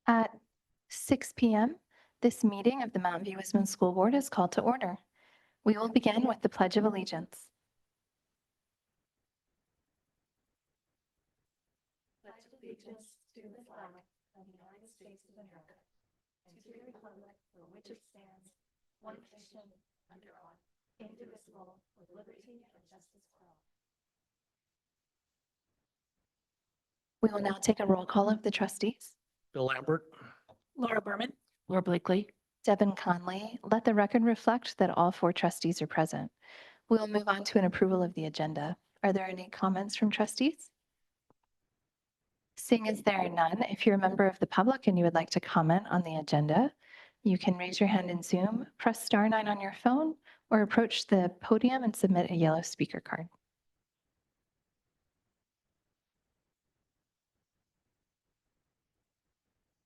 At 6 p.m., this meeting of the MVWSD School Board is called to order. We will begin with the Pledge of Allegiance. Pledge allegiance to the flag of the United States of America and to the republic for which it stands, one nation, under God, indivisible, with liberty and justice for all. We will now take a roll call of the trustees. Bill Lambert. Laura Berman. Laura Blakely. Devin Conley. Let the record reflect that all 4 trustees are present. We will move on to an approval of the agenda. Are there any comments from trustees? Seeing as there are none, if you're a member of the public and you would like to comment on the agenda, you can raise your hand in Zoom, press *9 on your phone, or approach the podium and submit a yellow speaker card.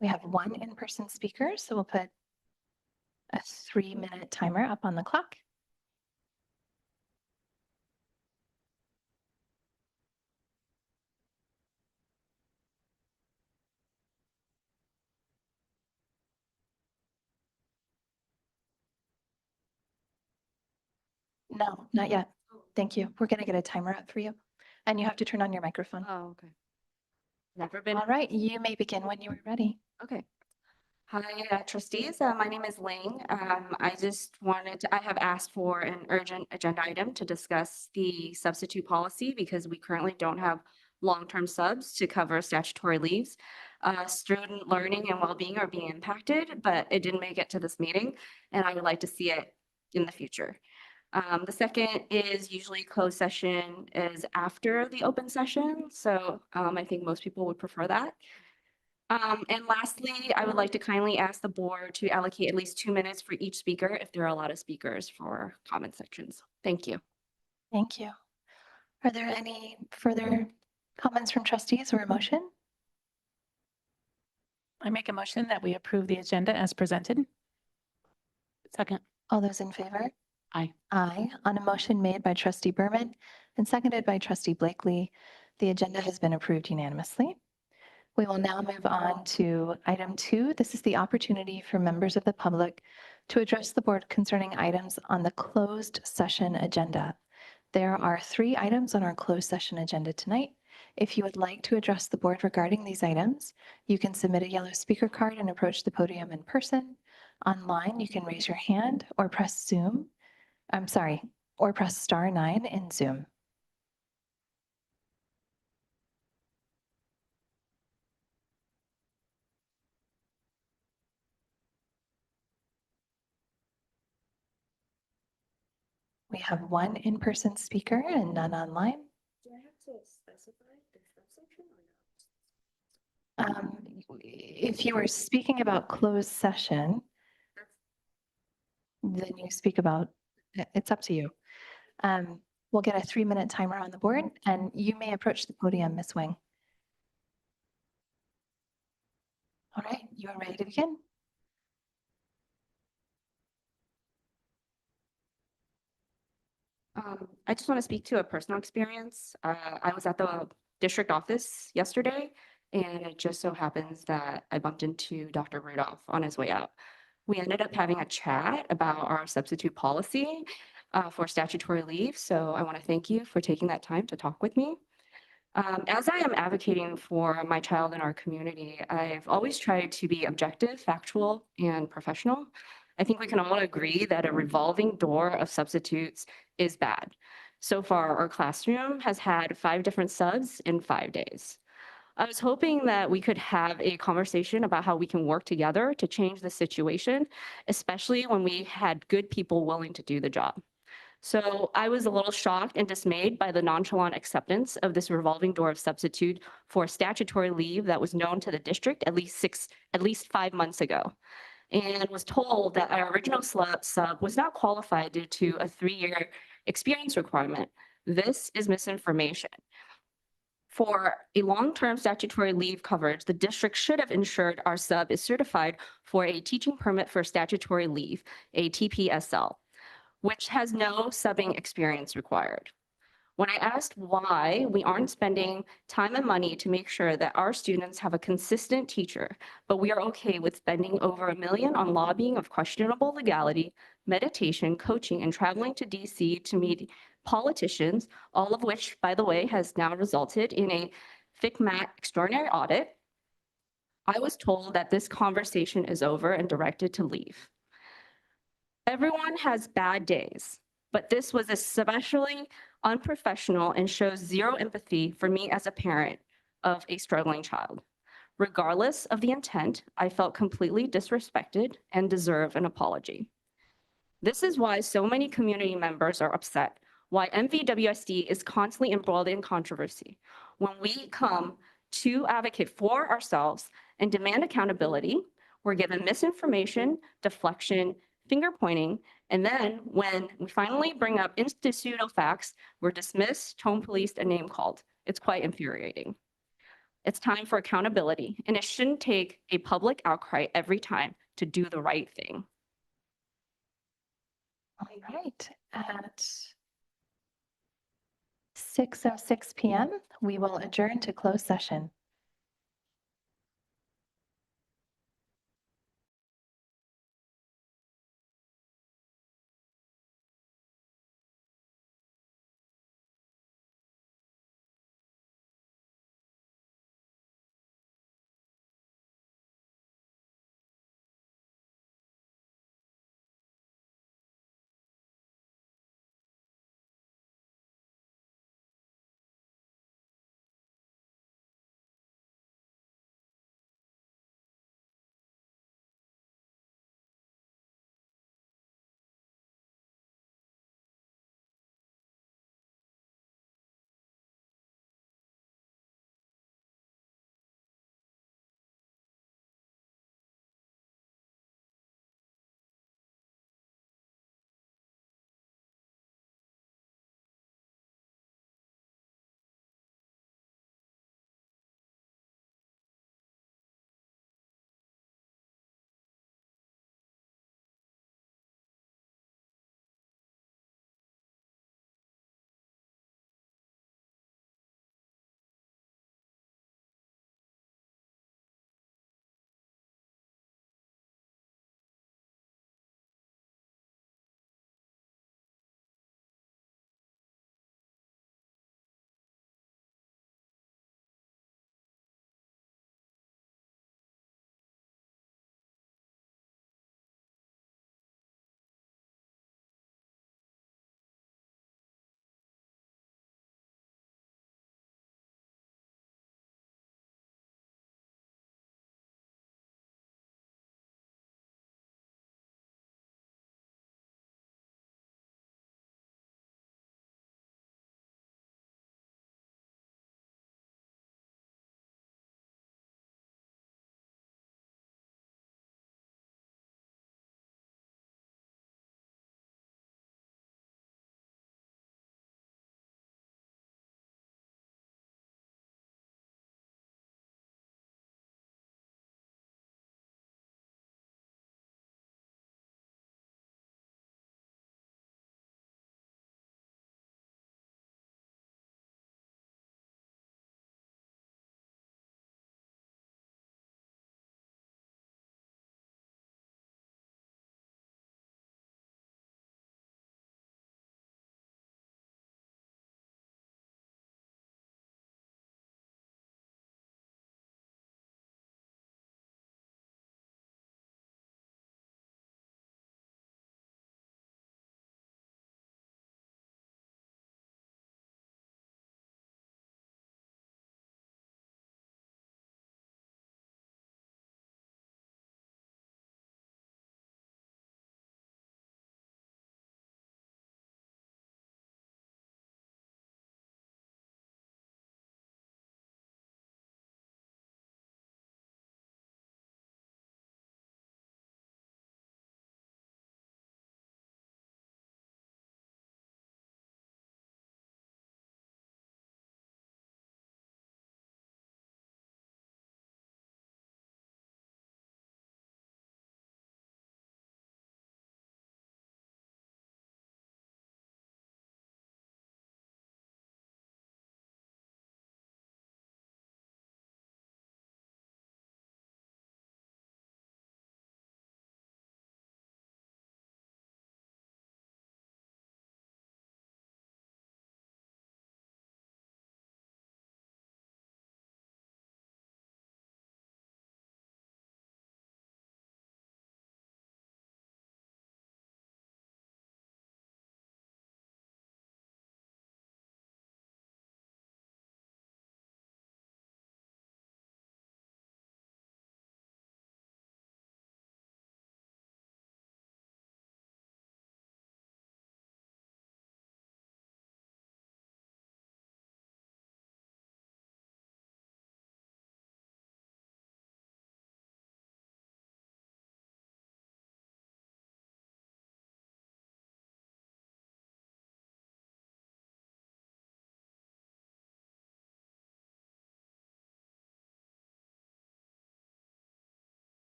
We have 1 in-person speaker, so we'll put a 3-minute timer up on the clock. No, not yet. Thank you. We're going to get a timer up for you. And you have to turn on your microphone. Oh, okay. Never been. All right, you may begin when you are ready. Okay. Hi, trustees. My name is Ling. I have asked for an urgent agenda item to discuss the substitute policy because we currently don't have long-term subs to cover statutory leaves. Student learning and well-being are being impacted, but it didn't make it to this meeting, and I would like to see it in the future. The second is usually closed session is after the open session. So I think most people would prefer that. And lastly, I would like to kindly ask the board to allocate at least 2 minutes for each speaker if there are a lot of speakers for comment sections. Thank you. Thank you. Are there any further comments from trustees or a motion? I make a motion that we approve the agenda as presented. Second. All those in favor? Aye. Aye. On a motion made by trustee Berman and seconded by trustee Blakely, the agenda has been approved unanimously. We will now move on to item 2. This is the opportunity for members of the public to address the board concerning items on the closed session agenda. There are 3 items on our closed session agenda tonight. If you would like to address the board regarding these items, you can submit a yellow speaker card and approach the podium in person. Online, you can raise your hand or press *9 in Zoom. We have 1 in-person speaker and none online. Do I have to specify the subsection or no? If you were speaking about closed session, then you speak about, it's up to you. We'll get a 3-minute timer on the board and you may approach the podium, Ms. Wing. All right, you are ready to begin. I just want to speak to a personal experience. I was at the district office yesterday, and it just so happens that I bumped into Dr. Rudolph on his way out. We ended up having a chat about our substitute policy for statutory leave. So I want to thank you for taking that time to talk with me. As I am advocating for my child in our community, I've always tried to be objective, factual, and professional. I think we can all agree that a revolving door of substitutes is bad. So far, our classroom has had 5 different subs in 5 days. I was hoping that we could have a conversation about how we can work together to change the situation, especially when we had good people willing to do the job. So I was a little shocked and dismayed by the nonchalant acceptance of this revolving door of substitute for statutory leave that was known to the district at least 5 months ago, and was told that our original sub was not qualified due to a 3-year experience requirement. This is misinformation. For a long-term statutory leave coverage, the district should have ensured our sub is certified for a teaching permit for statutory leave, a TPSL, which has no subbing experience required. When I asked why we aren't spending time and money to make sure that our students have a consistent teacher, but we are okay with spending over $1 million on lobbying of questionable legality, meditation, coaching, and traveling to DC to meet politicians, all of which, by the way, has now resulted in a FICMAT extraordinary audit, I was told that this conversation is over and directed to leave. Everyone has bad days, but this was especially unprofessional and shows zero empathy for me as a parent of a struggling child. Regardless of the intent, I felt completely disrespected and deserve an apology. This is why so many community members are upset, why MVWSD is constantly embroiled in controversy. When we come to advocate for ourselves and demand accountability, we're given misinformation, deflection, finger pointing, and then when we finally bring up institutional facts, we're dismissed, tone policed, and name called. It's quite infuriating. It's time for accountability, and it shouldn't take a public outcry every time to do the right thing. All right, at 6:06 PM, we will adjourn to closed session.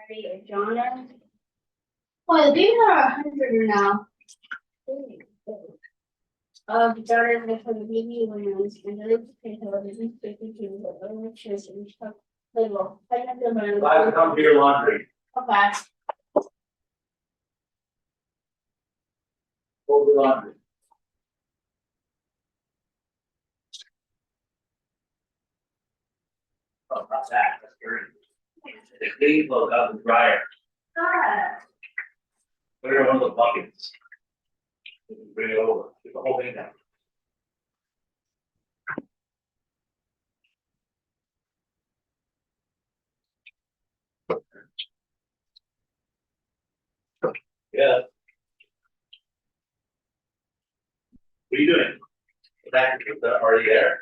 Mary or Jonna. Well, these are 100 now. Daughter of the baby women's and the little television speaking to the other church and stuff. Label. Glad to come to your laundry. Okay. Fold your laundry. Oh, not that, that's dirty. The clean clothes out of the dryer, put it in one of the buckets. Bring it over, get the whole thing down. Yeah. What are you doing? Back, are you there?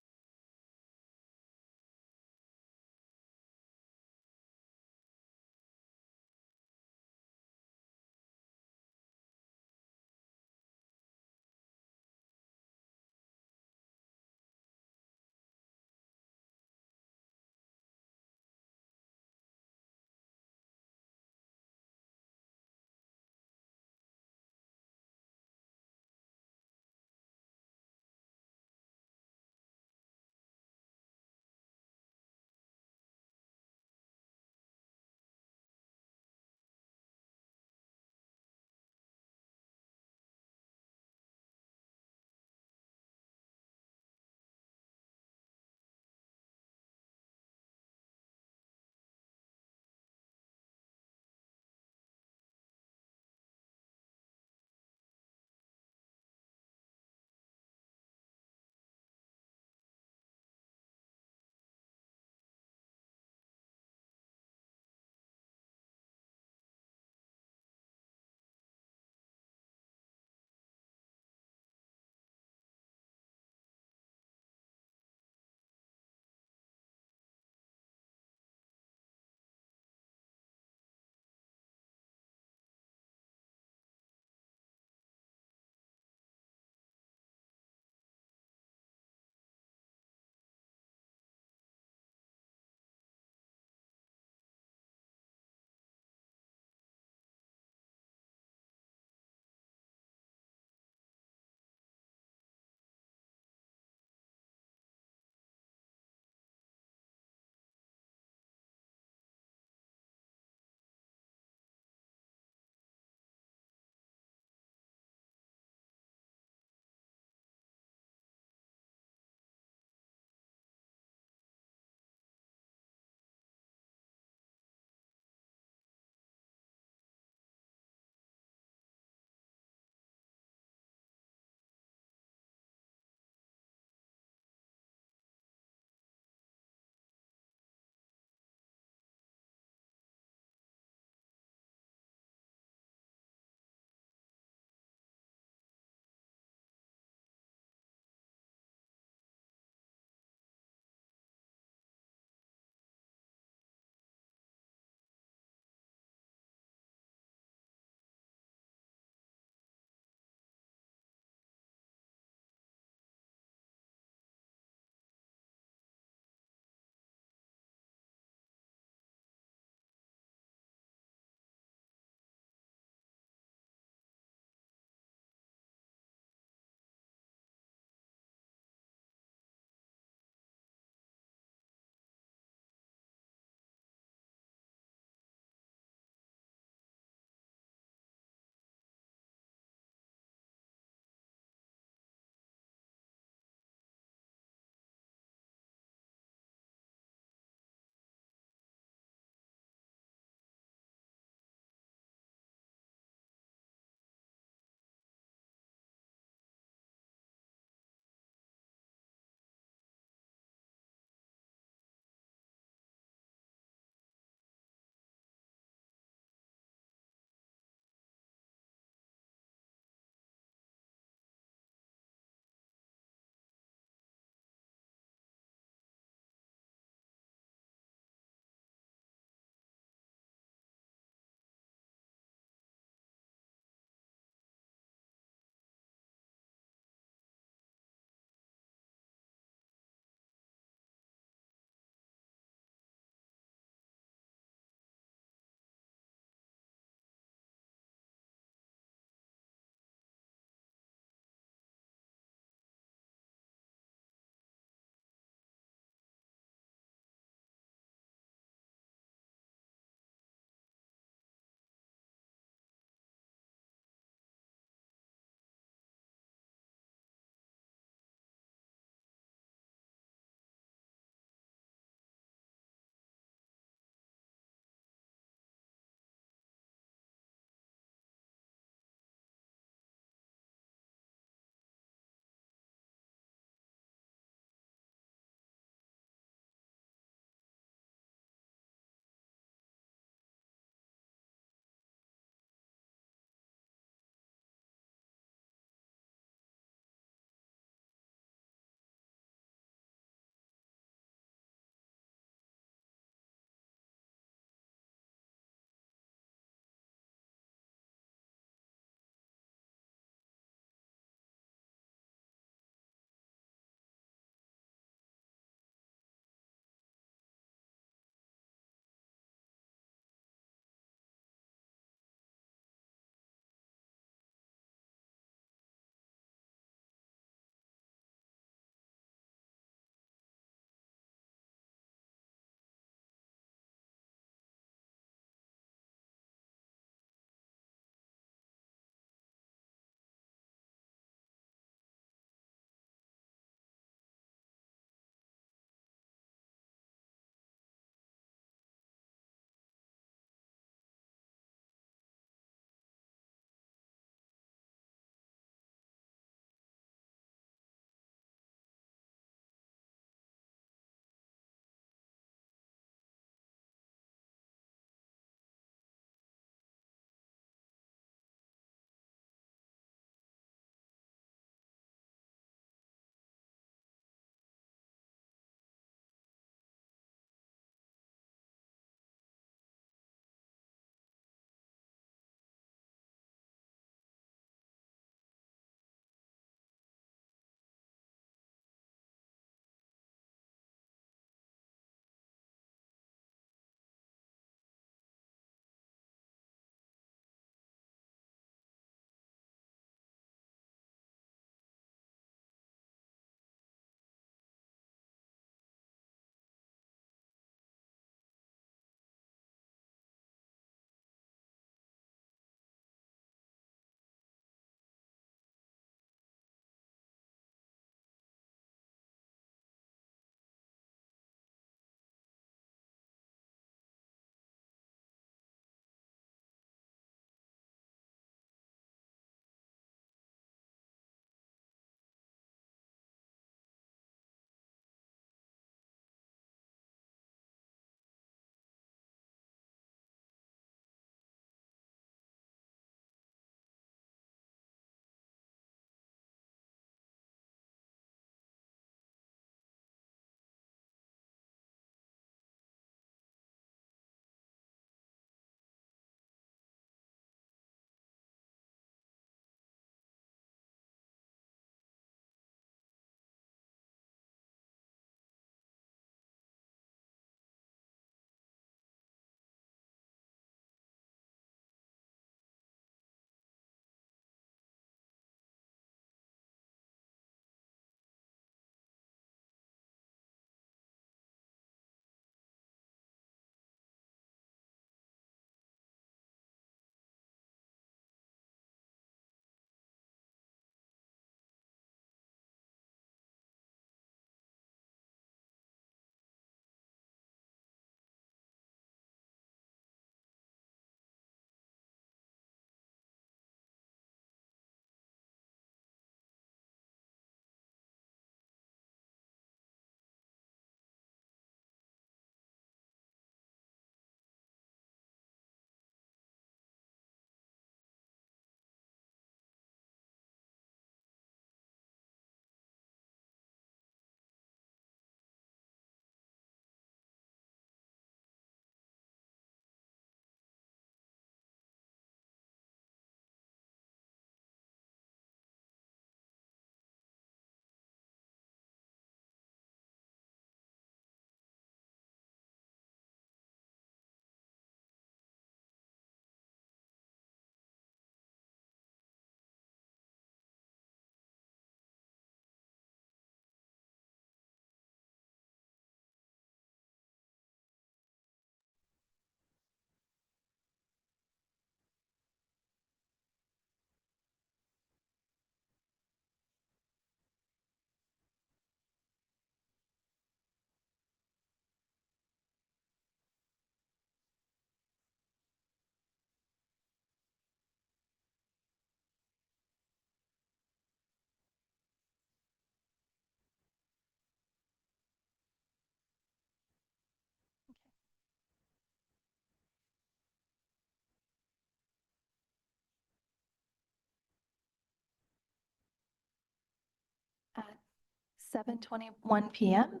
7:21 PM.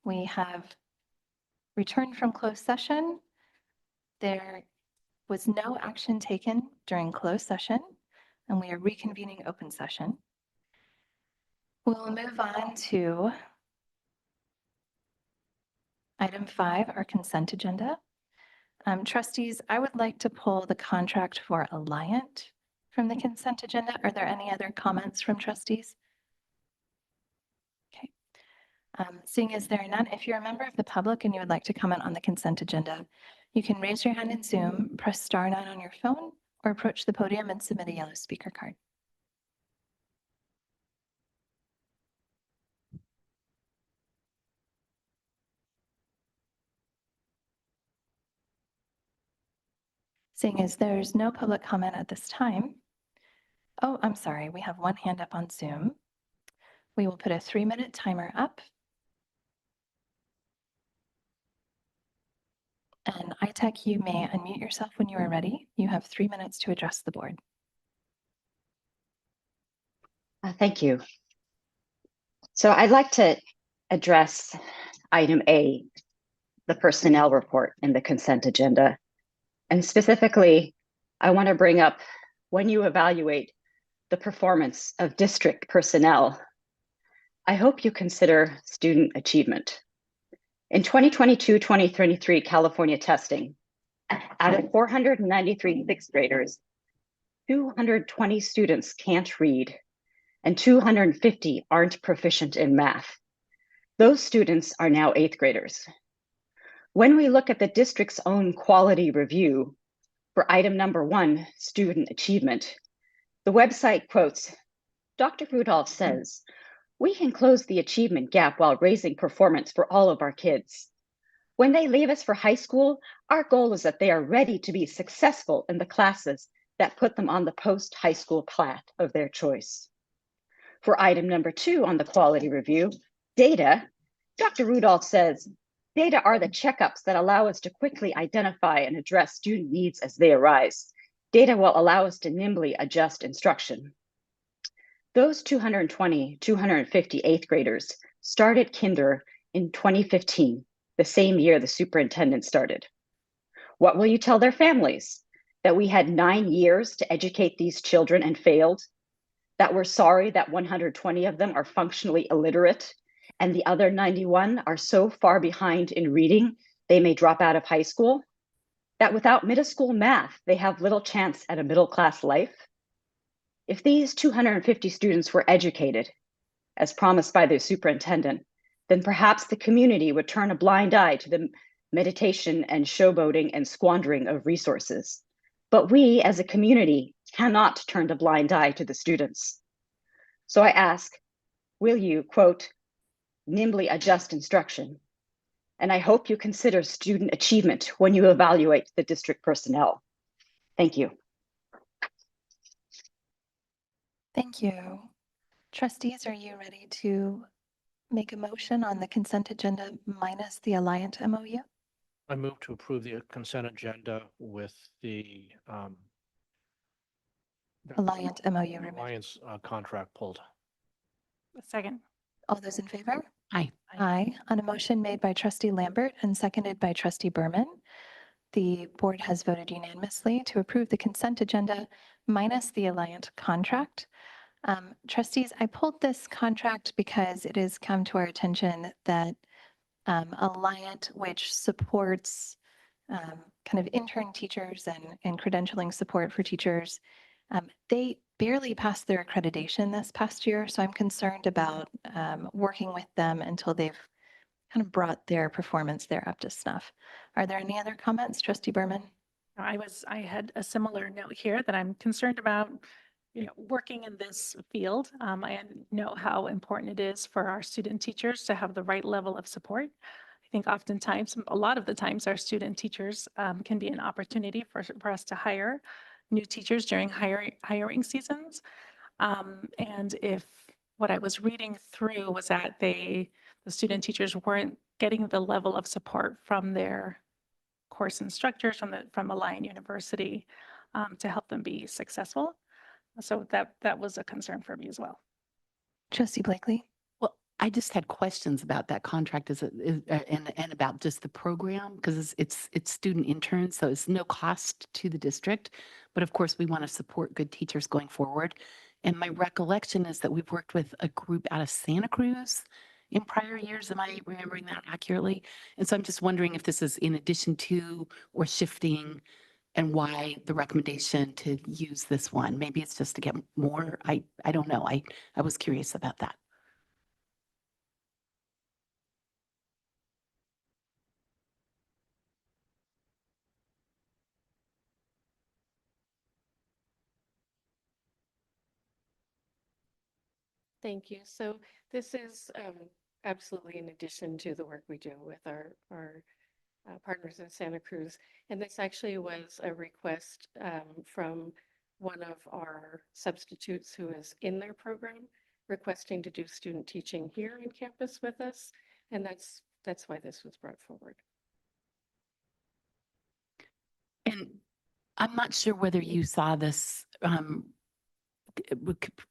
We have returned from closed session. There was no action taken during closed session, and we are reconvening open session. We will move on to item 5, our consent agenda. Trustees, I would like to pull the contract for Alliant from the consent agenda. Are there any other comments from trustees? Okay. Seeing as there are none, if you're a member of the public and you would like to comment on the consent agenda, you can raise your hand in Zoom, press *9 on your phone, or approach the podium and submit a yellow speaker card. Seeing as there's no public comment at this time. Oh, I'm sorry, we have one hand up on Zoom. We will put a 3-minute timer up. And ITech, you may unmute yourself when you are ready. You have 3 minutes to address the board. Thank you. So I'd like to address item A, the personnel report in the consent agenda. And specifically, I want to bring up when you evaluate the performance of district personnel, I hope you consider student achievement. In 2022-2023 California testing, out of 493 sixth graders, 220 students can't read and 250 aren't proficient in math. Those students are now 8th graders. When we look at the district's own quality review for item number 1, student achievement, the website quotes, Dr. Rudolph says, we can close the achievement gap while raising performance for all of our kids. When they leave us for high school, our goal is that they are ready to be successful in the classes that put them on the post-high school path of their choice. For item number 2 on the quality review, data, Dr. Rudolph says, data are the checkups that allow us to quickly identify and address student needs as they arise. Data will allow us to nimbly adjust instruction. Those 220, 250 8th graders started kinder in 2015, the same year the superintendent started. What will you tell their families? That we had 9 years to educate these children and failed? That we're sorry that 120 of them are functionally illiterate and the other 91 are so far behind in reading, they may drop out of high school? That without middle school math, they have little chance at a middle-class life? If these 250 students were educated, as promised by their superintendent, then perhaps the community would turn a blind eye to the meditation and showboating and squandering of resources. But we as a community cannot turn a blind eye to the students. So I ask, will you, quote, nimbly adjust instruction? And I hope you consider student achievement when you evaluate the district personnel. Thank you. Thank you. Trustees, are you ready to make a motion on the consent agenda minus the Alliant MOU? I move to approve the consent agenda with the Alliant MOU removed. Alliance contract pulled. A second. All those in favor? Aye. Aye. On a motion made by Trustee Lambert and seconded by Trustee Berman, the board has voted unanimously to approve the consent agenda minus the Alliant contract. Trustees, I pulled this contract because it has come to our attention that Alliant, which supports kind of intern teachers and credentialing support for teachers, they barely passed their accreditation this past year. So I'm concerned about working with them until they've kind of brought their performance there up to snuff. Are there any other comments, Trustee Berman? I had a similar note here that I'm concerned about, working in this field. I know how important it is for our student teachers to have the right level of support. I think oftentimes, a lot of the times, our student teachers can be an opportunity for us to hire new teachers during hiring seasons. And if what I was reading through was that the student teachers weren't getting the level of support from their course instructors from Alliant University to help them be successful. So that was a concern for me as well. Trustee Blakely? Well, I just had questions about that contract and about just the program because it's student interns, so it's no cost to the district. But of course, we want to support good teachers going forward. And my recollection is that we've worked with a group out of Santa Cruz in prior years. Am I remembering that accurately? And so I'm just wondering if this is in addition to or shifting, and why the recommendation to use this one. Maybe it's just to get more. I don't know. I was curious about that. Thank you. So this is absolutely in addition to the work we do with our partners in Santa Cruz. And this actually was a request from one of our substitutes who is in their program, requesting to do student teaching here on campus with us. And that's why this was brought forward. And I'm not sure whether you saw this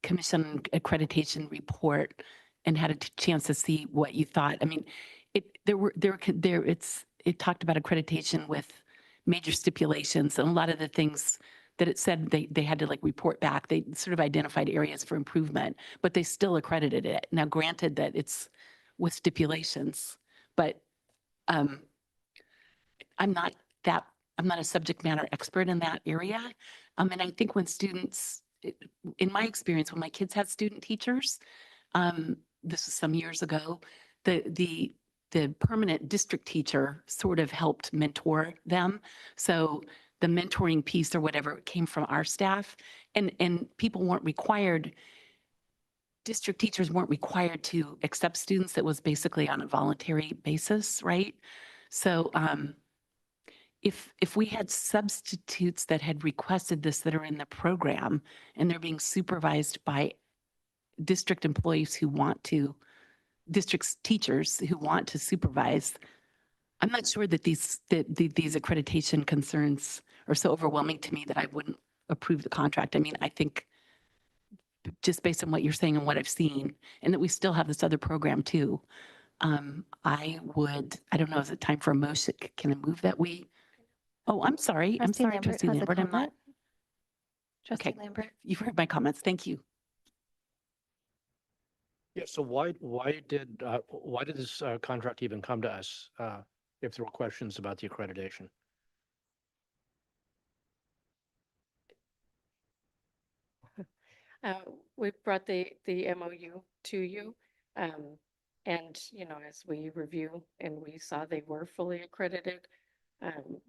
commission accreditation report and had a chance to see what you thought. I mean, it talked about accreditation with major stipulations, and a lot of the things that it said they had to like report back. They sort of identified areas for improvement, but they still accredited it. Now, granted that it's with stipulations, but I'm not a subject matter expert in that area. And I think when students, in my experience, when my kids had student teachers, this was some years ago, the permanent district teacher sort of helped mentor them. So the mentoring piece or whatever came from our staff, and people weren't required, district teachers weren't required to accept students. That was basically on a voluntary basis, right? So if we had substitutes that had requested this that are in the program and they're being supervised by district employees who want to, district's teachers who want to supervise, I'm not sure that these accreditation concerns are so overwhelming to me that I wouldn't approve the contract. I mean, I think just based on what you're saying and what I've seen, and that we still have this other program too, I don't know, is it time for a motion? Can I move that we? Oh, I'm sorry. Trustee Lambert Trustee has a Lambert. I'm not. comment. Trustee Okay. Lambert. You've heard my comments. Thank you. Yeah, so why did this contract even come to us if there were questions about the accreditation? We brought the MOU to you. And, you know, as we review and we saw they were fully accredited,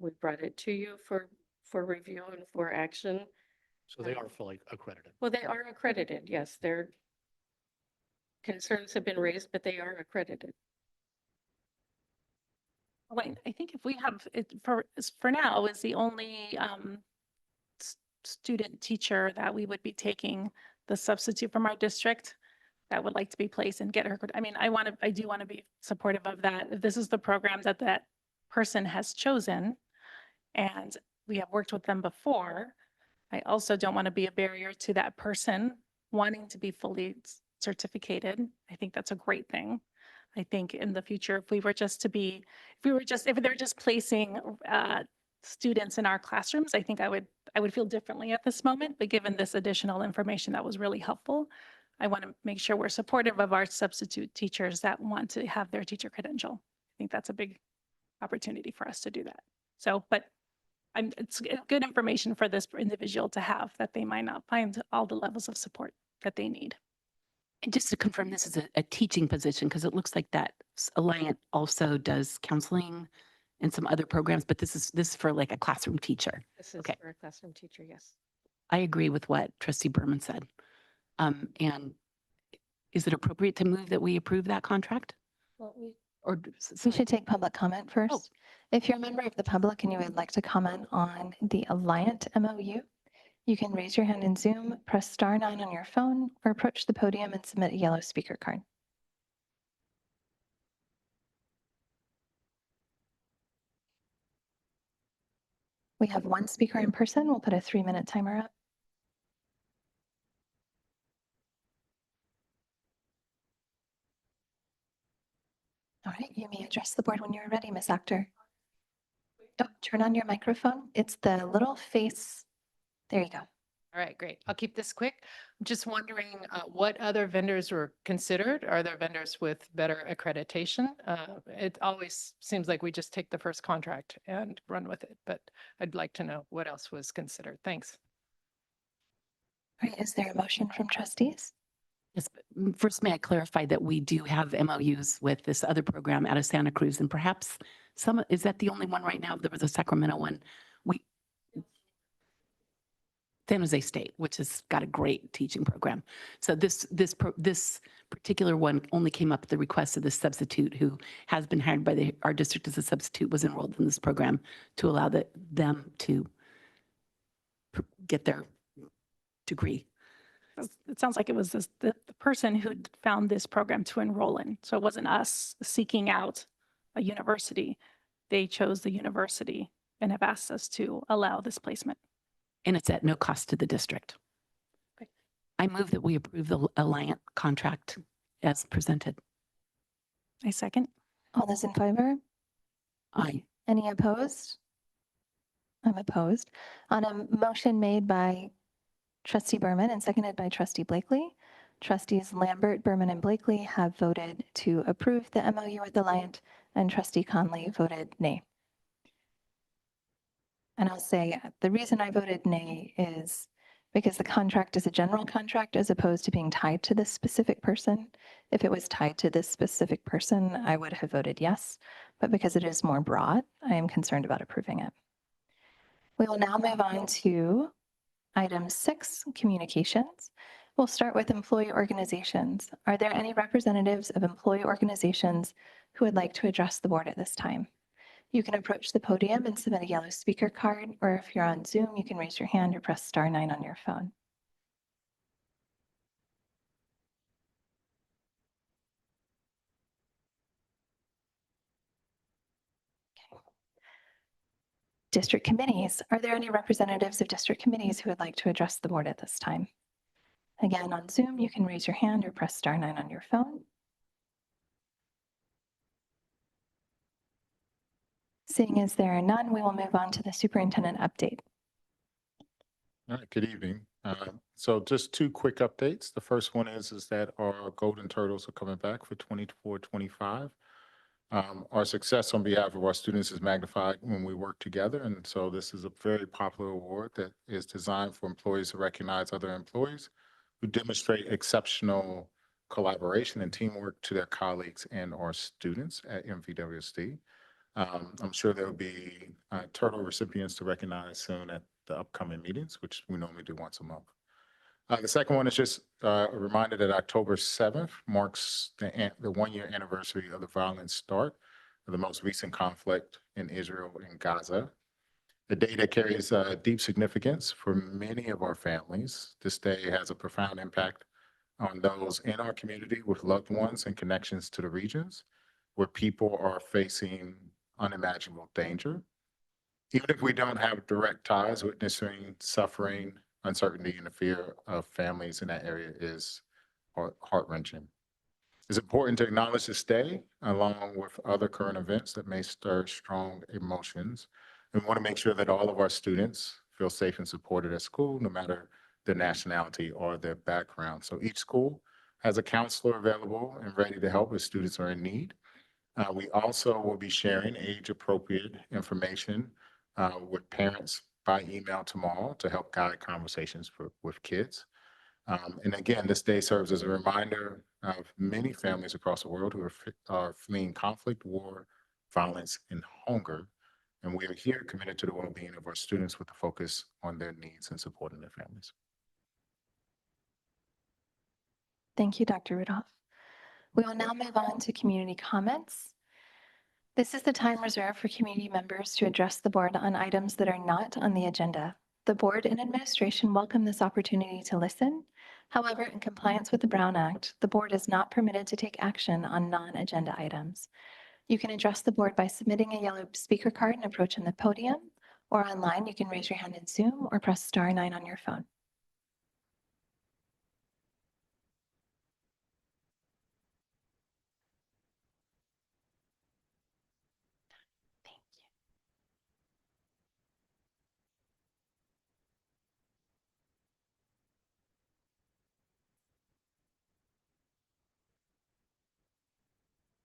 we brought it to you for review and for action. So they are fully accredited. Well, they are accredited. Yes, their concerns have been raised, but they are accredited. Wait, I think if we have it for now is the only student teacher that we would be taking the substitute from our district that would like to be placed and get her. I mean, I do want to be supportive of that. If this is the program that that person has chosen and we have worked with them before, I also don't want to be a barrier to that person wanting to be fully certificated. I think that's a great thing. I think in the future, if they're just placing students in our classrooms, I think I would feel differently at this moment, but given this additional information that was really helpful, I want to make sure we're supportive of our substitute teachers that want to have their teacher credential. I think that's a big opportunity for us to do that. So, but it's good information for this individual to have, that they might not find all the levels of support that they need. And just to confirm, this is a teaching position, because it looks like that Alliant also does counseling and some other programs, but this is for like a classroom teacher. This is Okay. for a classroom teacher, yes. I agree with what Trustee Berman said. And is it appropriate to move that we approve that contract? Well, Or We should take public comment Oh. first. If you're a member of the public and you would like to comment on the Alliant MOU, you can raise your hand in Zoom, press *9 on your phone, or approach the podium and submit a yellow speaker card. We have one speaker in person. We'll put a 3-minute timer up. All right, you may address the board when you're ready, Ms. Actor. Oh, turn on your microphone. It's the little face. There you go. All right, great. I'll keep this quick. I'm just wondering what other vendors were considered? Are there vendors with better accreditation? It always seems like we just take the first contract and run with it, but I'd like to know what else was considered. Thanks. All right, is there a motion from trustees? Yes, but first, may I clarify that we do have MOUs with this other program out of Santa Cruz, and perhaps is that the only one right now? There was a Sacramento one. San Jose State, which has got a great teaching program. So this particular one only came up at the request of the substitute who has been hired by our district as a substitute, was enrolled in this program to allow them to get their degree. It sounds like it was the person who found this program to enroll in. So it wasn't us seeking out a university. They chose the university and have asked us to allow this placement. And it's at no cost to the district. Okay. I move that we approve the Alliant contract as presented. I second. All those in favor? Aye. Any opposed? I'm opposed. On a motion made by Trustee Berman and seconded by Trustee Blakely, Trustees Lambert, Berman, and Blakely have voted to approve the MOU with Alliant, and Trustee Conley voted nay. And I'll say the reason I voted nay is because the contract is a general contract as opposed to being tied to this specific person. If it was tied to this specific person, I would have voted yes, but because it is more broad, I am concerned about approving it. We will now move on to item 6, communications. We'll start with employee organizations. Are there any representatives of employee organizations who would like to address the board at this time? You can approach the podium and submit a yellow speaker card, or if you're on Zoom, you can raise your hand or press *9 on your phone. Okay. District committees. Are there any representatives of district committees who would like to address the board at this time? Again, on Zoom, you can raise your hand or press *9 on your phone. Seeing as there are none, we will move on to the superintendent update. All right, good evening. So just 2 quick updates. The first one is that our Golden Turtles are coming back for 24-25. Our success on behalf of our students is magnified when we work together. And so this is a very popular award that is designed for employees to recognize other employees who demonstrate exceptional collaboration and teamwork to their colleagues and our students at MVWSD. I'm sure there will be turtle recipients to recognize soon at the upcoming meetings, which we normally do once a month. The second one is just a reminder that October 7th marks the 1-year anniversary of the violent start of the most recent conflict in Israel and Gaza. The day that carries deep significance for many of our families. This day has a profound impact on those in our community with loved ones and connections to the regions where people are facing unimaginable danger. Even if we don't have direct ties, witnessing suffering, uncertainty, and the fear of families in that area is heart-wrenching. It's important to acknowledge this day, along with other current events that may stir strong emotions. We want to make sure that all of our students feel safe and supported at school, no matter their nationality or their background. So each school has a counselor available and ready to help if students are in need. We also will be sharing age-appropriate information with parents by email tomorrow to help guide conversations with kids. And again, this day serves as a reminder of many families across the world who are fleeing conflict, war, violence, and hunger. And we are here committed to the well-being of our students with a focus on their needs and supporting their families. Thank you, Dr. Rudolph. We will now move on to community comments. This is the time reserved for community members to address the board on items that are not on the agenda. The board and administration welcome this opportunity to listen. However, in compliance with the Brown Act, the board is not permitted to take action on non-agenda items. You can address the board by submitting a yellow speaker card and approaching the podium, or online, you can raise your hand in Zoom or press *9 on your phone.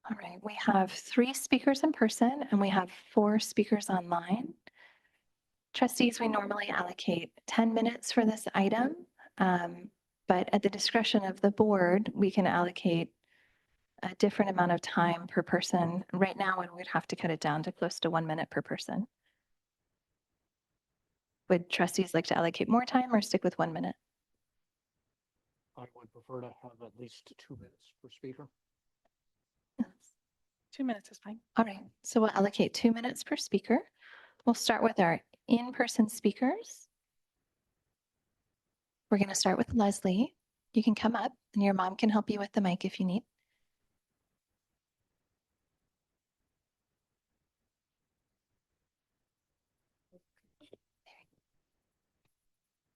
All right, we have 3 speakers in person and we have 4 speakers online. Trustees, we normally allocate 10 minutes for this item, but at the discretion of the board, we can allocate a different amount of time per person. Right now, and we'd have to cut it down to close to 1 minute per person. Would trustees like to allocate more time or stick with 1 minute? I would prefer to have at least 2 minutes per speaker. 2 minutes is fine. All right, so we'll allocate 2 minutes per speaker. We'll start with our in-person speakers. We're going to start with Leslie. You can come up and your mom can help you with the mic if you need.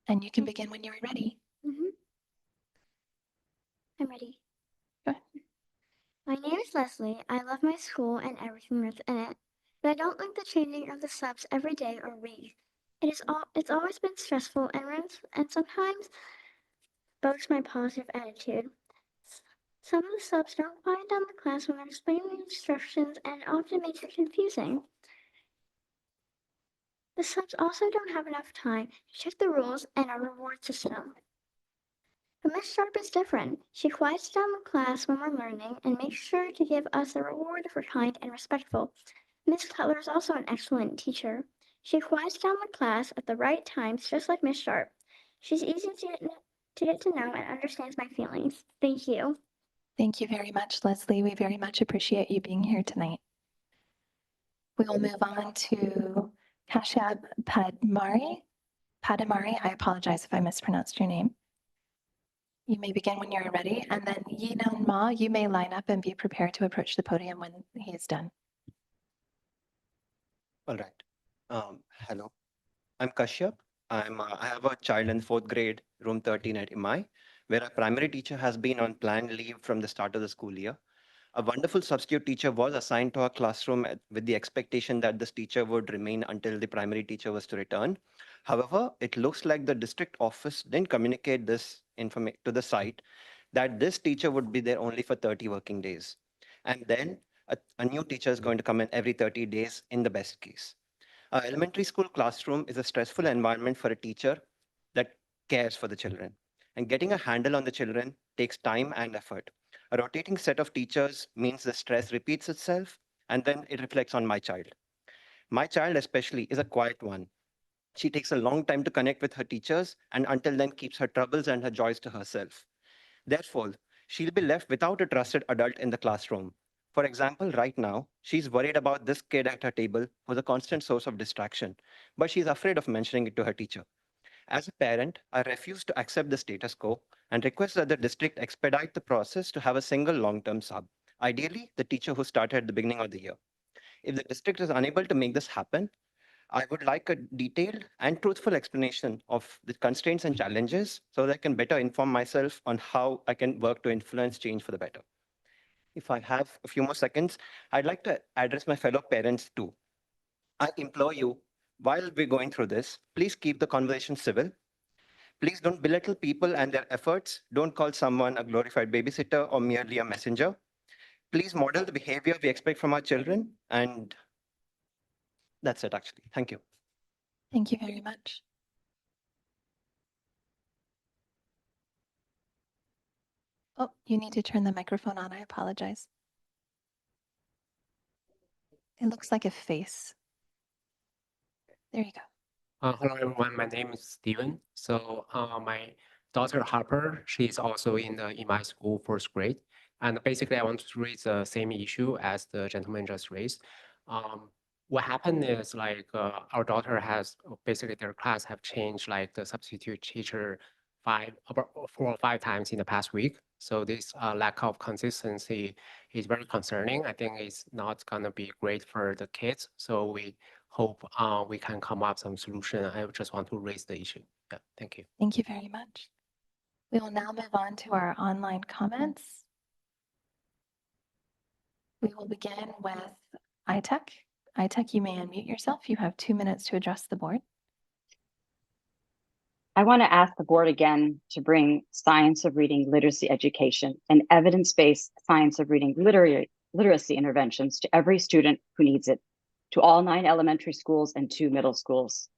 And you can begin when you're ready. I'm ready. Go ahead. My name is Leslie. I love my school and everything that's in it, but I don't like the changing of the subs every day or week. It's always been stressful and sometimes boasts my positive attitude. Some of the subs don't quiet down the class when they're explaining the instructions, and it often makes it confusing. The subs also don't have enough time to check the rules and our reward system. But Miss Sharp is different. She quiets down the class when we're learning and makes sure to give us a reward if we're kind and respectful. Miss Cutler is also an excellent teacher. She quiets down the class at the right times, just like Miss Sharp. She's easy to get to know and understands my feelings. Thank you. Thank you very much, Leslie. We very much appreciate you being here tonight. We will move on to Kashyap Padmari. I apologize if I mispronounced your name. You may begin when you're ready, and then Yinan Ma, you may line up and be prepared to approach the podium when he is done. All right. Hello, I'm Kashyap. I have a child in 4th grade, room 13 at IMI, where our primary teacher has been on planned leave from the start of the school year. A wonderful substitute teacher was assigned to our classroom with the expectation that this teacher would remain until the primary teacher was to return. However, it looks like the district office didn't communicate this information to the site that this teacher would be there only for 30 working days. And then a new teacher is going to come in every 30 days in the best case. Our elementary school classroom is a stressful environment for a teacher that cares for the children. And getting a handle on the children takes time and effort. A rotating set of teachers means the stress repeats itself, and then it reflects on my child. My child especially is a quiet one. She takes a long time to connect with her teachers and until then keeps her troubles and her joys to herself. Therefore, she'll be left without a trusted adult in the classroom. For example, right now, she's worried about this kid at her table who's a constant source of distraction, but she's afraid of mentioning it to her teacher. As a parent, I refuse to accept the status quo and request that the district expedite the process to have a single long-term sub, ideally the teacher who started at the beginning of the year. If the district is unable to make this happen, I would like a detailed and truthful explanation of the constraints and challenges so that I can better inform myself on how I can work to influence change for the better. If I have a few more seconds, I'd like to address my fellow parents too. I implore you, while we're going through this, please keep the conversation civil. Please don't belittle people and their efforts. Don't call someone a glorified babysitter or merely a messenger. Please model the behavior we expect from our children. And that's it, actually. Thank you. Thank you very much. Oh, you need to turn the microphone on. I apologize. It looks like a face. There you go. Hello, everyone. My name is Steven. So my daughter Harper, she's also in my school 1st grade. And basically, I want to raise the same issue as the gentleman just raised. What happened is like our daughter has basically their class have changed like the substitute teacher 4 or 5 times in the past week. So this lack of consistency is very concerning. I think it's not going to be great for the kids. So we hope we can come up with some solution. I just want to raise the issue. Yeah, thank you. Thank you very much. We will now move on to our online comments. We will begin with iTech. iTech, you may unmute yourself. You have 2 minutes to address the board. I want to ask the board again to bring science of reading literacy education and evidence-based science of reading literacy interventions to every student who needs it, to all 9 elementary schools and 2 middle schools.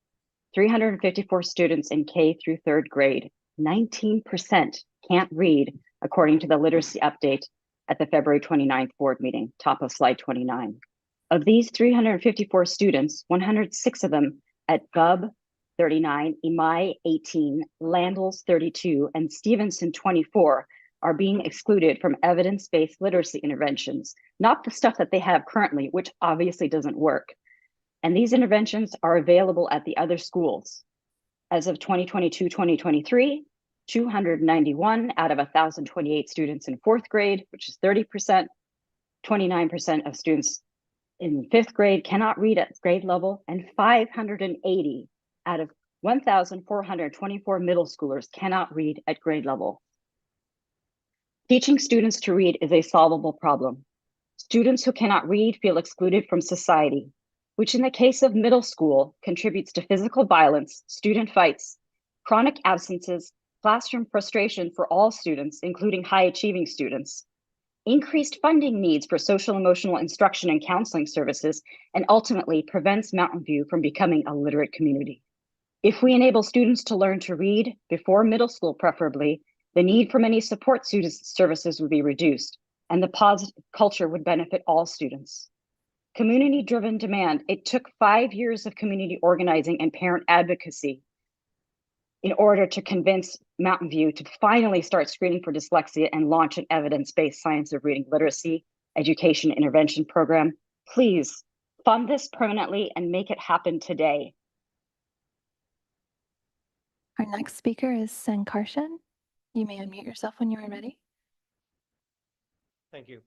354 students in K through 3rd grade, 19% can't read, according to the literacy update at the February 29th board meeting, top of slide 29. Of these 354 students, 106 of them at Gubb 39, Imai 18, Landels 32, and Stevenson 24 are being excluded from evidence-based literacy interventions, not the stuff that they have currently, which obviously doesn't work. And these interventions are available at the other schools. As of 2022-2023, 291 out of 1,028 students in 4th grade, which is 30%, 29% of students in 5th grade cannot read at grade level, and 580 out of 1,424 middle schoolers cannot read at grade level. Teaching students to read is a solvable problem. Students who cannot read feel excluded from society, which in the case of middle school contributes to physical violence, student fights, chronic absences, classroom frustration for all students, including high-achieving students, increased funding needs for social emotional instruction and counseling services, and ultimately prevents Mountain View from becoming a literate community. If we enable students to learn to read before middle school, preferably, the need for many support services would be reduced, and the positive culture would benefit all students. Community-driven demand. It took 5 years of community organizing and parent advocacy in order to convince Mountain View to finally start screening for dyslexia and launch an evidence-based science of reading literacy education intervention program. Please fund this permanently and make it happen today. Our next speaker is Sankarshan. You may unmute yourself when you are ready. Thank you.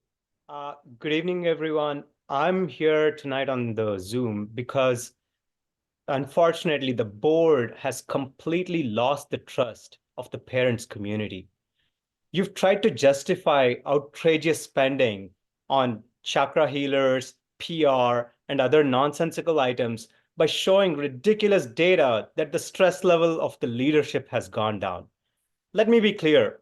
Good evening, everyone. I'm here tonight on the Zoom because unfortunately, the board has completely lost the trust of the parents community. You've tried to justify outrageous spending on chakra healers, PR, and other nonsensical items by showing ridiculous data that the stress level of the leadership has gone down. Let me be clear.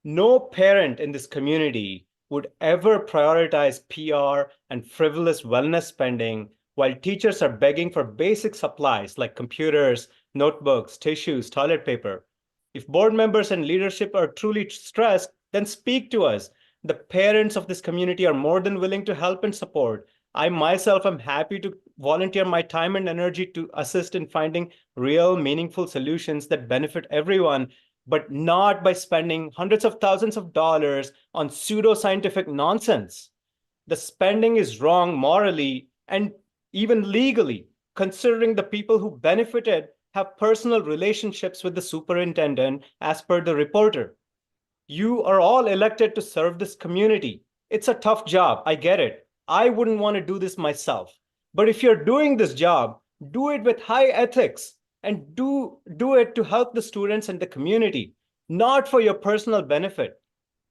No parent in this community would ever prioritize PR and frivolous wellness spending while teachers are begging for basic supplies like computers, notebooks, tissues, toilet paper. If board members and leadership are truly stressed, then speak to us. The parents of this community are more than willing to help and support. I myself am happy to volunteer my time and energy to assist in finding real, meaningful solutions that benefit everyone, but not by spending hundreds of thousands of dollars on pseudoscientific nonsense. The spending is wrong morally and even legally, considering the people who benefited have personal relationships with the superintendent, as per the reporter. You are all elected to serve this community. It's a tough job, I get it. I wouldn't want to do this myself. But if you're doing this job, do it with high ethics and do it to help the students and the community, not for your personal benefit.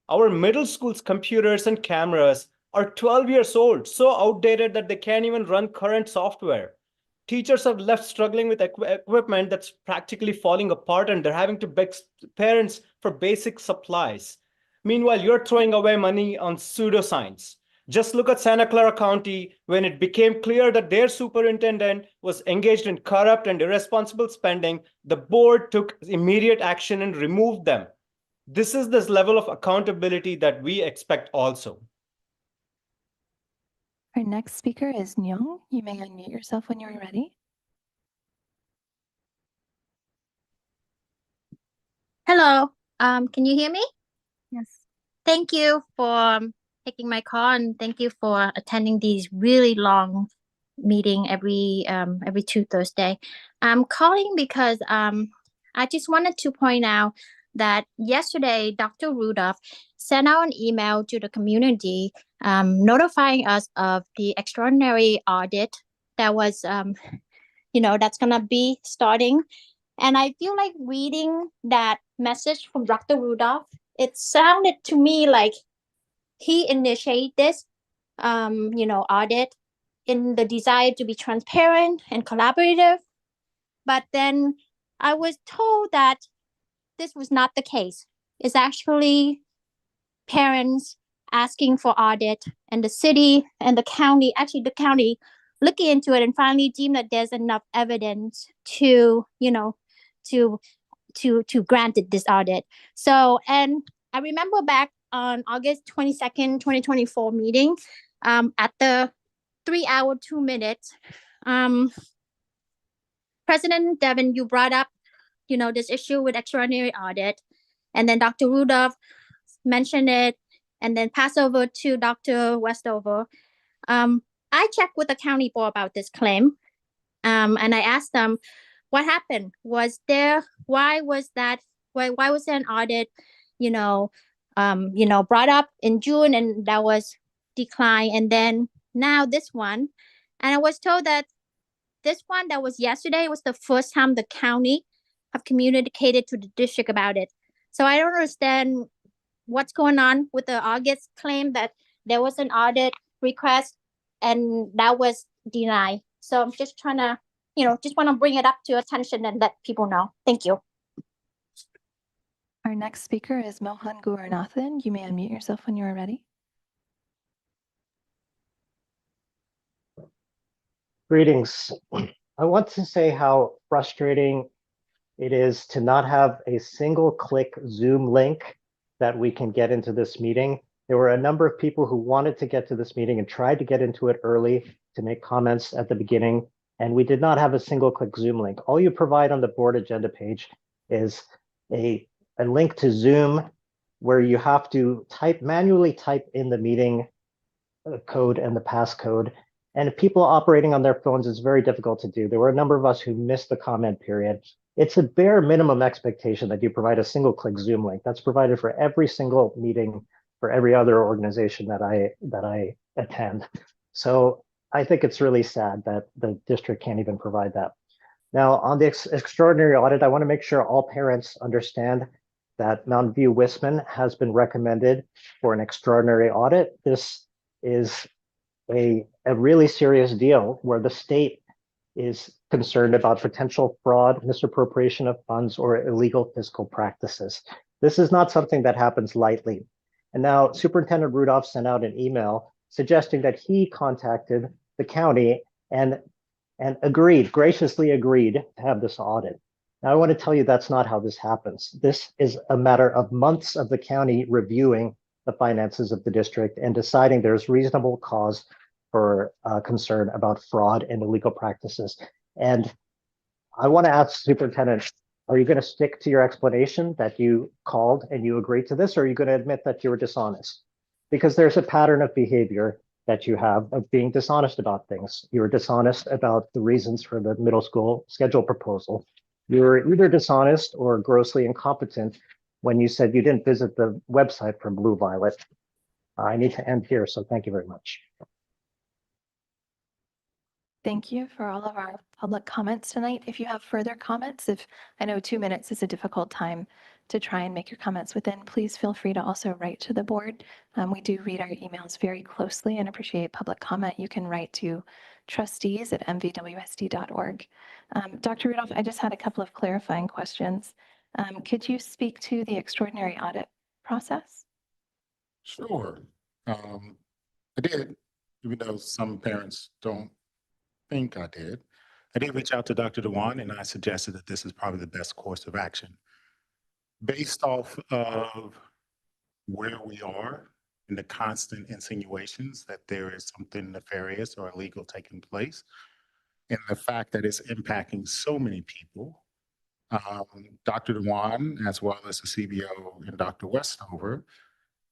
Our middle school's computers and cameras are 12 years old, so outdated that they can't even run current software. Teachers are left struggling with equipment that's practically falling apart, and they're having to beg parents for basic supplies. Meanwhile, you're throwing away money on pseudoscience. Just look at Santa Clara County when it became clear that their superintendent was engaged in corrupt and irresponsible spending. The board took immediate action and removed them. This is this level of accountability that we expect also. Our next speaker is Nyong. You may unmute yourself when you are ready. Hello, can you hear me? Yes. Thank you for taking my call, and thank you for attending these really long meeting every 2 Thursday. I'm calling because I just wanted to point out that yesterday Dr. Rudolph sent out an email to the community notifying us of the extraordinary audit that was that's gonna be starting. And I feel like reading that message from Dr. Rudolph, it sounded to me like he initiated this audit in the desire to be transparent and collaborative. But then I was told that this was not the case. It's actually parents asking for audit, and the city and the county, actually the county, looking into it and finally deemed that there's enough evidence to, to grant it this audit. So, and I remember back on August 22nd, 2024 meeting, at the 3 hour, 2 minutes, President Devin, you brought up, this issue with extraordinary audit, and then Dr. Rudolph mentioned it, and then pass over to Dr. Westover. I checked with the county board about this claim, and I asked them, what happened? Why was there an audit, brought up in June and that was declined, and then now this one, and I was told that this one that was yesterday was the first time the county have communicated to the district about it. So I don't understand what's going on with the August claim that there was an audit request and that was denied. So I'm just trying to, just want to bring it up to attention and let people know. Thank you. Our next speaker is Mohan Gurunathan. You may unmute yourself when you are ready. Greetings. I want to say how frustrating it is to not have a single click Zoom link that we can get into this meeting. There were a number of people who wanted to get to this meeting and tried to get into it early to make comments at the beginning, and we did not have a single click Zoom link. All you provide on the board agenda page is a link to Zoom where you have to manually type in the meeting code and the passcode. And people operating on their phones is very difficult to do. There were a number of us who missed the comment period. It's a bare minimum expectation that you provide a single click Zoom link. That's provided for every single meeting for every other organization that I attend. So I think it's really sad that the district can't even provide that. Now, on the extraordinary audit, I want to make sure all parents understand that Mountain View Wisman has been recommended for an extraordinary audit. This is a really serious deal where the state is concerned about potential fraud, misappropriation of funds, or illegal fiscal practices. This is not something that happens lightly. And now Superintendent Rudolph sent out an email suggesting that he contacted the county and graciously agreed to have this audit. Now I want to tell you that's not how this happens. This is a matter of months of the county reviewing the finances of the district and deciding there's reasonable cause for concern about fraud and illegal practices. And I want to ask the superintendent, are you going to stick to your explanation that you called and you agreed to this, or are you going to admit that you were dishonest? Because there's a pattern of behavior that you have of being dishonest about things. You were dishonest about the reasons for the middle school schedule proposal. You were either dishonest or grossly incompetent when you said you didn't visit the website from Blue Violet. I need to end here, so thank you very much. Thank you for all of our public comments tonight. If you have further comments, I know 2 minutes is a difficult time to try and make your comments within, please feel free to also write to the board. We do read our emails very closely and appreciate public comment. You can write to trustees@mvwsd.org. Dr. Rudolph, I just had a couple of clarifying questions. Could you speak to the extraordinary audit process? Sure. I did, even though some parents don't think I did. I did reach out to Dr. Dewan and I suggested that this is probably the best course of action. Based off of where we are and the constant insinuations that there is something nefarious or illegal taking place, and the fact that it's impacting so many people, Dr. Dewan, as well as the CBO and Dr. Westover,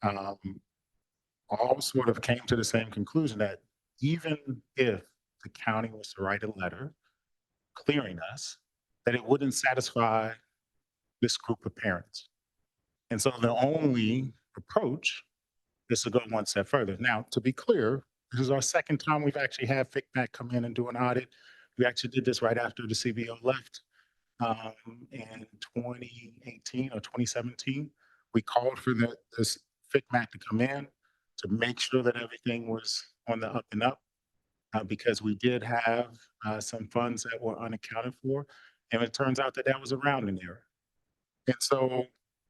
all sort of came to the same conclusion that even if the county was to write a letter clearing us, that it wouldn't satisfy this group of parents. And so the only approach is to go one step further. Now, to be clear, this is our second time we've actually had FICMAC come in and do an audit. We actually did this right after the CBO left in 2018 or 2017. We called for this FICMAC to come in to make sure that everything was on the up and up. Because we did have some funds that were unaccounted for, and it turns out that that was a rounding error. And so,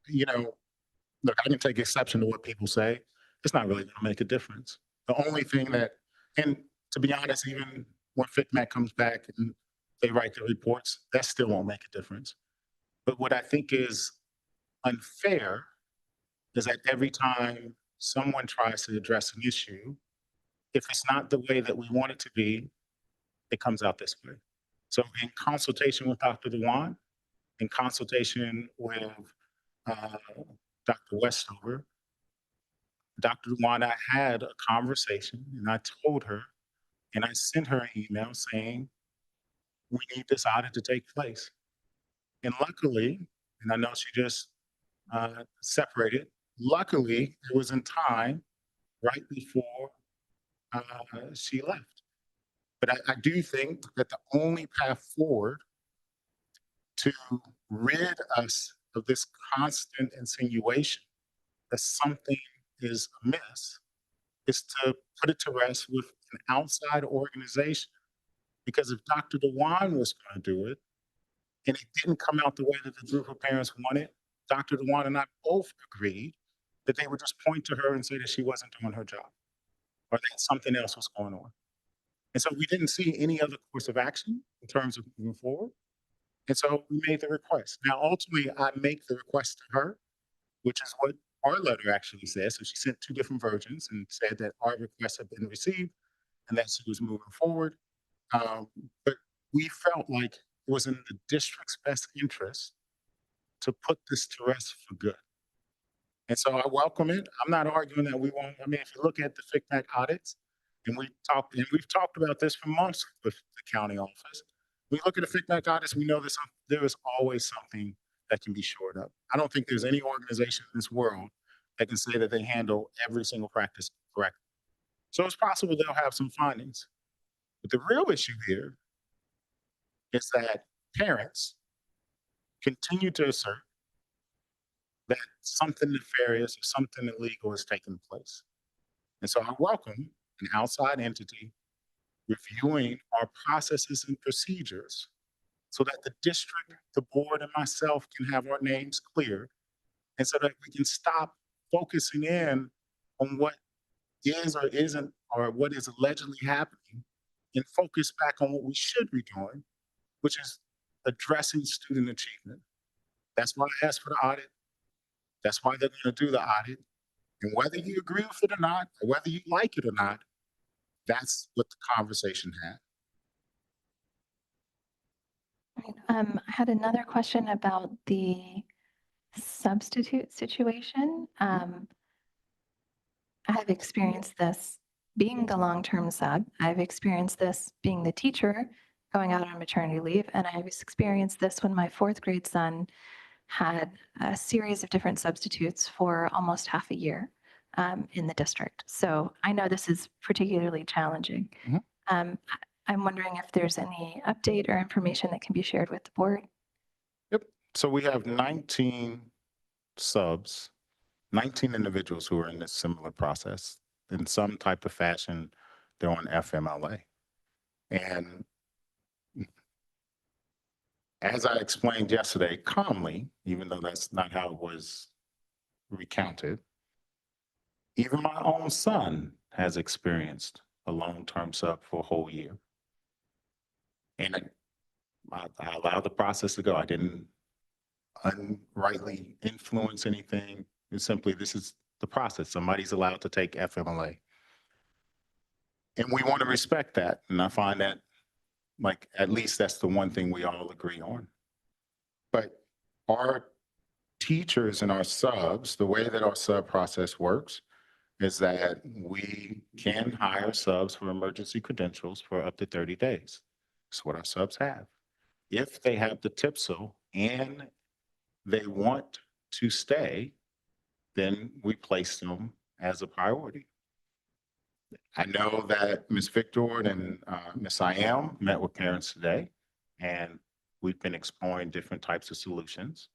look, I can take exception to what people say. it's not really gonna make a difference. The only thing that, and to be honest, even when FICMAC comes back and they write the reports, that still won't make a difference. But what I think is unfair is that every time someone tries to address an issue, if it's not the way that we want it to be, it comes out this way. So in consultation with Dr. Dewan, in consultation with Dr. Westover, Dr. Dewan, I had a conversation and I told her and I sent her an email saying, we need this audit to take place. And luckily, and I know she just separated, luckily it was in time right before she left. But I do think that the only path forward to rid us of this constant insinuation that something is amiss is to put it to rest with an outside organization. Because if Dr. Dewan was going to do it, and it didn't come out the way that the group of parents wanted, Dr. Dewan and I both agreed that they would just point to her and say that she wasn't doing her job, or that something else was going on. And so we didn't see any other course of action in terms of moving forward. And so we made the request. Now, ultimately, I make the request to her, which is what our letter actually says. So she sent two different versions and said that our request had been received and that she was moving forward. But we felt like it was in the district's best interest to put this to rest for good. And so I welcome it. I'm not arguing that we won't. I mean, if you look at the FICMAC audits, and we've talked about this for months with the county office. We look at the FICMAC audits, we know that there is always something that can be shored up. I don't think there's any organization in this world that can say that they handle every single practice correctly. So it's possible they'll have some findings. But the real issue here is that parents continue to assert that something nefarious or something illegal is taking place. And so I welcome an outside entity reviewing our processes and procedures so that the district, the board, and myself can have our names clear, and so that we can stop focusing in on what is or isn't, or what is allegedly happening, and focus back on what we should be doing, which is addressing student achievement. That's why I asked for the audit. That's why they're going to do the audit. And whether you agree with it or not, or whether you like it or not, that's what the conversation had. I had another question about the substitute situation. I have experienced this being the long-term sub. I've experienced this being the teacher going out on maternity leave. And I've experienced this when my fourth grade son had a series of different substitutes for almost half a year in the district. So I know this is particularly challenging. I'm wondering if there's any update or information that can be shared with the board. Yep. So we have 19 subs, 19 individuals who are in this similar process. In some type of fashion, they're on FMLA. And as I explained yesterday, calmly, even though that's not how it was recounted, even my own son has experienced a long-term sub for a whole year. And I allowed the process to go. I didn't unrightly influence anything. It's simply, this is the process. Somebody's allowed to take FMLA. And we want to respect that. And I find that, like, at least that's the one thing we all agree on. But our teachers and our subs, the way that our sub process works is that we can hire subs for emergency credentials for up to 30 days. That's what our subs have. If they have the TPSL and they want to stay, then we place them as a priority. I know that Ms. Victor and Ms. Iam met with parents today, and we've been exploring different types of solutions.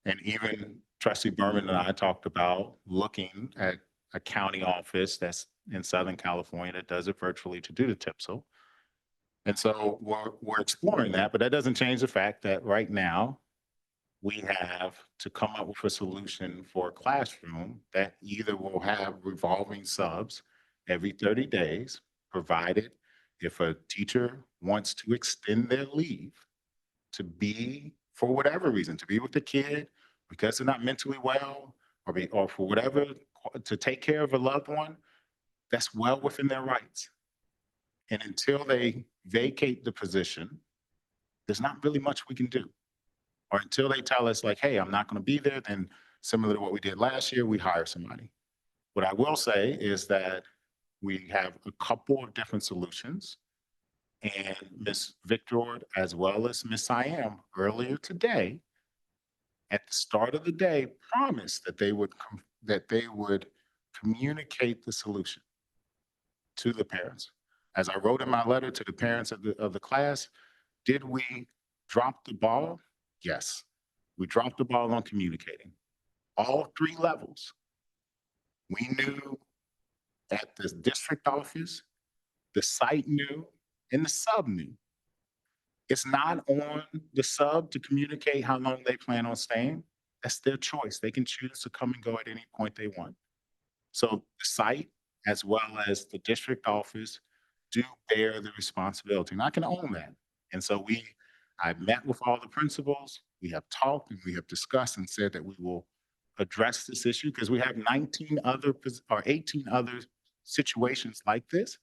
And even Trustee Berman and I talked about looking at a county office that's in Southern California that does it virtually to do the TPSL. And so we're exploring that, but that doesn't change the fact that right now, we have to come up with a solution for a classroom that either will have revolving subs every 30 days, provided if a teacher wants to extend their leave to be, for whatever reason, to be with the kid because they're not mentally well, or for whatever, to take care of a loved one, that's well within their rights. And until they vacate the position, there's not really much we can do. Or until they tell us like, hey, I'm not going to be there, then similar to what we did last year, we hire somebody. What I will say is that we have a couple of different solutions. And Ms. Victor, as well as Ms. Siam, earlier today, at the start of the day, promised that they would communicate the solution to the parents. As I wrote in my letter to the parents of the class, did we drop the ball? Yes, we dropped the ball on communicating. All 3 levels. We knew at the district office, the site knew, and the sub knew. It's not on the sub to communicate how long they plan on staying. That's their choice. They can choose to come and go at any point they want. So the site, as well as the district office, do bear the responsibility. And I can own that. And so I met with all the principals. We have talked and we have discussed and said that we will address this issue because we have 18 other situations like this.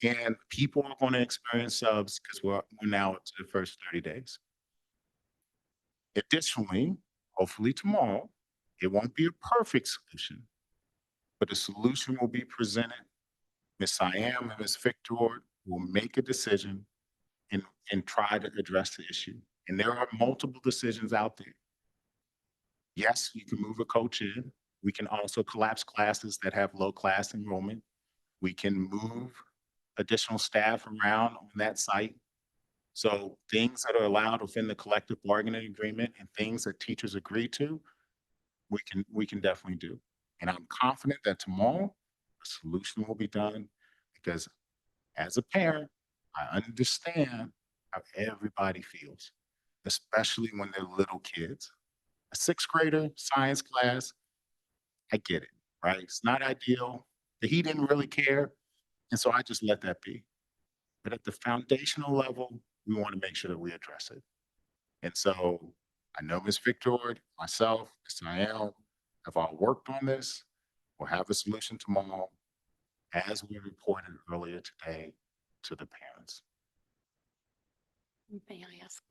And people are going to experience subs because we're now up to the first 30 days. Additionally, hopefully tomorrow, it won't be a perfect solution, but a solution will be presented. Ms. Siam and Ms. Victor will make a decision and try to address the issue. And there are multiple decisions out there. Yes, you can move a coach in. We can also collapse classes that have low class enrollment. We can move additional staff around on that site. So things that are allowed within the collective bargaining agreement and things that teachers agree to, we can definitely do. And I'm confident that tomorrow a solution will be done because as a parent, I understand how everybody feels, especially when they're little kids. A 6th grader science class, I get it, right? It's not ideal. He didn't really care. And so I just let that be. But at the foundational level, we want to make sure that we address it. And so I know Ms. Victor, myself, Ms. Niall have all worked on this. We'll have a solution tomorrow, as we reported earlier today to the parents. May I ask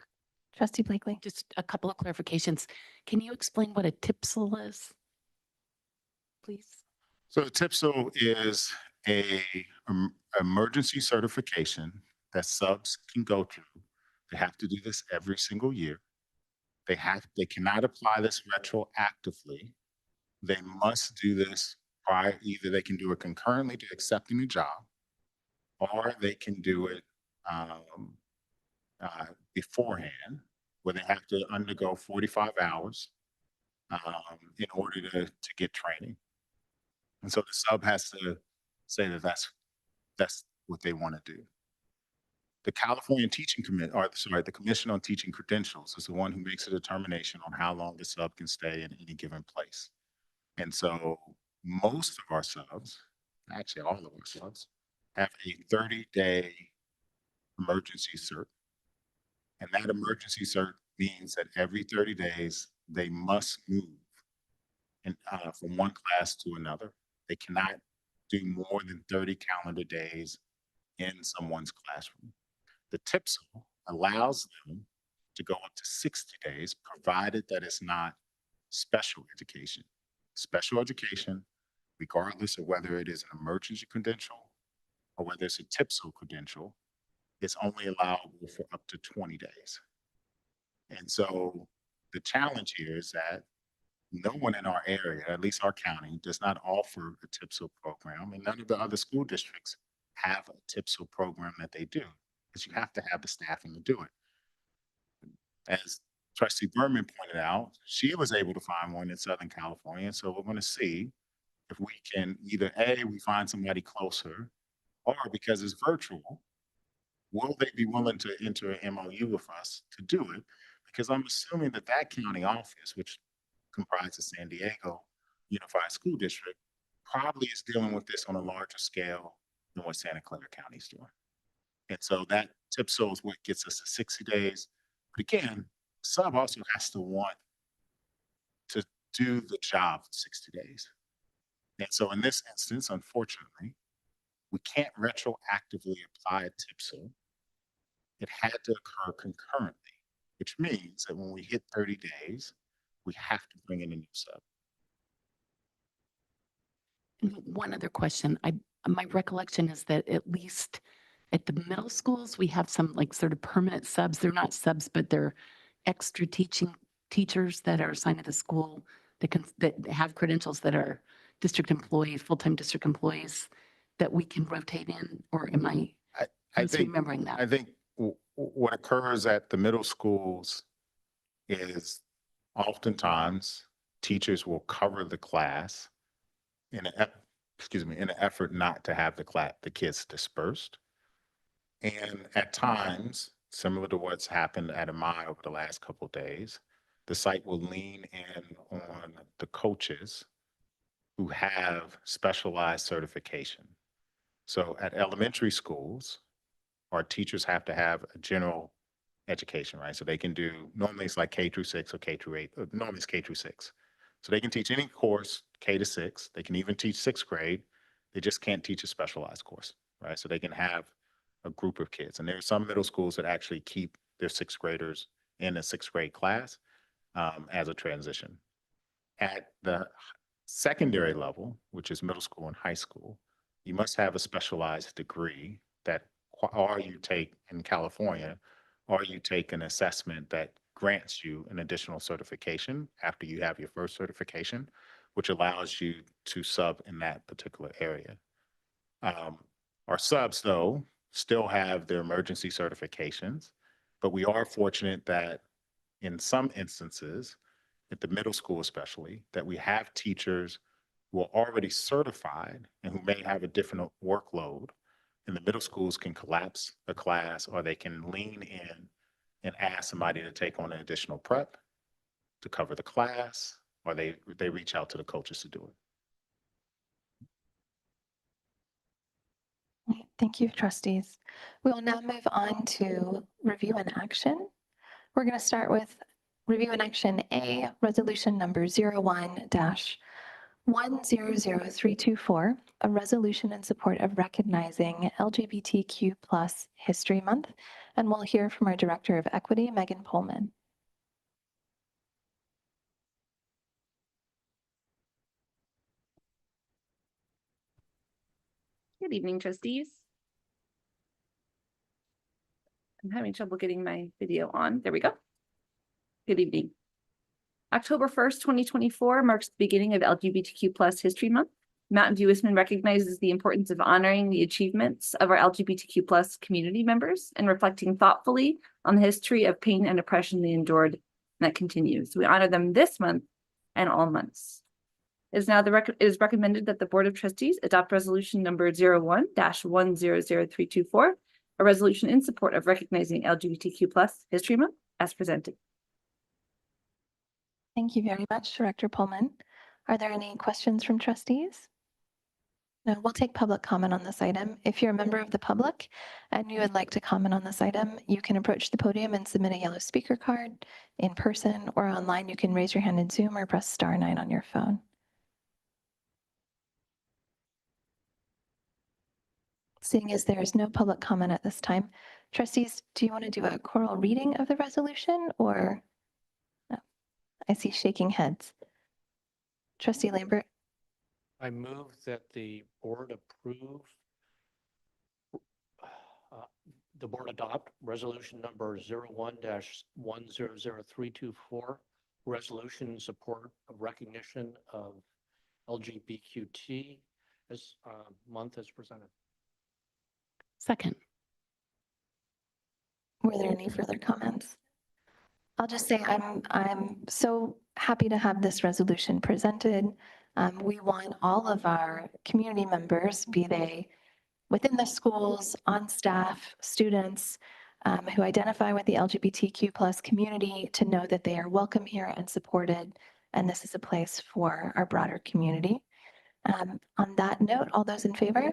Trustee Blakely. just a couple of clarifications? Can you explain what a TPSL is, please? So the TPSL is a emergency certification that subs can go through. They have to do this every single year. They cannot apply this retroactively. They must do this prior. Either they can do it concurrently to accepting a job, or they can do it beforehand, where they have to undergo 45 hours in order to get training. And so the sub has to say that that's what they want to do. The California Teaching Committee, or sorry, the Commission on Teaching Credentials is the one who makes a determination on how long the sub can stay in any given place. And so most of our subs, actually all of our subs, have a 30-day emergency cert. And that emergency cert means that every 30 days, they must move from one class to another. They cannot do more than 30 calendar days in someone's classroom. The TPSL allows them to go up to 60 days, provided that it's not special education. Special education, regardless of whether it is an emergency credential or whether it's a TPSL credential, is only allowable for up to 20 days. And so the challenge here is that no one in our area, at least our county, does not offer a TPSL program, and none of the other school districts have a TPSL program that they do, because you have to have the staffing to do it. As Trustee Berman pointed out, she was able to find one in Southern California, so we're going to see if we can either A, we find somebody closer, or because it's virtual, will they be willing to enter an MOU with us to do it? Because I'm assuming that that county office, which comprises San Diego Unified School District, probably is dealing with this on a larger scale than what Santa Clara County is doing. And so that TIPSO is what gets us to 60 days. But again, sub also has to want to do the job for 60 days. And so in this instance, unfortunately, we can't retroactively apply TIPSO. It had to occur concurrently, which means that when we hit 30 days, we have to bring in a new sub. And one other question. My recollection is that at least at the middle schools, we have some like sort of permanent subs. They're not subs, but they're extra teachers that are assigned to the school that have credentials that are district employees, full-time district employees that we can rotate in, or am I misremembering that? I think what occurs at the middle schools is oftentimes teachers will cover the class in an effort not to have the kids dispersed. And at times, similar to what's happened at MI over the last couple of days, the site will lean in on the coaches who have specialized certification. So at elementary schools, our teachers have to have a general education, right? So they can do, normally it's like K through 6 or K through 8, normally it's K through 6. So they can teach any course K to 6. They can even teach 6th grade. They just can't teach a specialized course, right? So they can have a group of kids. And there are some middle schools that actually keep their 6th graders in a 6th grade class as a transition. At the secondary level, which is middle school and high school, you must have a specialized degree that, or you take in California, or you take an assessment that grants you an additional certification after you have your first certification, which allows you to sub in that particular area. Our subs, though, still have their emergency certifications, but we are fortunate that in some instances, at the middle school especially, that we have teachers who are already certified and who may have a different workload. And the middle schools can collapse a class, or they can lean in and ask somebody to take on an additional prep to cover the class, or they reach out to the coaches to do it. Thank you, trustees. We will now move on to review and action. We're going to start with review and action A, resolution number 01-100324, a resolution in support of recognizing LGBTQ+ History Month. And we'll hear from our Director of Equity, Megan Pullman. Good evening, trustees. I'm having trouble getting my video on. There we go. Good evening. October 1st, 2024 marks the beginning of LGBTQ+ History Month. Mountain View Eastman recognizes the importance of honoring the achievements of our LGBTQ+ community members and reflecting thoughtfully on the history of pain and oppression they endured and that continues. We honor them this month and all months. It is recommended that the Board of Trustees adopt resolution number 01-100324, a resolution in support of recognizing LGBTQ+ History Month as presented. Thank you very much, Director Pullman. Are there any questions from trustees? No, we'll take public comment on this item. If you're a member of the public and you would like to comment on this item, you can approach the podium and submit a yellow speaker card. In person or online, you can raise your hand in Zoom or press *9 on your phone. Seeing as there is no public comment at this time, trustees, do you want to do a choral reading of the resolution, or no? I see shaking heads. Trustee Lambert. I move that the board approve, the board adopt resolution number 01-100324, resolution in support of recognition of LGBTQ as month as presented. Second. Were there any further comments? I'll just say I'm so happy to have this resolution presented. We want all of our community members, be they within the schools, on staff, students, who identify with the LGBTQ plus community to know that they are welcome here and supported, and this is a place for our broader community. On that note, all those in favor?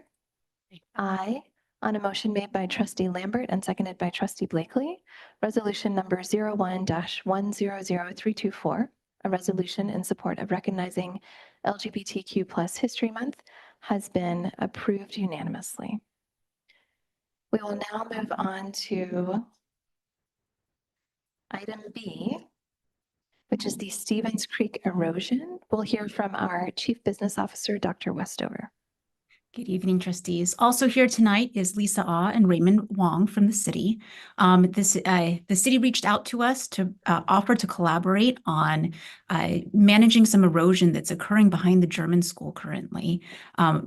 Aye. On a motion made by Trustee Lambert and seconded by Trustee Blakely, resolution number 01-100324, a resolution in support of recognizing LGBTQ plus History Month, has been approved unanimously. We will now move on to item B, which is the Stevens Creek erosion. We'll hear from our Chief Business Officer, Dr. Westover. Good evening, trustees. Also here tonight is Lisa Ah and Raymond Wong from the city. The city reached out to us to offer to collaborate on managing some erosion that's occurring behind the German school currently.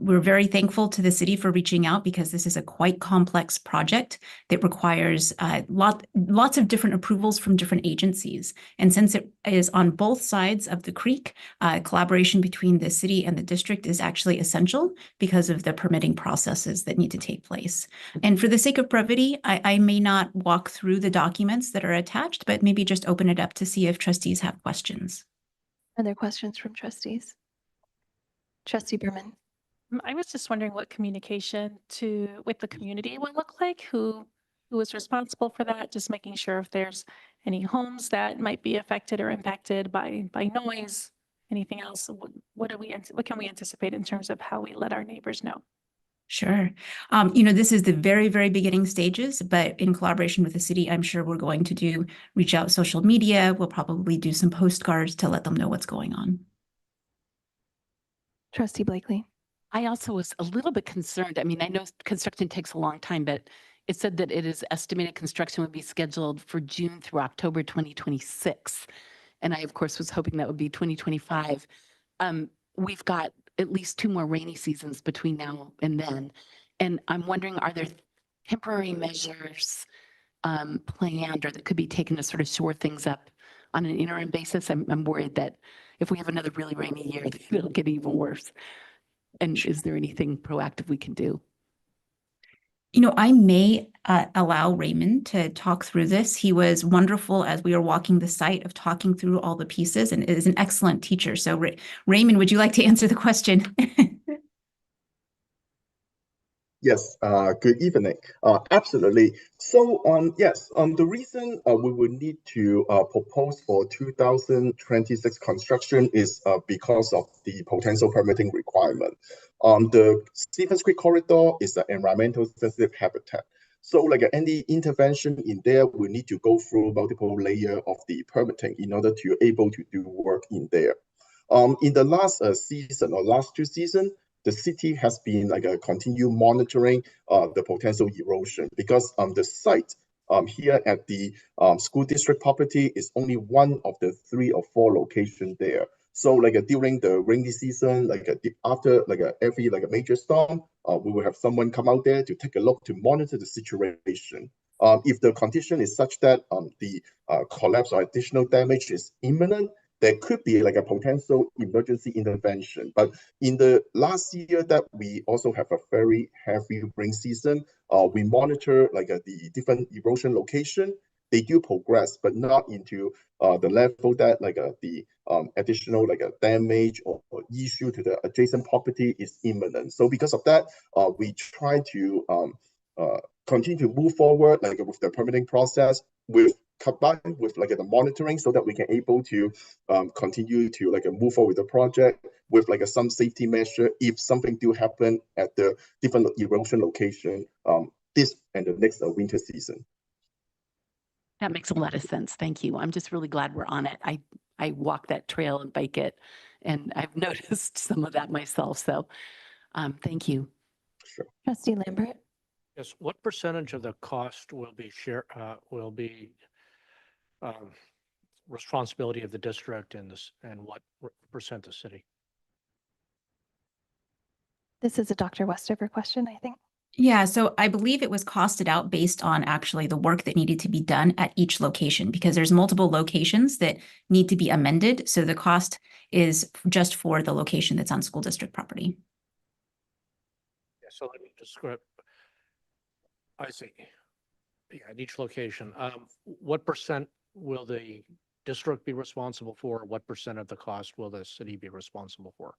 We're very thankful to the city for reaching out because this is a quite complex project that requires lots of different approvals from different agencies. And since it is on both sides of the creek, collaboration between the city and the district is actually essential because of the permitting processes that need to take place. And for the sake of brevity, I may not walk through the documents that are attached, but maybe just open it up to see if trustees have questions. Are there questions from trustees? Trustee Berman. I was just wondering what communication with the community would look like, who is responsible for that, just making sure if there's any homes that might be affected or impacted by noise, anything else. What can we anticipate in terms of how we let our neighbors know? Sure. This is the very, very beginning stages, but in collaboration with the city, I'm sure we're going to reach out social media. We'll probably do some postcards to let them know what's going on. Trustee Blakely. I also was a little bit concerned. I mean, I know construction takes a long time, but it said that it is estimated construction would be scheduled for June through October 2026. And I, of course, was hoping that would be 2025. We've got at least 2 more rainy seasons between now and then. And I'm wondering, are there temporary measures planned or that could be taken to sort of shore things up on an interim basis? I'm worried that if we have another really rainy year, it'll get even worse. And is there anything proactive we can do? I may allow Raymond to talk through this. He was wonderful as we were walking the site of talking through all the pieces and is an excellent teacher. So Raymond, would you like to answer the question? Yes, good evening. Absolutely. So, yes, the reason we would need to propose for 2026 construction is because of the potential permitting requirement. The Stevens Creek corridor is an environmental sensitive habitat. So, like any intervention in there, we need to go through multiple layers of the permitting in order to be able to do work in there. In the last season or last 2 seasons, the city has been continue monitoring the potential erosion because the site here at the school district property is only one of the 3 or 4 locations there. So during the rainy season, after every major storm, we will have someone come out there to take a look to monitor the situation. If the condition is such that the collapse or additional damage is imminent, there could be a potential emergency intervention. But in the last year that we also have a very heavy rain season, we monitor the different erosion location. They do progress, but not into the level that the additional damage or issue to the adjacent property is imminent. So because of that, we try to continue to move forward with the permitting process combined with the monitoring so that we can able to continue to move forward with the project with some safety measure if something do happen at the different erosion location this and the next winter season. That makes a lot of sense. Thank you. I'm just really glad we're on it. I walk that trail and bike it, and I've noticed some of that myself. So thank you. Sure. Trustee Lambert. Yes. What percentage of the cost will be responsibility of the district and what percent the city? This is a Dr. Westover question, I think. Yeah, so I believe it was costed out based on actually the work that needed to be done at each location because there's multiple locations that need to be amended. So the cost is just for the location that's on school district property. Yeah, so let me describe. I see. Yeah, at each location. What percent will the district be responsible for? What percent of the cost will the city be responsible for?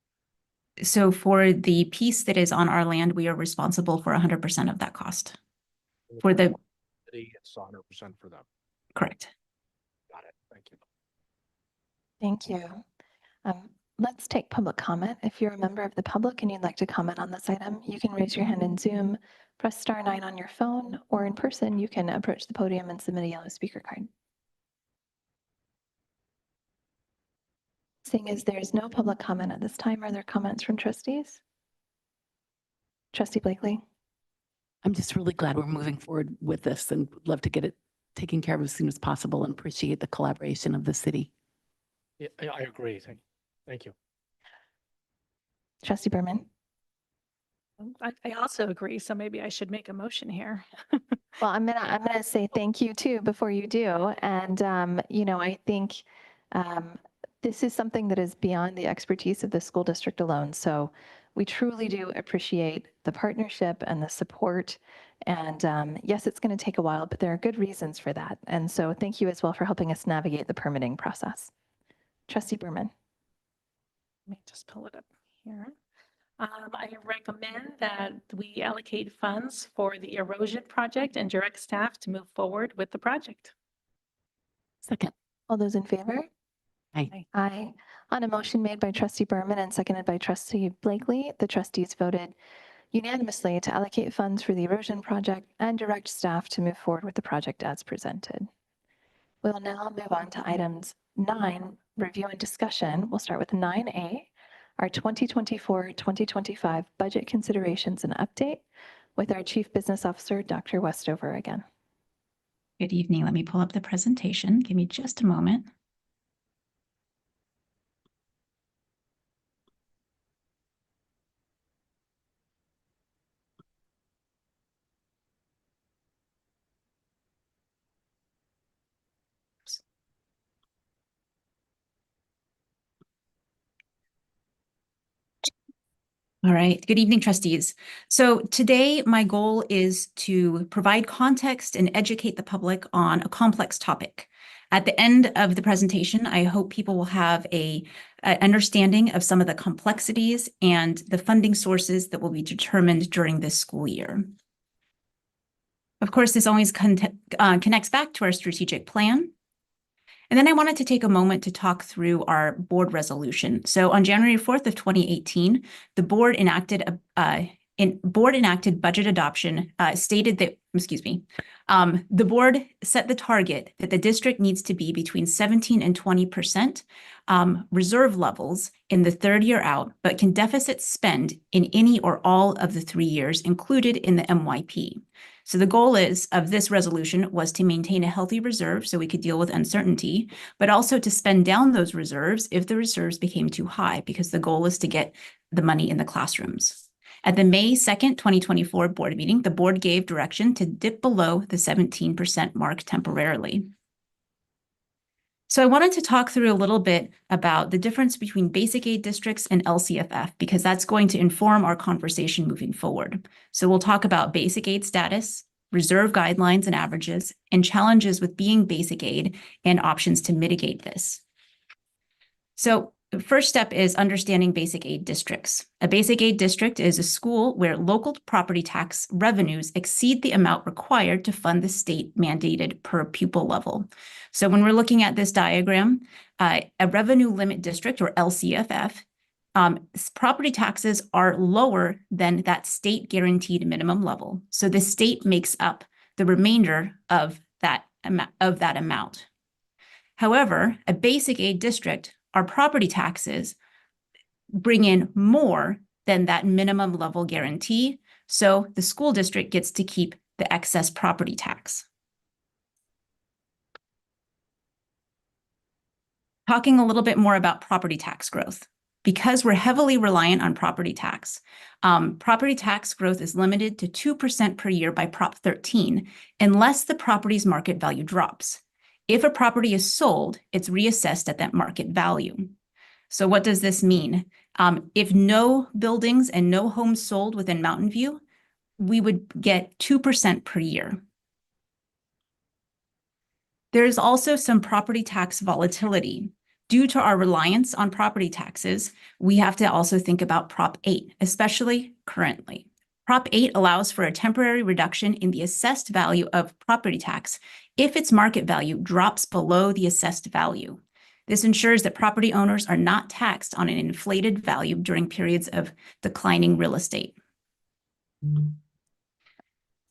So for the piece that is on our land, we are responsible for 100% of that cost. For the, City, it's 100% for them. correct. Got it. Thank you. Thank you. Let's take public comment. If you're a member of the public and you'd like to comment on this item, you can raise your hand in Zoom, press *9 on your phone, or in person, you can approach the podium and submit a yellow speaker card. Seeing as there's no public comment at this time, are there comments from trustees? Trustee Blakely. I'm just really glad we're moving forward with this and would love to get it taken care of as soon as possible and appreciate the collaboration of the city. Yeah, I agree. Thank you. Trustee Berman. I also agree, so maybe I should make a motion here. Well, I'm gonna say thank you too before you do. And you know, I think this is something that is beyond the expertise of the school district alone. So we truly do appreciate the partnership and the support. And yes, it's going to take a while, but there are good reasons for that. And so thank you as well for helping us navigate the permitting process. Trustee Berman. Let me just pull it up here. I recommend that we allocate funds for the erosion project and direct staff to move forward with the project. Second. All those in favor? Aye. Aye. On a motion made by Trustee Berman and seconded by Trustee Blakely, the trustees voted unanimously to allocate funds for the erosion project and direct staff to move forward with the project as presented. We'll now move on to items 9, review and discussion. We'll start with 9A, our 2024-2025 budget considerations and update with our Chief Business Officer, Dr. Westover again. Good evening. Let me pull up the presentation. Give me just a moment. All right. Good evening, trustees. So today, my goal is to provide context and educate the public on a complex topic. At the end of the presentation, I hope people will have an understanding of some of the complexities and the funding sources that will be determined during this school year. Of course, this always connects back to our strategic plan. And then I wanted to take a moment to talk through our board resolution. So on January 4th of 2018, the board enacted budget adoption stated that, the board set the target that the district needs to be between 17 and 20% reserve levels in the third year out, but can deficit spend in any or all of the 3 years included in the MYP. So the goal of this resolution was to maintain a healthy reserve so we could deal with uncertainty, but also to spend down those reserves if the reserves became too high, because the goal is to get the money in the classrooms. At the May 2nd, 2024 board meeting, the board gave direction to dip below the 17% mark temporarily. So I wanted to talk through a little bit about the difference between basic aid districts and LCFF, because that's going to inform our conversation moving forward. So we'll talk about basic aid status, reserve guidelines and averages, and challenges with being basic aid and options to mitigate this. So the first step is understanding basic aid districts. A basic aid district is a school where local property tax revenues exceed the amount required to fund the state mandated per pupil level. So when we're looking at this diagram, a revenue limit district, or LCFF, property taxes are lower than that state guaranteed minimum level. So the state makes up the remainder of that amount. However, a basic aid district, our property taxes bring in more than that minimum level guarantee. So the school district gets to keep the excess property tax. Talking a little bit more about property tax growth. Because we're heavily reliant on property tax growth is limited to 2% per year by Prop 13, unless the property's market value drops. If a property is sold, it's reassessed at that market value. So what does this mean? If no buildings and no homes sold within Mountain View, we would get 2% per year. There is also some property tax volatility. Due to our reliance on property taxes, we have to also think about Prop 8, especially currently. Prop 8 allows for a temporary reduction in the assessed value of property tax if its market value drops below the assessed value. This ensures that property owners are not taxed on an inflated value during periods of declining real estate.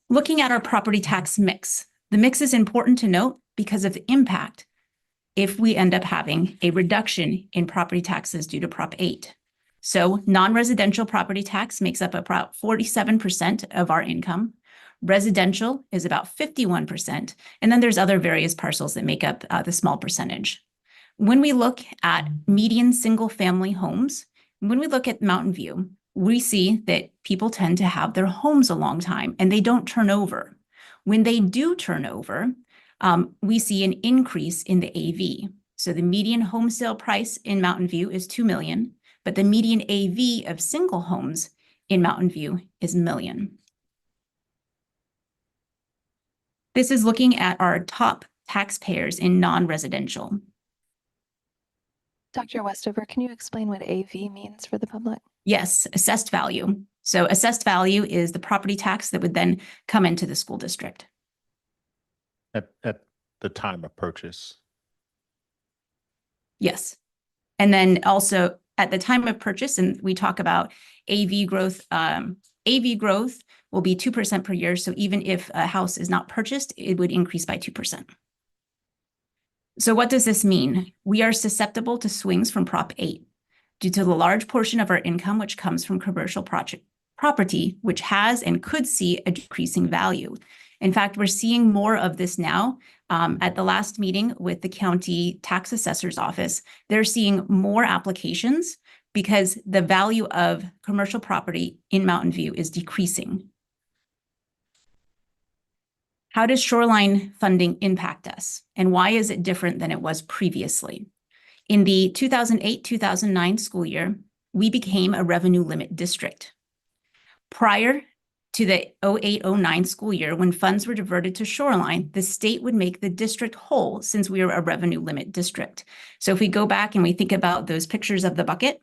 Looking at our property tax mix, the mix is important to note because of the impact if we end up having a reduction in property taxes due to Prop 8. So non-residential property tax makes up about 47% of our income. Residential is about 51%. And then there's other various parcels that make up the small percentage. When we look at median single-family homes, when we look at Mountain View, we see that people tend to have their homes a long time and they don't turn over. When they do turn over, we see an increase in the AV. So the median home sale price in Mountain View is $2 million, but the median AV of single homes in Mountain View is $1 million. This is looking at our top taxpayers in non-residential. Dr. Westover, can you explain what AV means for the public? Yes, assessed value. So assessed value is the property tax that would then come into the school district. At the time of purchase. Yes. And then also at the time of purchase, and we talk about AV growth will be 2% per year. So even if a house is not purchased, it would increase by 2%. So what does this mean? We are susceptible to swings from Prop 8 due to the large portion of our income which comes from commercial property, which has and could see a decreasing value. In fact, we're seeing more of this now. At the last meeting with the county tax assessor's office, they're seeing more applications because the value of commercial property in Mountain View is decreasing. How does shoreline funding impact us? And why is it different than it was previously? In the 2008-2009 school year, we became a revenue limit district. Prior to the 08-09 school year, when funds were diverted to shoreline, the state would make the district whole since we were a revenue limit district. So if we go back and we think about those pictures of the bucket,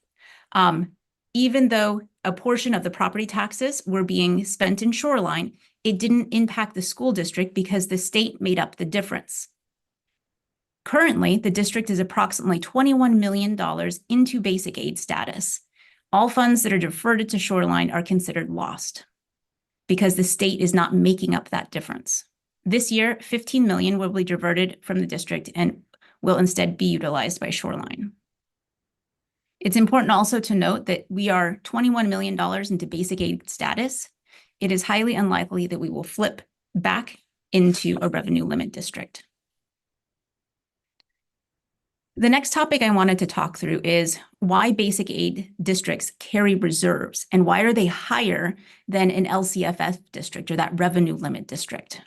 even though a portion of the property taxes were being spent in shoreline, it didn't impact the school district because the state made up the difference. Currently, the district is approximately $21 million into basic aid status. All funds that are diverted to shoreline are considered lost because the state is not making up that difference. This year, $15 million will be diverted from the district and will instead be utilized by shoreline. It's important also to note that we are $21 million into basic aid status. It is highly unlikely that we will flip back into a revenue limit district. The next topic I wanted to talk through is why basic aid districts carry reserves and why are they higher than an LCFF district or that revenue limit district.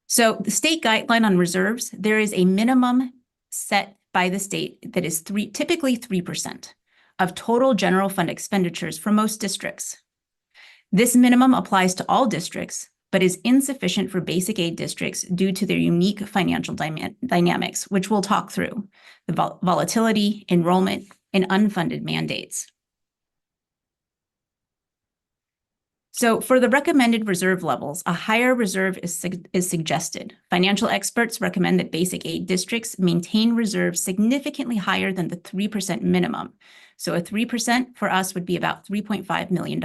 So the state guideline on reserves, there is a minimum set by the state that is typically 3% of total general fund expenditures for most districts. This minimum applies to all districts, but is insufficient for basic aid districts due to their unique financial dynamics, which we'll talk through, the volatility, enrollment, and unfunded mandates. So for the recommended reserve levels, a higher reserve is suggested. Financial experts recommend that basic aid districts maintain reserves significantly higher than the 3% minimum. So a 3% for us would be about $3.5 million.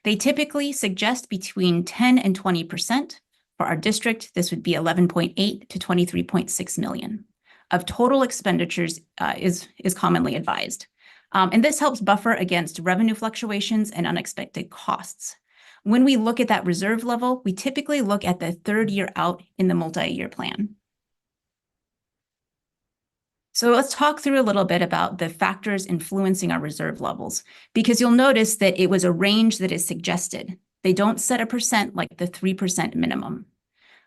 They typically suggest between 10 and 20%. For our district, this would be 11.8 to 23.6 million of total expenditures is commonly advised. And this helps buffer against revenue fluctuations and unexpected costs. When we look at that reserve level, we typically look at the third year out in the multi-year plan. So let's talk through a little bit about the factors influencing our reserve levels, because you'll notice that it was a range that is suggested. They don't set a percent like the 3% minimum.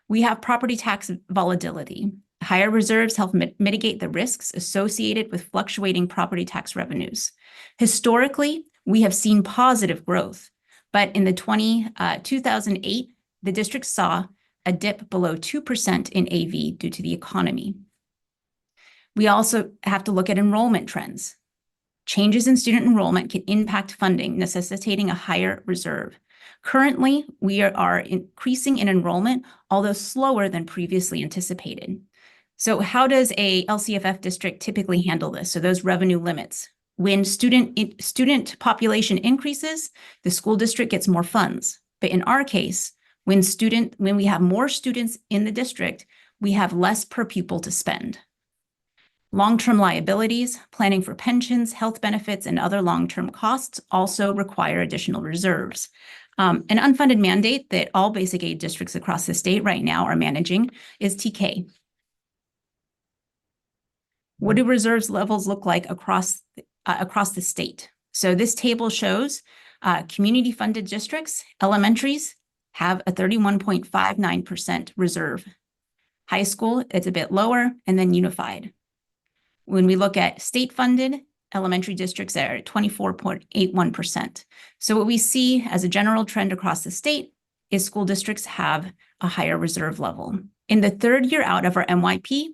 We have property tax volatility. Higher reserves help mitigate the risks associated with fluctuating property tax revenues. Historically, we have seen positive growth, but in the 2008, the district saw a dip below 2% in AV due to the economy. We also have to look at enrollment trends. Changes in student enrollment can impact funding, necessitating a higher reserve. Currently, we are increasing in enrollment, although slower than previously anticipated. So how does a LCFF district typically handle this? So those revenue limits. When student population increases, the school district gets more funds. But in our case, when we have more students in the district, we have less per pupil to spend. Long-term liabilities, planning for pensions, health benefits, and other long-term costs also require additional reserves. An unfunded mandate that all basic aid districts across the state right now are managing is TK. What do reserves levels look like across the state? So this table shows community-funded districts, elementaries have a 31.59% reserve. High school, it's a bit lower, and then unified. When we look at state-funded, elementary districts are at 24.81%. So what we see as a general trend across the state is school districts have a higher reserve level. In the third year out of our MYP,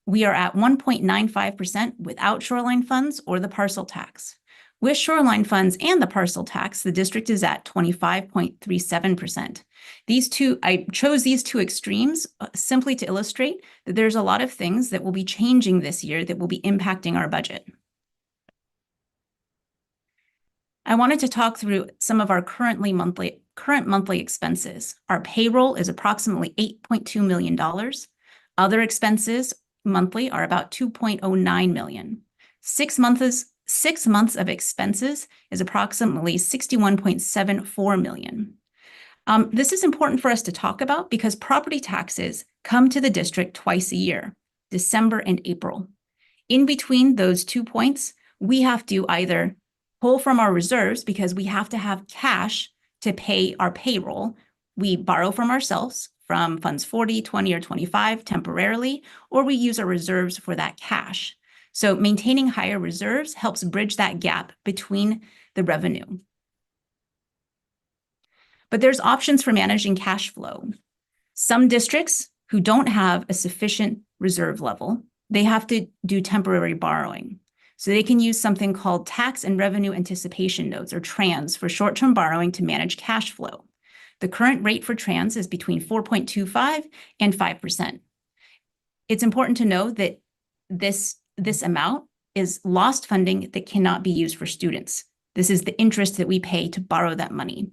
we are at 1.95% without shoreline funds or the parcel tax. With shoreline funds and the parcel tax, the district is at 25.37%. I chose these two extremes simply to illustrate that there's a lot of things that will be changing this year that will be impacting our budget. I wanted to talk through some of our current monthly expenses. Our payroll is approximately $8.2 million. Other expenses monthly are about $2.09 million. 6 months of expenses is approximately $61.74 million. This is important for us to talk about because property taxes come to the district twice a year, December and April. In between those 2 points, we have to either pull from our reserves because we have to have cash to pay our payroll. We borrow from ourselves from funds 40, 20, or 25 temporarily, or we use our reserves for that cash. So maintaining higher reserves helps bridge that gap between the revenue. But there's options for managing cash flow. Some districts who don't have a sufficient reserve level, they have to do temporary borrowing. So they can use something called tax and revenue anticipation notes, or TRANS, for short-term borrowing to manage cash flow. The current rate for TRANS is between 4.25 and 5%. It's important to know that this amount is lost funding that cannot be used for students. This is the interest that we pay to borrow that money.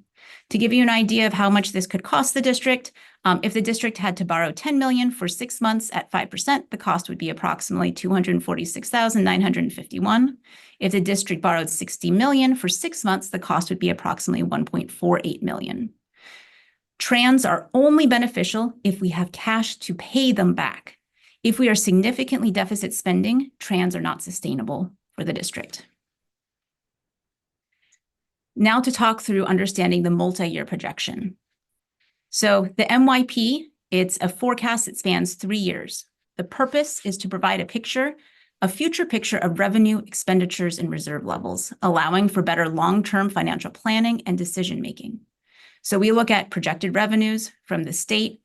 To give you an idea of how much this could cost the district, if the district had to borrow $10 million for 6 months at 5%, the cost would be approximately $246,951. If the district borrowed $60 million for 6 months, the cost would be approximately $1.48 million. TRANS are only beneficial if we have cash to pay them back. If we are significantly deficit spending, TRANS are not sustainable for the district. Now to talk through understanding the multi-year projection. So the MYP, it's a forecast that spans 3 years. The purpose is to provide a future picture of revenue, expenditures, and reserve levels, allowing for better long-term financial planning and decision-making. So we look at projected revenues from the state,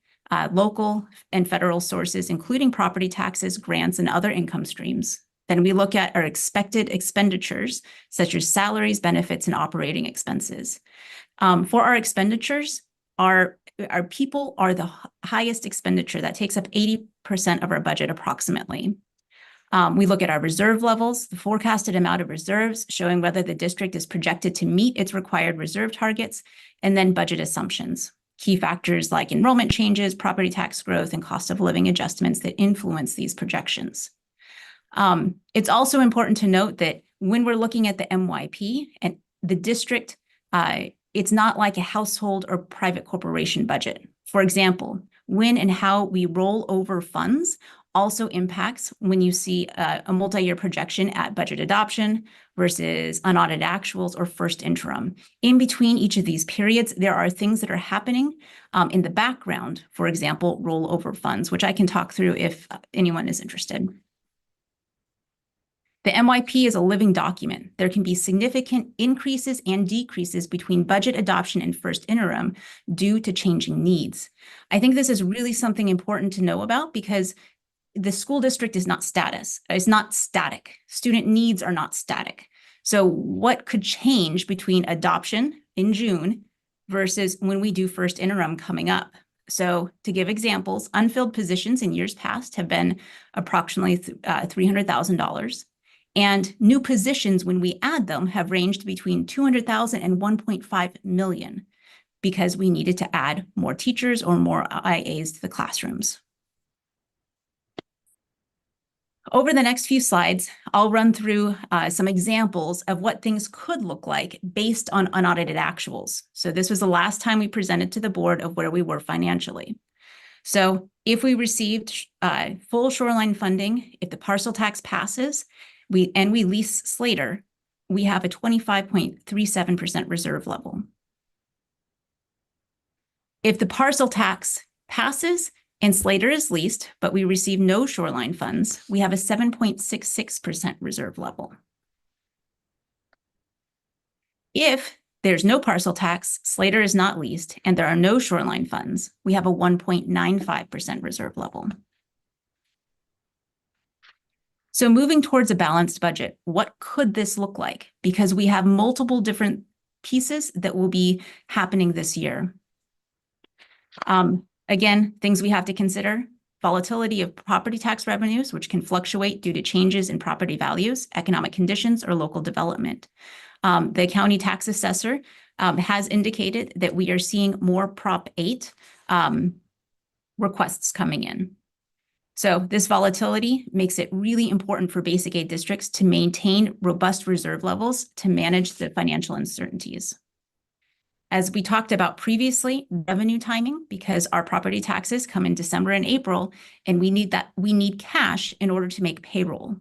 local, and federal sources, including property taxes, grants, and other income streams. Then we look at our expected expenditures, such as salaries, benefits, and operating expenses. For our expenditures, our people are the highest expenditure. That takes up 80% of our budget approximately. We look at our reserve levels, the forecasted amount of reserves, showing whether the district is projected to meet its required reserve targets, and then budget assumptions. Key factors like enrollment changes, property tax growth, and cost of living adjustments that influence these projections. It's also important to note that when we're looking at the MYP and the district, it's not like a household or private corporation budget. For example, when and how we roll over funds also impacts when you see a multi-year projection at budget adoption versus unaudited actuals or first interim. In between each of these periods, there are things that are happening in the background, for example, rollover funds, which I can talk through if anyone is interested. The MYP is a living document. There can be significant increases and decreases between budget adoption and first interim due to changing needs. I think this is really something important to know about because the school district is not static. Student needs are not static. So what could change between adoption in June versus when we do first interim coming up? So to give examples, unfilled positions in years past have been approximately $300,000. And new positions, when we add them, have ranged between $200,000 and $1.5 million because we needed to add more teachers or more IAs to the classrooms. Over the next few slides, I'll run through some examples of what things could look like based on unaudited actuals. So this was the last time we presented to the board of where we were financially. So if we received full shoreline funding, if the parcel tax passes, we lease Slater, we have a 25.37% reserve level. If the parcel tax passes and Slater is leased, but we receive no shoreline funds, we have a 7.66% reserve level. If there's no parcel tax, Slater is not leased, and there are no shoreline funds, we have a 1.95% reserve level. So moving towards a balanced budget, what could this look like? Because we have multiple different pieces that will be happening this year. Again, things we have to consider: volatility of property tax revenues, which can fluctuate due to changes in property values, economic conditions, or local development. The county tax assessor has indicated that we are seeing more Prop 8 requests coming in. So this volatility makes it really important for basic aid districts to maintain robust reserve levels to manage the financial uncertainties. As we talked about previously, revenue timing, because our property taxes come in December and April, and we need cash in order to make payroll.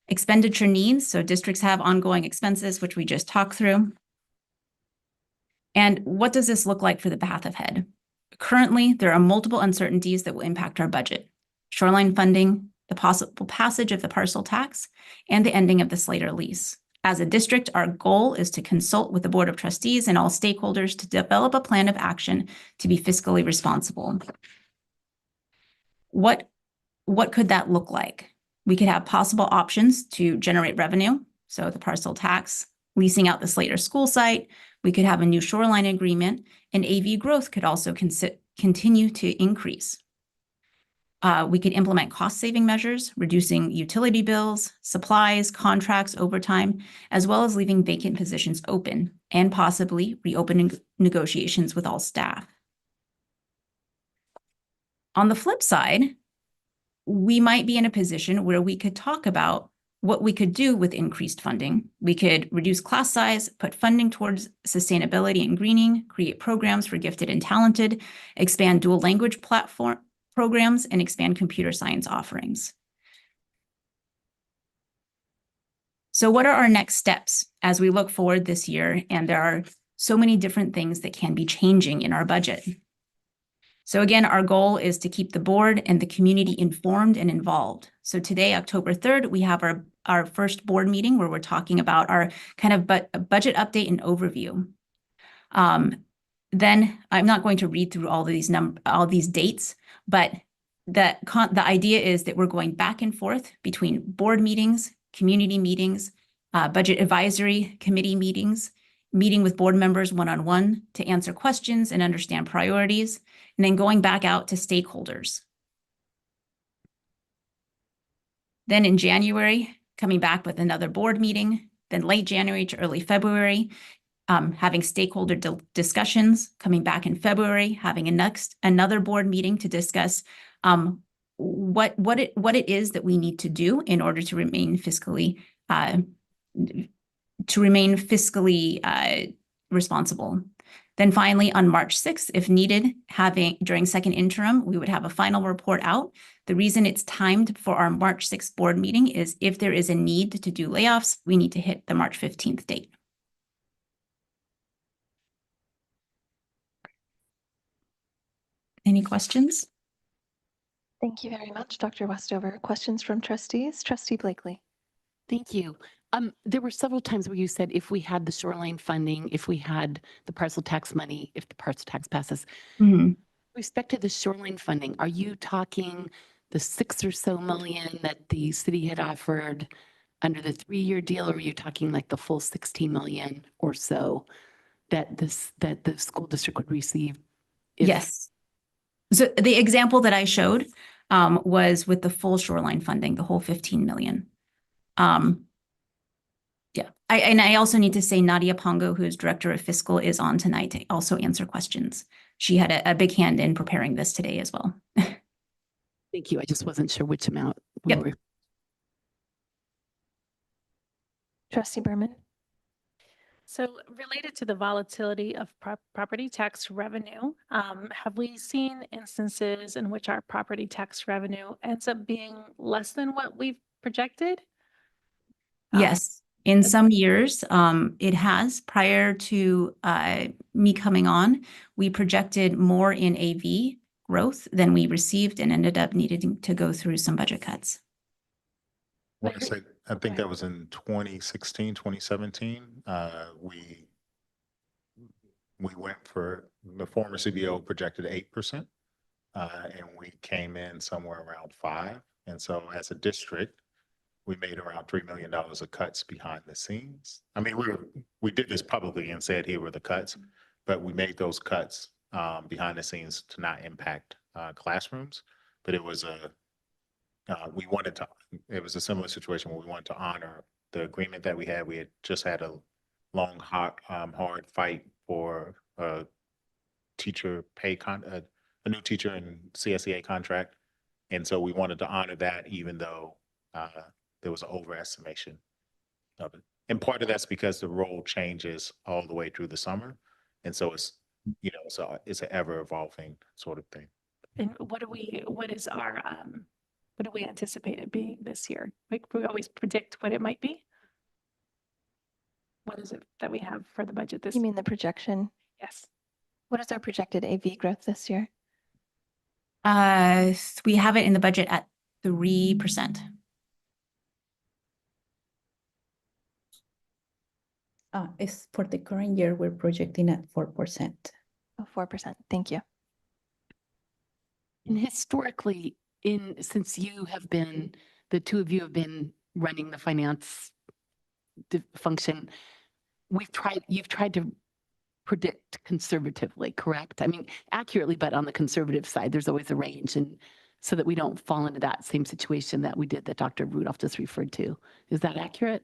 Expenditure needs, so districts have ongoing expenses, which we just talked through. And what does this look like for the path ahead? Currently, there are multiple uncertainties that will impact our budget: shoreline funding, the possible passage of the parcel tax, and the ending of the Slater lease. As a district, our goal is to consult with the Board of Trustees and all stakeholders to develop a plan of action to be fiscally responsible. What could that look like? We could have possible options to generate revenue, so the parcel tax, leasing out the Slater school site. We could have a new shoreline agreement, and AV growth could also continue to increase. We could implement cost-saving measures, reducing utility bills, supplies, contracts, overtime, as well as leaving vacant positions open and possibly reopening negotiations with all staff. On the flip side, we might be in a position where we could talk about what we could do with increased funding. We could reduce class size, put funding towards sustainability and greening, create programs for gifted and talented, expand dual language programs, and expand computer science offerings. So what are our next steps as we look forward this year? And there are so many different things that can be changing in our budget. So again, our goal is to keep the board and the community informed and involved. So today, October 3rd, we have our first board meeting where we're talking about our kind of budget update and overview. Then I'm not going to read through all these dates, but the idea is that we're going back and forth between board meetings, community meetings, budget advisory committee meetings, meeting with board members one-on-one to answer questions and understand priorities, and then going back out to stakeholders. Then in January, coming back with another board meeting, then late January to early February, having stakeholder discussions, coming back in February, having another board meeting to discuss what it is that we need to do in order to remain fiscally responsible. Then finally, on March 6th, if needed, during second interim, we would have a final report out. The reason it's timed for our March 6th board meeting is if there is a need to do layoffs, we need to hit the March 15th date. Any questions? Thank you very much, Dr. Westover. Questions from trustees? Trustee Blakely. Thank you. There were several times where you said if we had the shoreline funding, if we had the parcel tax money, if the parcel tax passes. Mhm. With respect to the shoreline funding, are you talking the 6 or so million that the city had offered under the 3-year deal, or are you talking like the full 16 million or so that the school district would receive? Yes. So the example that I showed was with the full shoreline funding, the whole 15 million. Yeah, I also need to say Nadia Pongo, who's director of fiscal, is on tonight to also answer questions. She had a big hand in preparing this today as well. Thank you. I just wasn't sure which amount we were. Trustee Berman? So related to the volatility of property tax revenue, have we seen instances in which our property tax revenue ends up being less than what we've projected? Yes, in some years, it has. Prior to me coming on, we projected more in AV growth than we received and ended up needing to go through some budget cuts. I think that was in 2016, 2017. We went for the former CBO projected 8%, and we came in somewhere around 5%. And so as a district, we made around $3 million of cuts behind the scenes. I mean, we did this publicly and said, here were the cuts, but we made those cuts behind the scenes to not impact classrooms. But it was it was a similar situation where we wanted to honor the agreement that we had. We had just had a long, hard fight for a teacher pay a new teacher and CSEA contract. And so we wanted to honor that even though there was an overestimation of it. And part of that's because the role changes all the way through the summer. And so it's, so it's an ever evolving sort of thing. And what do we anticipate it being this year? Like, we always predict what it might be. What is it that we have for the budget this? You mean the projection? Yes. What is our projected AV growth this year? We have it in the budget at 3%. It's for the current year, we're projecting at 4%. Oh, 4%. Thank you. And historically, since you have been, the two of you have been running the finance function, you've tried to predict conservatively, correct? I mean, accurately, but on the conservative side, there's always a range, and so that we don't fall into that same situation that we did that Dr. Rudolph just referred to. Is that accurate?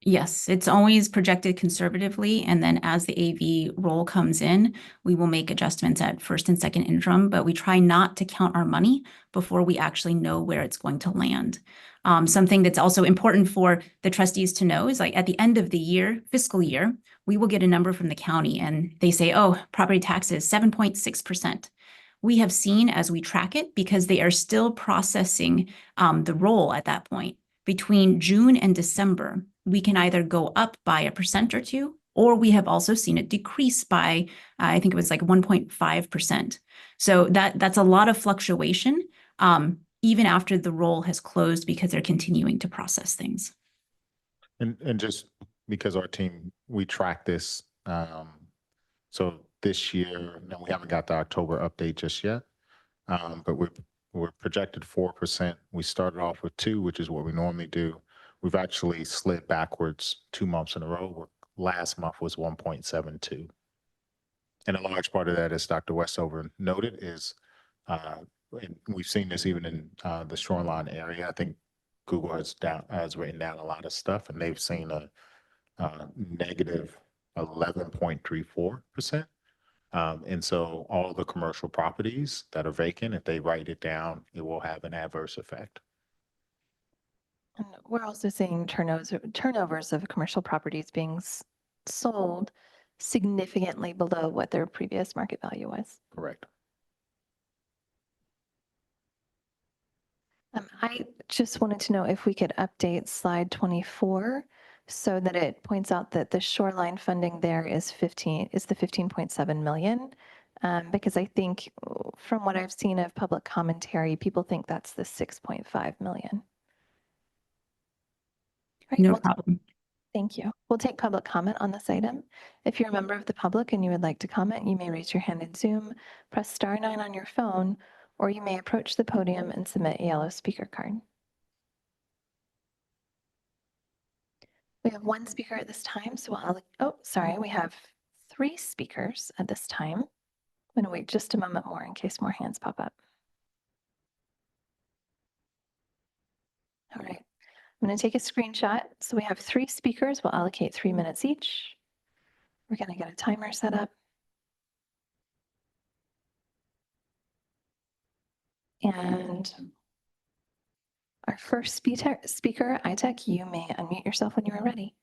Yes, it's always projected conservatively. And then as the AV role comes in, we will make adjustments at first and second interim, but we try not to count our money before we actually know where it's going to land. Something that's also important for the trustees to know is, like, at the end of the year, fiscal year, we will get a number from the county and they say, oh, property taxes, 7.6%. We have seen as we track it, because they are still processing the roll at that point. Between June and December, we can either go up by 1% or 2%, or we have also seen it decrease by, I think it was like 1.5%. So that's a lot of fluctuation, even after the roll has closed, because they're continuing to process things. And just because our team, we track this, so this year, now we haven't got the October update just yet, but we're projected 4%. We started off with 2%, which is what we normally do. We've actually slid backwards 2 months in a row. Last month was 1.72. And a large part of that, as Dr. Westover noted, is, and we've seen this even in the shoreline area. I think Google has written down a lot of stuff, and they've seen a negative 11.34%. And so all the commercial properties that are vacant, if they write it down, it will have an adverse effect. And we're also seeing turnovers of commercial properties being sold significantly below what their previous market value was. Correct. I just wanted to know if we could update slide 24 so that it points out that the shoreline funding there is the 15.7 million. Because I think from what I've seen of public commentary, people think that's the 6.5 million. Right, No we'll problem. Thank you. We'll take public comment on this item. If you're a member of the public and you would like to comment, you may raise your hand in Zoom, press *9 on your phone, or you may approach the podium and submit a yellow speaker card. We have one speaker at this time, so we have 3 speakers at this time. I'm going to wait just a moment more in case more hands pop up. All right, I'm going to take a screenshot. So we have 3 speakers. We'll allocate 3 minutes each. We're going to get a timer set up. And our first speaker, Itek, you may unmute yourself when you are ready.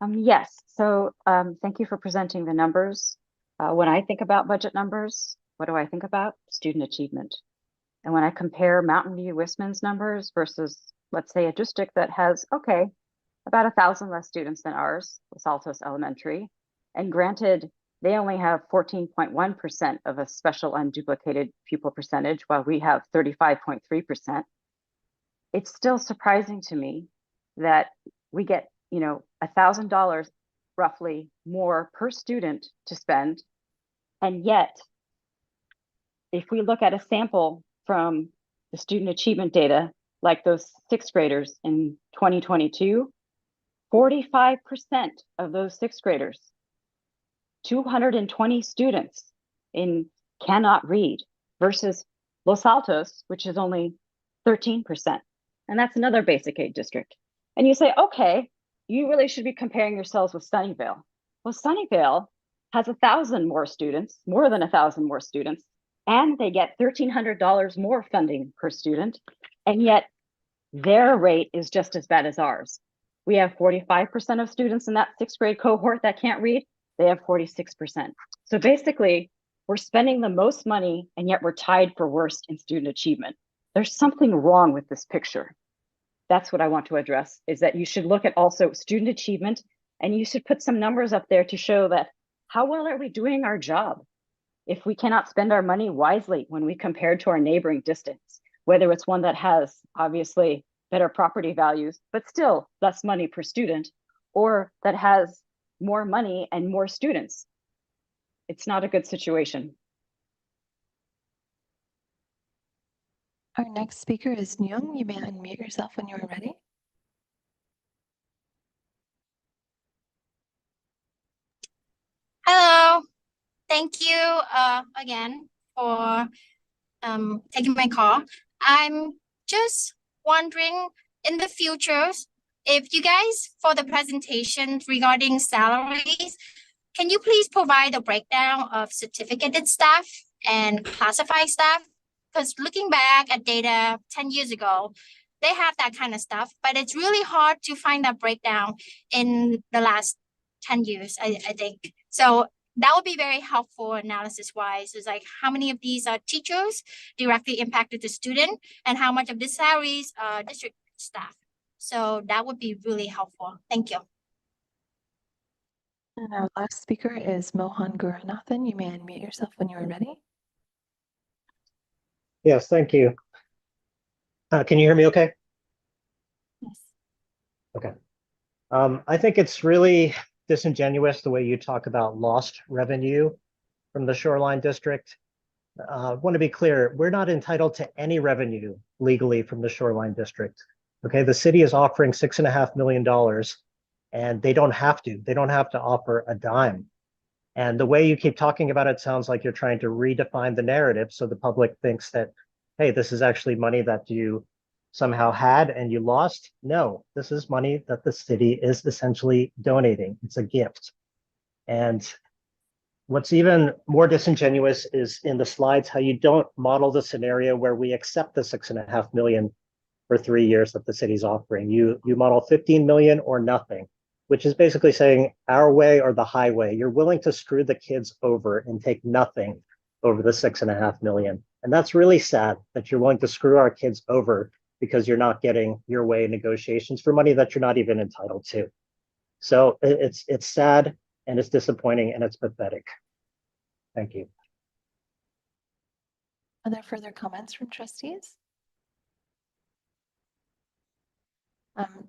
Yes, so thank you for presenting the numbers. When I think about budget numbers, what do I think about? Student achievement. And when I compare Mountain View Wisman's numbers versus, let's say, a district that has, okay, about 1,000 less students than ours, Los Altos Elementary, and granted, they only have 14.1% of a special unduplicated pupil percentage, while we have 35.3%. It's still surprising to me that we get, $1,000 roughly more per student to spend. And yet, if we look at a sample from the student achievement data, like those 6th graders in 2022, 45% of those 6th graders, 220 students cannot read versus Los Altos, which is only 13%. And that's another basic aid district. And you say, okay, you really should be comparing yourselves with Sunnyvale. Well, Sunnyvale has 1,000 more students, more than 1,000 more students, and they get $1,300 more funding per student. And yet their rate is just as bad as ours. We have 45% of students in that 6th grade cohort that can't read. They have 46%. So basically, we're spending the most money, and yet we're tied for worst in student achievement. There's something wrong with this picture. That's what I want to address, is that you should look at also student achievement, and you should put some numbers up there to show that how well are we doing our job if we cannot spend our money wisely when we compare to our neighboring districts, whether it's one that has obviously better property values, but still less money per student, or that has more money and more students. It's not a good situation. Our next speaker is Nyung. You may unmute yourself when you are ready. Hello. Thank you again for taking my call. I'm just wondering in the future, if you guys, for the presentation regarding salaries, can you please provide a breakdown of certificated staff and classified staff? Because looking back at data 10 years ago, they have that kind of stuff, but it's really hard to find that breakdown in the last 10 years, I think. So that would be very helpful analysis wise. Is like how many of these are teachers directly impacted the student and how much of the salaries are district staff. So that would be really helpful. Thank you. And our last speaker is Mohan Gurunathan. You may unmute yourself when you are ready. Yes, thank you. Can you hear me okay? Yes. Okay. I think it's really disingenuous the way you talk about lost revenue from the Shoreline District. I want to be clear, we're not entitled to any revenue legally from the Shoreline District. Okay, the city is offering $6.5 million and they don't have to. They don't have to offer a dime. And the way you keep talking about it sounds like you're trying to redefine the narrative so the public thinks that, hey, this is actually money that you somehow had and you lost. No, this is money that the city is essentially donating. It's a gift. And what's even more disingenuous is in the slides how you don't model the scenario where we accept the $6.5 million for 3 years that the city's offering. You model 15 million or nothing, which is basically saying our way or the highway. You're willing to screw the kids over and take nothing over the $6.5 million. And that's really sad that you're willing to screw our kids over because you're not getting your way in negotiations for money that you're not even entitled to. So it's sad and it's disappointing and it's pathetic. Thank you. Are there further comments from trustees?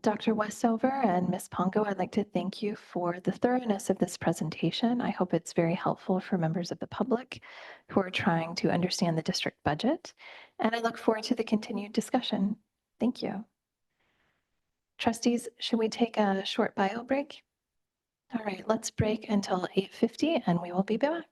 Dr. Westover and Ms. Pongo, I'd like to thank you for the thoroughness of this presentation. I hope it's very helpful for members of the public who are trying to understand the district budget, and I look forward to the continued discussion. Thank you. Trustees, should we take a short bio break? All right, let's break until 8:50 and we will be back.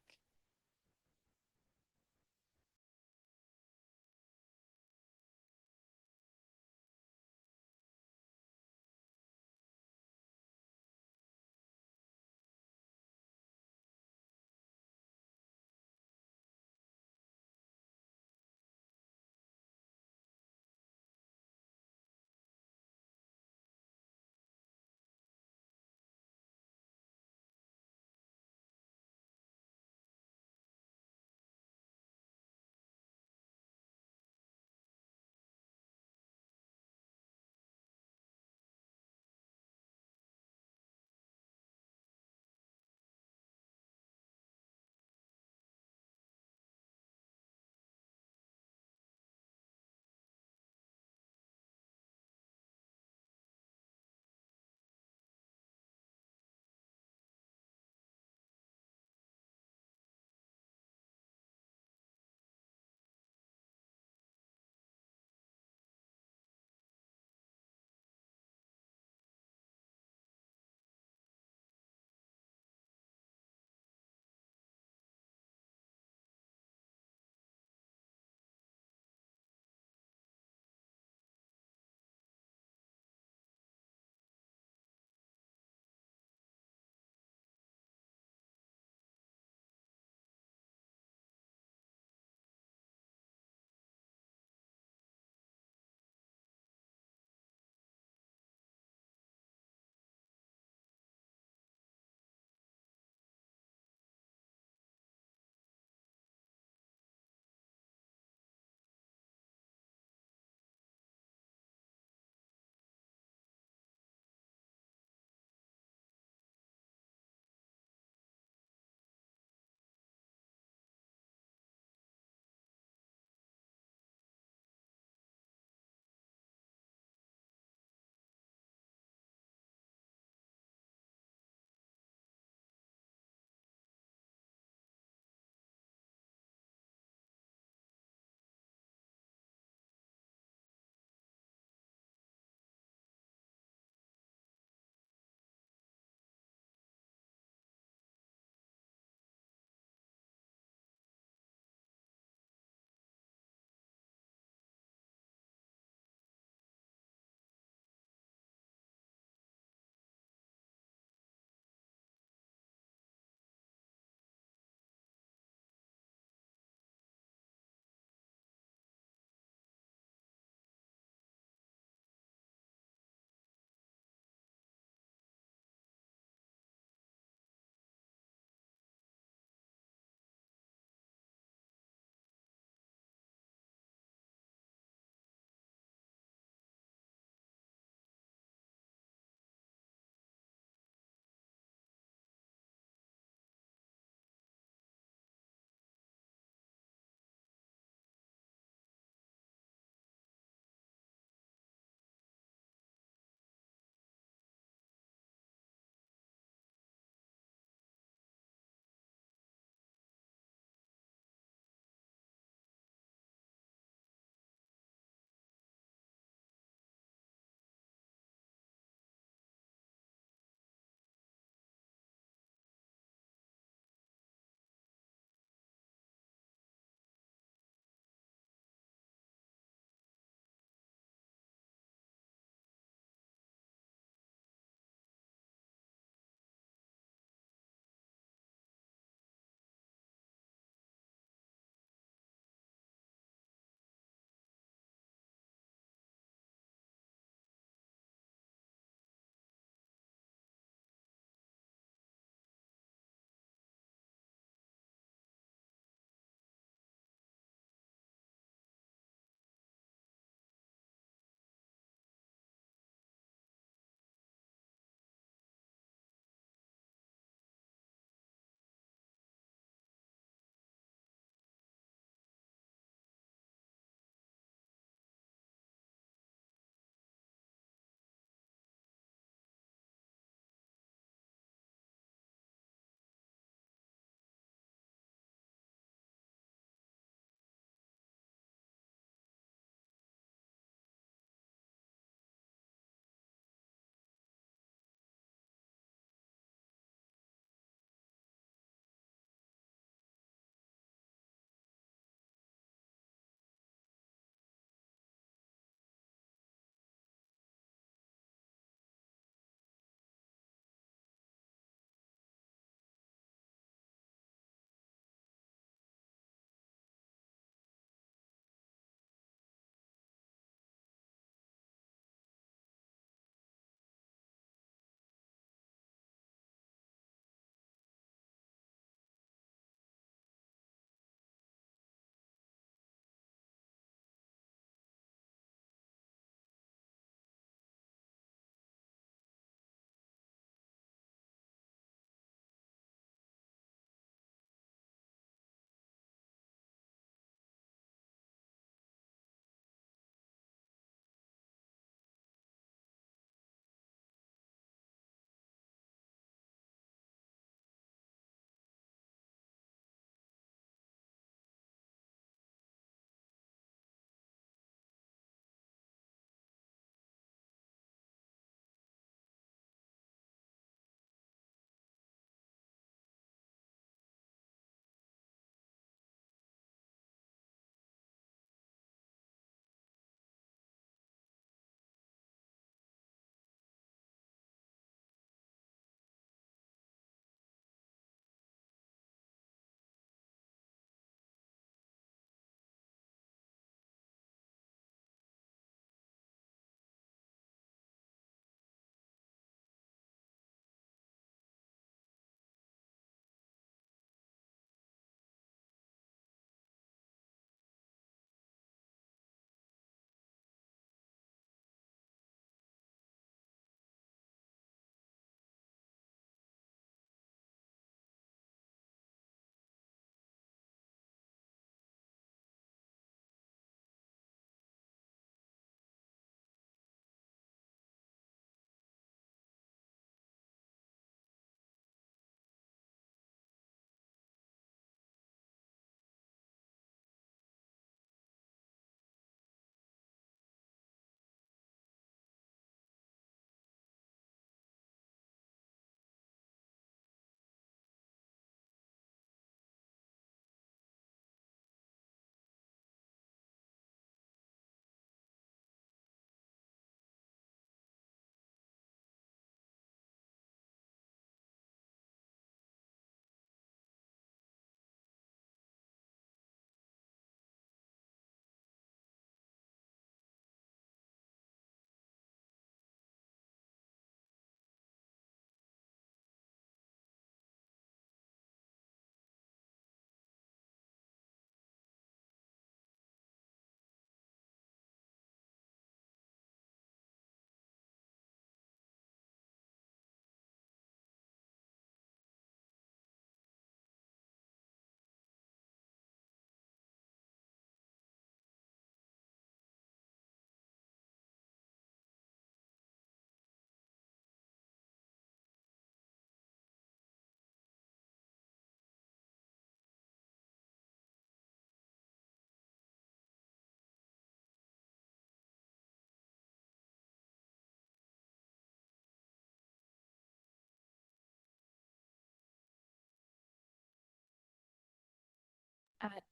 At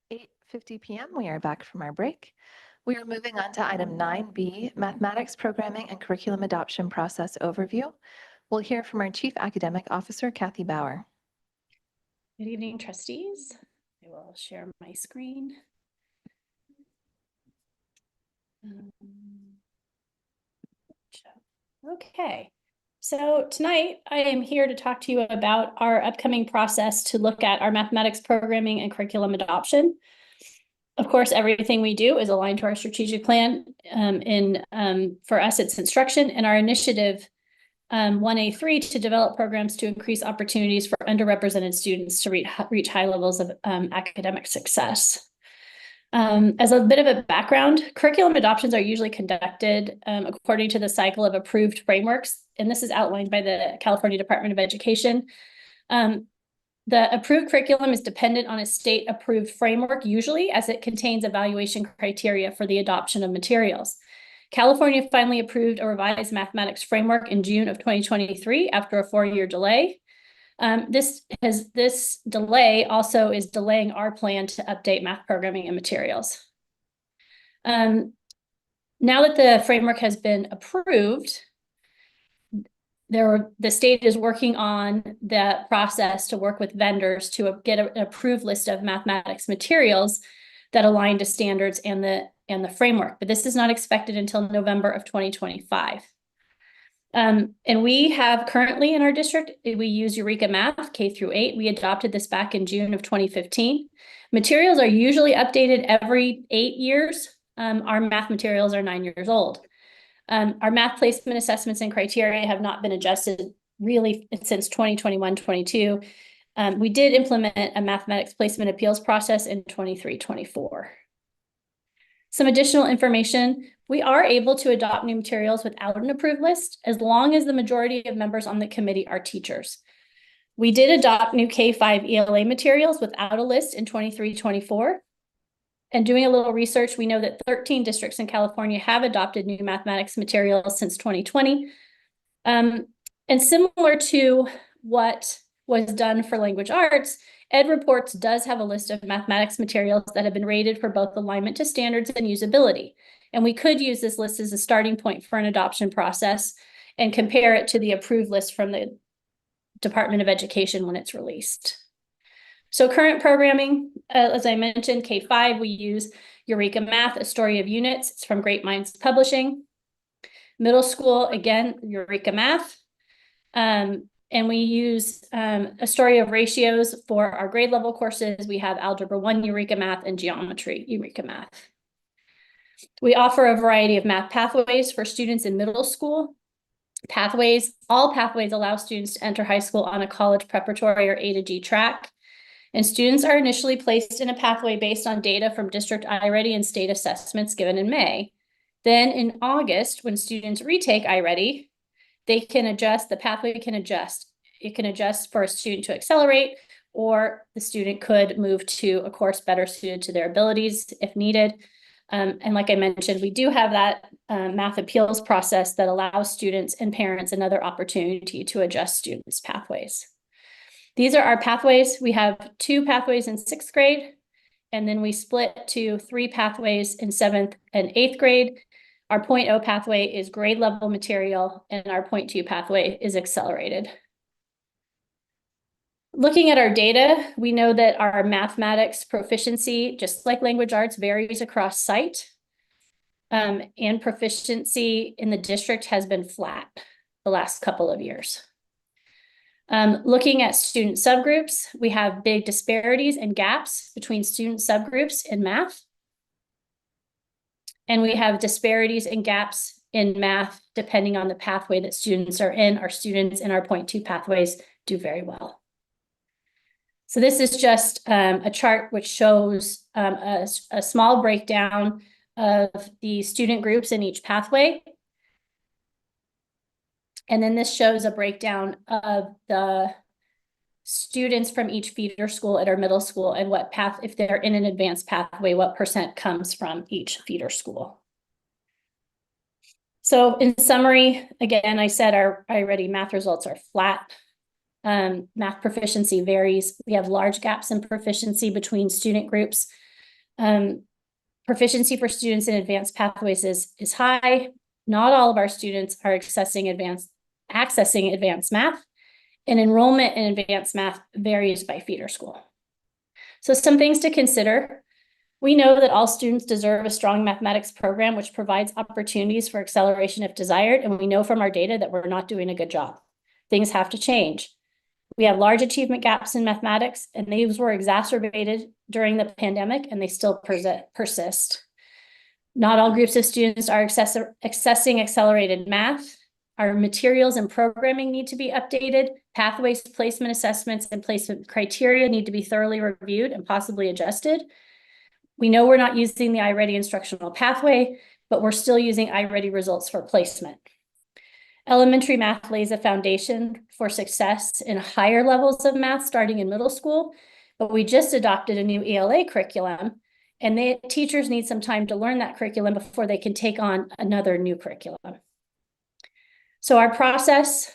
8:50 p.m., we are back from our break. We are moving on to item 9B, Mathematics Programming and Curriculum Adoption Process Overview. We'll hear from our Chief Academic Officer, Kathy Bauer. Good evening, trustees. I will share my screen. Okay, so tonight I am here to talk to you about our upcoming process to look at our mathematics programming and curriculum adoption. Of course, everything we do is aligned to our strategic plan. For us, it's instruction, and our initiative 1A3 to develop programs to increase opportunities for underrepresented students to reach high levels of academic success. As a bit of a background, curriculum adoptions are usually conducted according to the cycle of approved frameworks, and this is outlined by the California Department of Education. The approved curriculum is dependent on a state-approved framework, usually, as it contains evaluation criteria for the adoption of materials. California finally approved a revised mathematics framework in June of 2023 after a 4-year delay. This delay also is delaying our plan to update math programming and materials. Now that the framework has been approved, the state is working on the process to work with vendors to get an approved list of mathematics materials that align to standards and the framework, but this is not expected until November of 2025. And we have currently in our district, we use Eureka Math K through 8. We adopted this back in June of 2015. Materials are usually updated every 8 years. Our math materials are 9 years old. Our math placement assessments and criteria have not been adjusted really since 2021-22. We did implement a mathematics placement appeals process in 23-24. Some additional information: we are able to adopt new materials without an approved list as long as the majority of members on the committee are teachers. We did adopt new K-5 ELA materials without a list in 23-24. And doing a little research, we know that 13 districts in California have adopted new mathematics materials since 2020. And similar to what was done for language arts, Ed Reports does have a list of mathematics materials that have been rated for both alignment to standards and usability. And we could use this list as a starting point for an adoption process and compare it to the approved list from the Department of Education when it's released. So current programming, as I mentioned, K-5, we use Eureka Math, A Story of Units. It's from Great Minds Publishing. Middle school, again, Eureka Math. And we use A Story of Ratios for our grade level courses. We have Algebra 1 Eureka Math and Geometry Eureka Math. We offer a variety of math pathways for students in middle school. All pathways allow students to enter high school on a college preparatory or A to G track. And students are initially placed in a pathway based on data from District iReady and state assessments given in May. Then in August, when students retake iReady, they can adjust, the pathway can adjust. It can adjust for a student to accelerate, or the student could move to a course better suited to their abilities if needed. And like I mentioned, we do have that math appeals process that allows students and parents another opportunity to adjust students' pathways. These are our pathways. We have 2 pathways in 6th grade, and then we split to 3 pathways in 7th and 8th grade. Our 0.0 pathway is grade level material, and our 0.2 pathway is accelerated. Looking at our data, we know that our mathematics proficiency, just like language arts, varies across site. And proficiency in the district has been flat the last couple of years. Looking at student subgroups, we have big disparities and gaps between student subgroups in math. And we have disparities and gaps in math depending on the pathway that students are in. Our students in our 0.2 pathways do very well. So this is just a chart which shows a small breakdown of the student groups in each pathway. And then this shows a breakdown of the students from each feeder school at our middle school and what path, if they're in an advanced pathway, what % comes from each feeder school. So in summary, again, I said our iReady math results are flat. Math proficiency varies. We have large gaps in proficiency between student groups. Proficiency for students in advanced pathways is high. Not all of our students are accessing advanced math, and enrollment in advanced math varies by feeder school. So some things to consider. We know that all students deserve a strong mathematics program, which provides opportunities for acceleration if desired, and we know from our data that we're not doing a good job. Things have to change. We have large achievement gaps in mathematics, and these were exacerbated during the pandemic, and they still persist. Not all groups of students are accessing accelerated math. Our materials and programming need to be updated. Pathways, placement assessments, and placement criteria need to be thoroughly reviewed and possibly adjusted. We know we're not using the iReady instructional pathway, but we're still using iReady results for placement. Elementary math lays a foundation for success in higher levels of math starting in middle school, but we just adopted a new ELA curriculum, and teachers need some time to learn that curriculum before they can take on another new curriculum. So our process,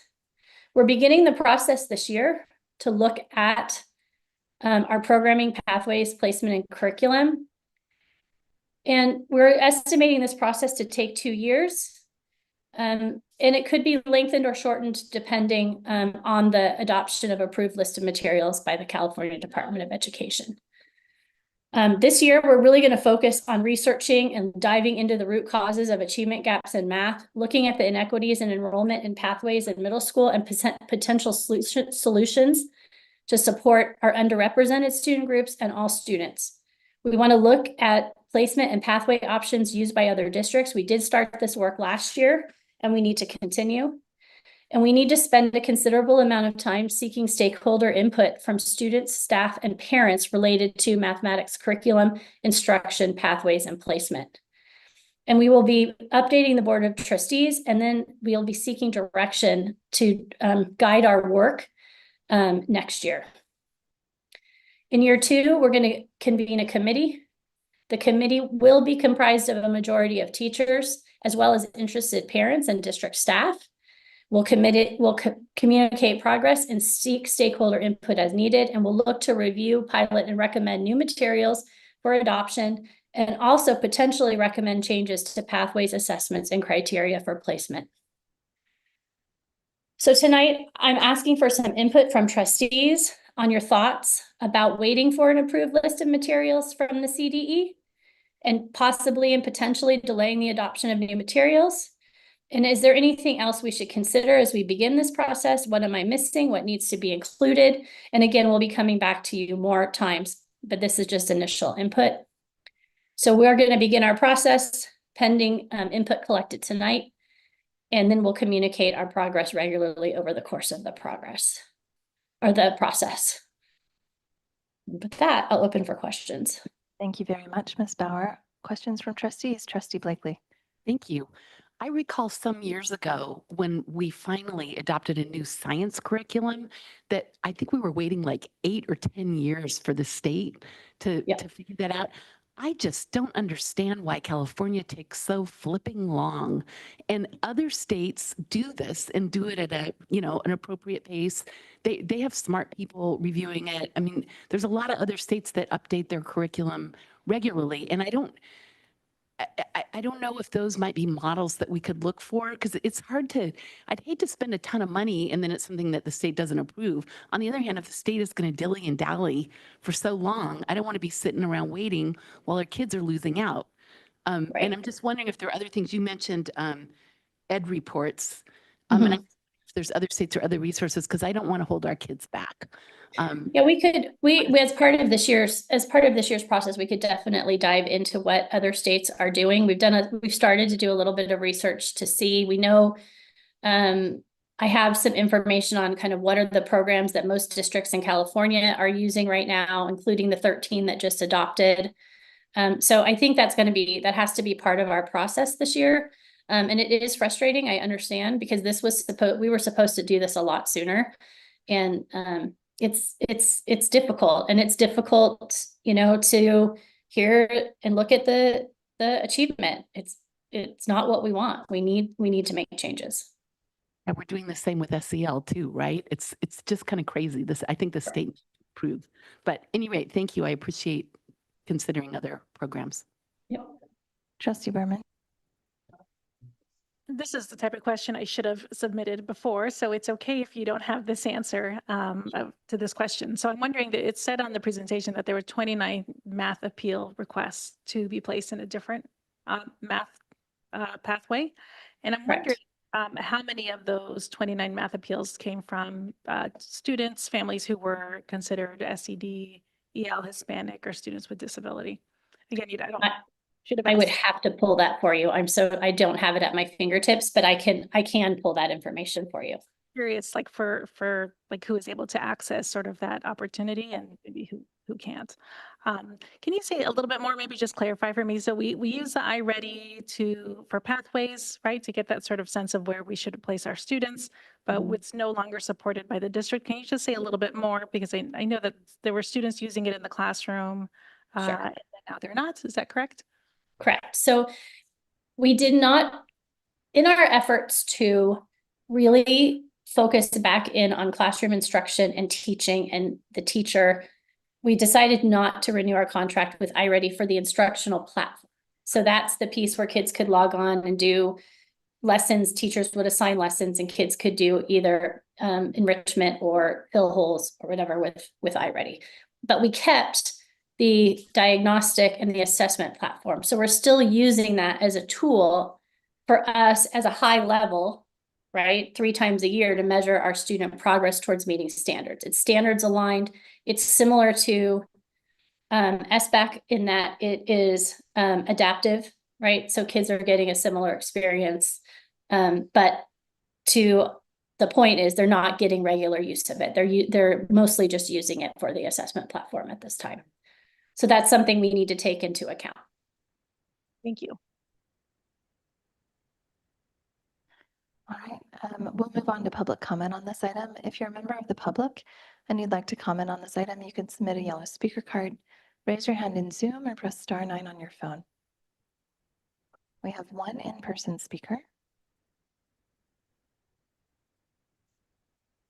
we're beginning the process this year to look at our programming pathways, placement, and curriculum. And we're estimating this process to take 2 years. And it could be lengthened or shortened depending on the adoption of approved list of materials by the California Department of Education. This year, we're really going to focus on researching and diving into the root causes of achievement gaps in math, looking at the inequities in enrollment and pathways in middle school and potential solutions to support our underrepresented student groups and all students. We want to look at placement and pathway options used by other districts. We did start this work last year, and we need to continue. And we need to spend a considerable amount of time seeking stakeholder input from students, staff, and parents related to mathematics curriculum, instruction, pathways, and placement. And we will be updating the Board of Trustees, and then we'll be seeking direction to guide our work next year. In year 2, we're going to convene a committee. The committee will be comprised of a majority of teachers, as well as interested parents and district staff. We'll communicate progress and seek stakeholder input as needed, and we'll look to review, pilot, and recommend new materials for adoption, and also potentially recommend changes to pathways, assessments, and criteria for placement. So tonight, I'm asking for some input from trustees on your thoughts about waiting for an approved list of materials from the CDE, and possibly and potentially delaying the adoption of new materials. And is there anything else we should consider as we begin this process? What am I missing? What needs to be included? And again, we'll be coming back to you more times, but this is just initial input. So we're going to begin our process pending input collected tonight, and then we'll communicate our progress regularly over the course of the process. With that, I'll open for questions. Thank you very much, Ms. Bauer. Questions from trustees? Trustee Blakely. Thank you. I recall some years ago when we finally adopted a new science curriculum that I think we were waiting like 8 or 10 years for the state to figure that out. I just don't understand why California takes so flipping long, and other states do this and do it at a, an appropriate pace. They have smart people reviewing it. I mean, there's a lot of other states that update their curriculum regularly, and I don't know if those might be models that we could look for, because it's hard to, I'd hate to spend a ton of money and then it's something that the state doesn't approve. On the other hand, if the state is going to dilly and dally for so long, I don't want to be sitting around waiting while our kids are losing out. And I'm just wondering if there are other things you mentioned, ed reports, and if there's other states or other resources, because I don't want to hold our kids back. Yeah, we as part of this year's process, we could definitely dive into what other states are doing. We've started to do a little bit of research to see. We know, I have some information on kind of what are the programs that most districts in California are using right now, including the 13 that just adopted. So I think that has to be part of our process this year. And it is frustrating, I understand, because we were supposed to do this a lot sooner. And it's difficult, and it's difficult, to hear and look at the achievement. It's not what we want. We need to make changes. And we're doing the same with SEL too, right? It's just kind of crazy. I think the state approved. But at any rate, thank you. I appreciate considering other programs. Yep. Trustee Berman. This is the type of question I should have submitted before, so it's okay if you don't have this answer to this question. So I'm wondering that it said on the presentation that there were 29 math appeal requests to be placed in a different math pathway. And I'm wondering how many of those 29 math appeals came from students, families who were considered SED, EL, Hispanic, or students with disability. Again, I would have to pull that for you. I don't have it at my fingertips, but I can pull that information for you. Curious, like for like who is able to access sort of that opportunity and maybe who can't. Can you say a little bit more, maybe just clarify for me? So we use the iReady for pathways, right? To get that sort of sense of where we should place our students, but it's no longer supported by the district. Can you just say a little bit more? Because I know that there were students using it in the classroom, Sure. and now they're not. Is that correct? Correct. So we did not, in our efforts to really focus back in on classroom instruction and teaching and the teacher, we decided not to renew our contract with iReady for the instructional platform. So that's the piece where kids could log on and do lessons, teachers would assign lessons, and kids could do either enrichment or fill holes or whatever with iReady. But we kept the diagnostic and the assessment platform. So we're still using that as a tool for us as a high level, right? 3 times a year to measure our student progress towards meeting standards. It's standards aligned. It's similar to SBAC in that it is adaptive, right? So kids are getting a similar experience. But to the point is they're not getting regular use of it. They're mostly just using it for the assessment platform at this time. So that's something we need to take into account. Thank you. All right, we'll move on to public comment on this item. If you're a member of the public and you'd like to comment on this item, you can submit a yellow speaker card, raise your hand in Zoom, or press *9 on your phone. We have one in-person speaker.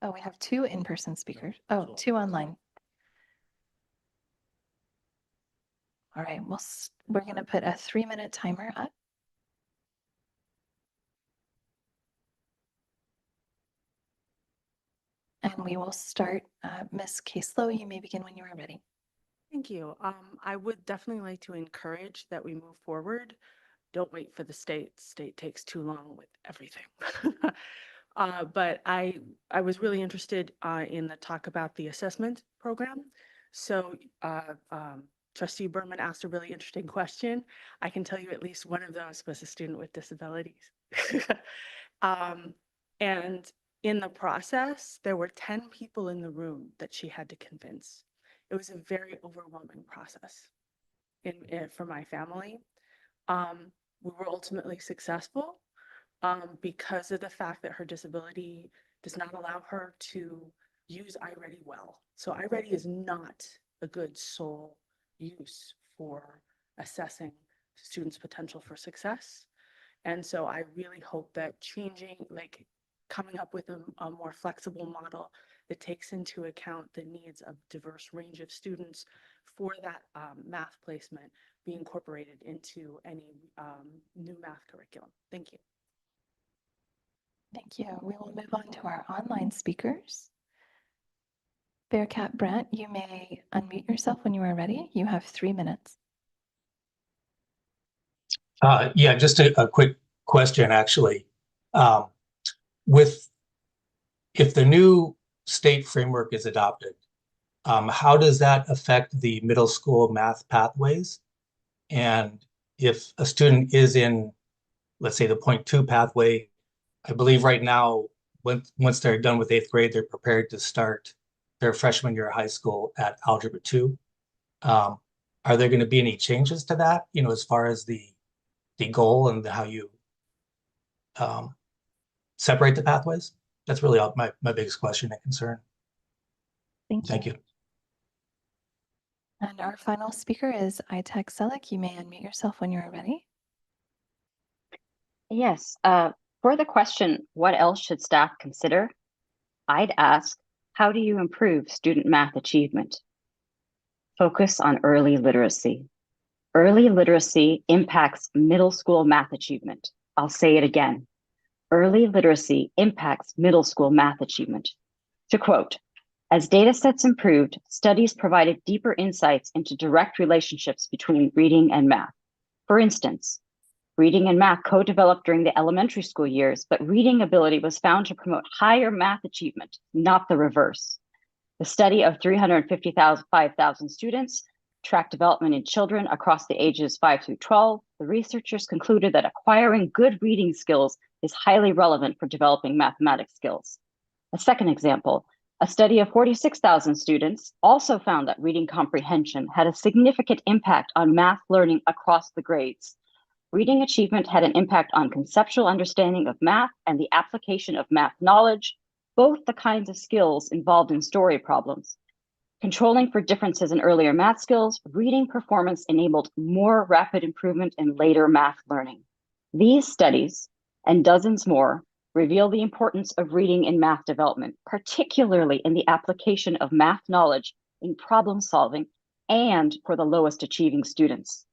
Oh, we have 2 in-person speakers. Oh, 2 online. All right, we're going to put a 3-minute timer up. And we will start. Ms. Caslow, you may begin when you are ready. Thank you. I would definitely like to encourage that we move forward. Don't wait for the state. State takes too long with everything. But I was really interested in the talk about the assessment program. So Trustee Berman asked a really interesting question. I can tell you at least one of those was a student with disabilities. And in the process, there were 10 people in the room that she had to convince. It was a very overwhelming process for my family. We were ultimately successful because of the fact that her disability does not allow her to use iReady well. So iReady is not a good sole use for assessing students' potential for success. And so I really hope that coming up with a more flexible model that takes into account the needs of diverse range of students for that math placement be incorporated into any new math curriculum. Thank you. Thank you. We will move on to our online speakers. Bearcat Brent, you may unmute yourself when you are ready. You have 3 minutes. Yeah, just a quick question, actually. If the new state framework is adopted, how does that affect the middle school math pathways? And if a student is in, let's say, the 0.2 pathway, I believe right now, once they're done with 8th grade, they're prepared to start their freshman year of high school at Algebra 2. Are there going to be any changes to that, as far as the goal and how you separate the pathways? That's really my biggest question and concern. Thank you. And our final speaker is Itek Selik. You may unmute yourself when you're ready. Yes. For the question, what else should staff consider? I'd ask, how do you improve student math achievement? Focus on early literacy. Early literacy impacts middle school math achievement. I'll say it again. Early literacy impacts middle school math achievement. To quote, as data sets improved, studies provided deeper insights into direct relationships between reading and math. For instance, reading and math co-developed during the elementary school years, but reading ability was found to promote higher math achievement, not the reverse. The study of 355,000 students tracked development in children across the ages 5 through 12. The researchers concluded that acquiring good reading skills is highly relevant for developing mathematics skills. A second example, a study of 46,000 students also found that reading comprehension had a significant impact on math learning across the grades. Reading achievement had an impact on conceptual understanding of math and the application of math knowledge, both the kinds of skills involved in story problems. Controlling for differences in earlier math skills, reading performance enabled more rapid improvement in later math learning. These studies, and dozens more, reveal the importance of reading in math development, particularly in the application of math knowledge in problem solving and for the lowest achieving students.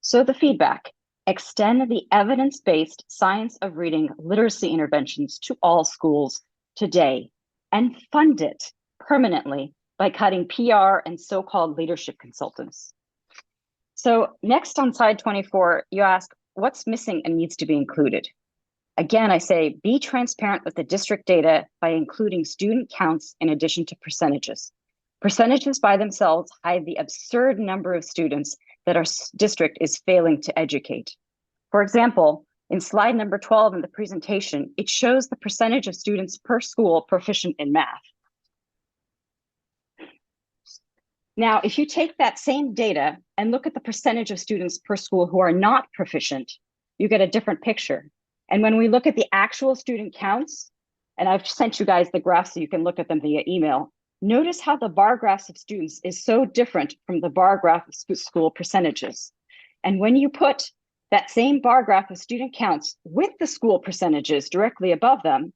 So the feedback, extend the evidence-based science of reading literacy interventions to all schools today and fund it permanently by cutting PR and so-called leadership consultants. So next on slide 24, you ask, what's missing and needs to be included? Again, I say, be transparent with the district data by including student counts in addition to percentages. Percentages by themselves hide the absurd number of students that our district is failing to educate. For example, in slide number 12 in the presentation, it shows the percentage of students per school proficient in math. Now, if you take that same data and look at the percentage of students per school who are not proficient, you get a different picture. And when we look at the actual student counts, and I've sent you guys the graphs so you can look at them via email, notice how the bar graphs of students is so different from the bar graph of school percentages. And when you put that same bar graph of student counts with the school percentages directly above them,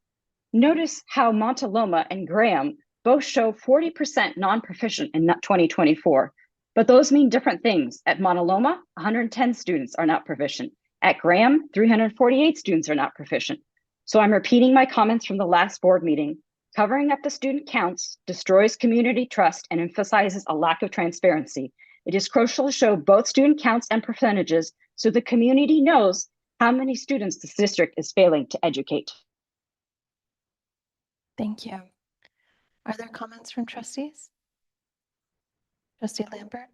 notice how Montaloma and Graham both show 40% non-proficient in 2024, but those mean different things. At Montaloma, 110 students are not proficient. At Graham, 348 students are not proficient. So I'm repeating my comments from the last board meeting. Covering up the student counts destroys community trust and emphasizes a lack of transparency. It is crucial to show both student counts and percentages so the community knows how many students this district is failing to educate. Thank you. Are there comments from trustees? Trustee Lambert?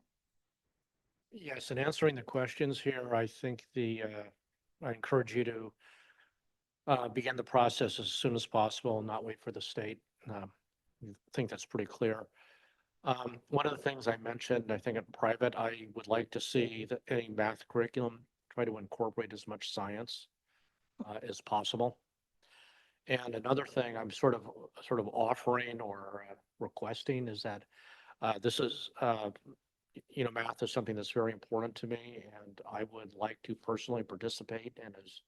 Yes, in answering the questions here, I think I encourage you to begin the process as soon as possible and not wait for the state. I think that's pretty clear. One of the things I mentioned, I think in private, I would like to see that any math curriculum try to incorporate as much science as possible. And another thing I'm sort of offering or requesting is that this is, math is something that's very important to me, and I would like to personally participate in as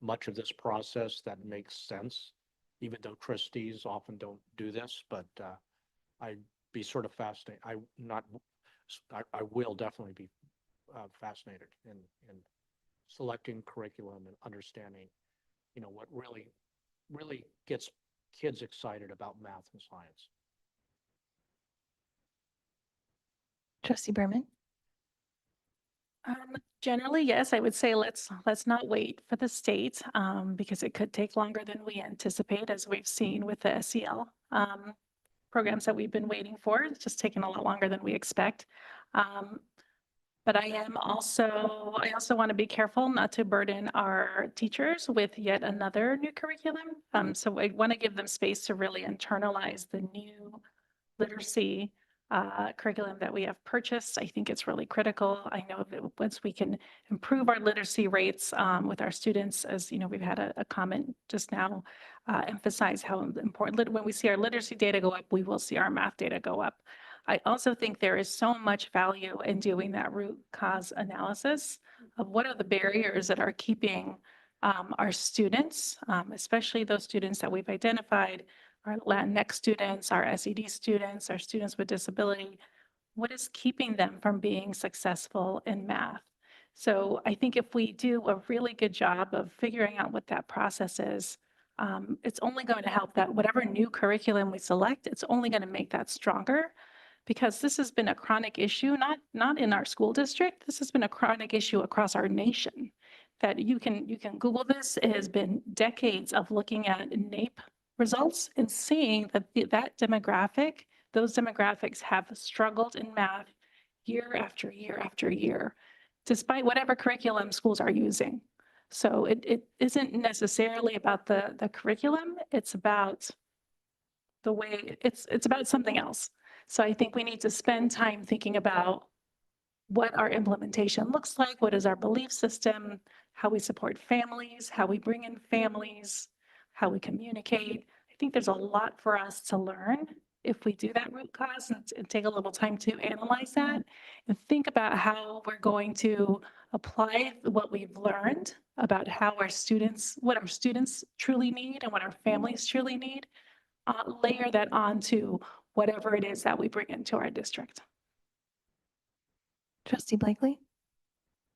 much of this process that makes sense, even though trustees often don't do this, but I'd be sort of fascinated. I will definitely be fascinated in selecting curriculum and understanding, what really gets kids excited about math and science. Trustee Berman? Generally, yes, I would say let's not wait for the state because it could take longer than we anticipate, as we've seen with the SEL programs that we've been waiting for. It's just taken a lot longer than we expect. But I also want to be careful not to burden our teachers with yet another new curriculum. So I want to give them space to really internalize the new literacy curriculum that we have purchased. I think it's really critical. I know that once we can improve our literacy rates with our students, as we've had a comment just now, emphasize how important, when we see our literacy data go up, we will see our math data go up. I also think there is so much value in doing that root cause analysis of what are the barriers that are keeping Our students, especially those students that we've identified, our Latinx students, our SED students, our students with disability, what is keeping them from being successful in math? So I think if we do a really good job of figuring out what that process is, it's only going to help that whatever new curriculum we select, it's only going to make that stronger, because this has been a chronic issue, not in our school district. This has been a chronic issue across our nation. That you can Google this. It has been decades of looking at NAEP results and seeing that those demographics have struggled in math year after year after year, despite whatever curriculum schools are using. So it isn't necessarily about the curriculum. It's about the way it's about something else. So I think we need to spend time thinking about what our implementation looks like, what is our belief system, how we support families, how we bring in families, how we communicate. I think there's a lot for us to learn if we do that root cause and take a little time to analyze that and think about how we're going to apply what we've learned about how what our students truly need and what our families truly need, layer that onto whatever it is that we bring into our district. Trustee Blakely.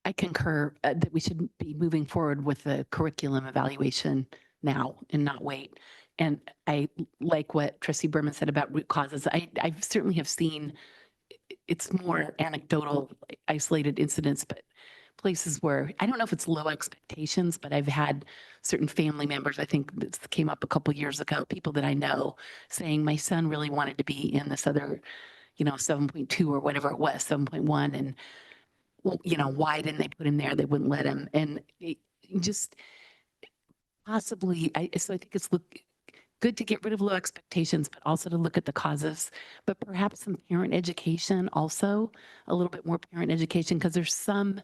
I concur that we should be moving forward with the curriculum evaluation now and not wait. And I like what Trustee Berman said about root causes. I certainly have seen, it's more anecdotal, isolated incidents, but places where, I don't know if it's low expectations, but I've had certain family members, I think this came up a couple of years ago, people that I know saying my son really wanted to be in this other, 7.2 or whatever it was, 7.1. And, why didn't they put him there? They wouldn't let him. And just possibly, so I think it's good to get rid of low expectations, but also to look at the causes, but perhaps some parent education also, a little bit more parent education, because there's some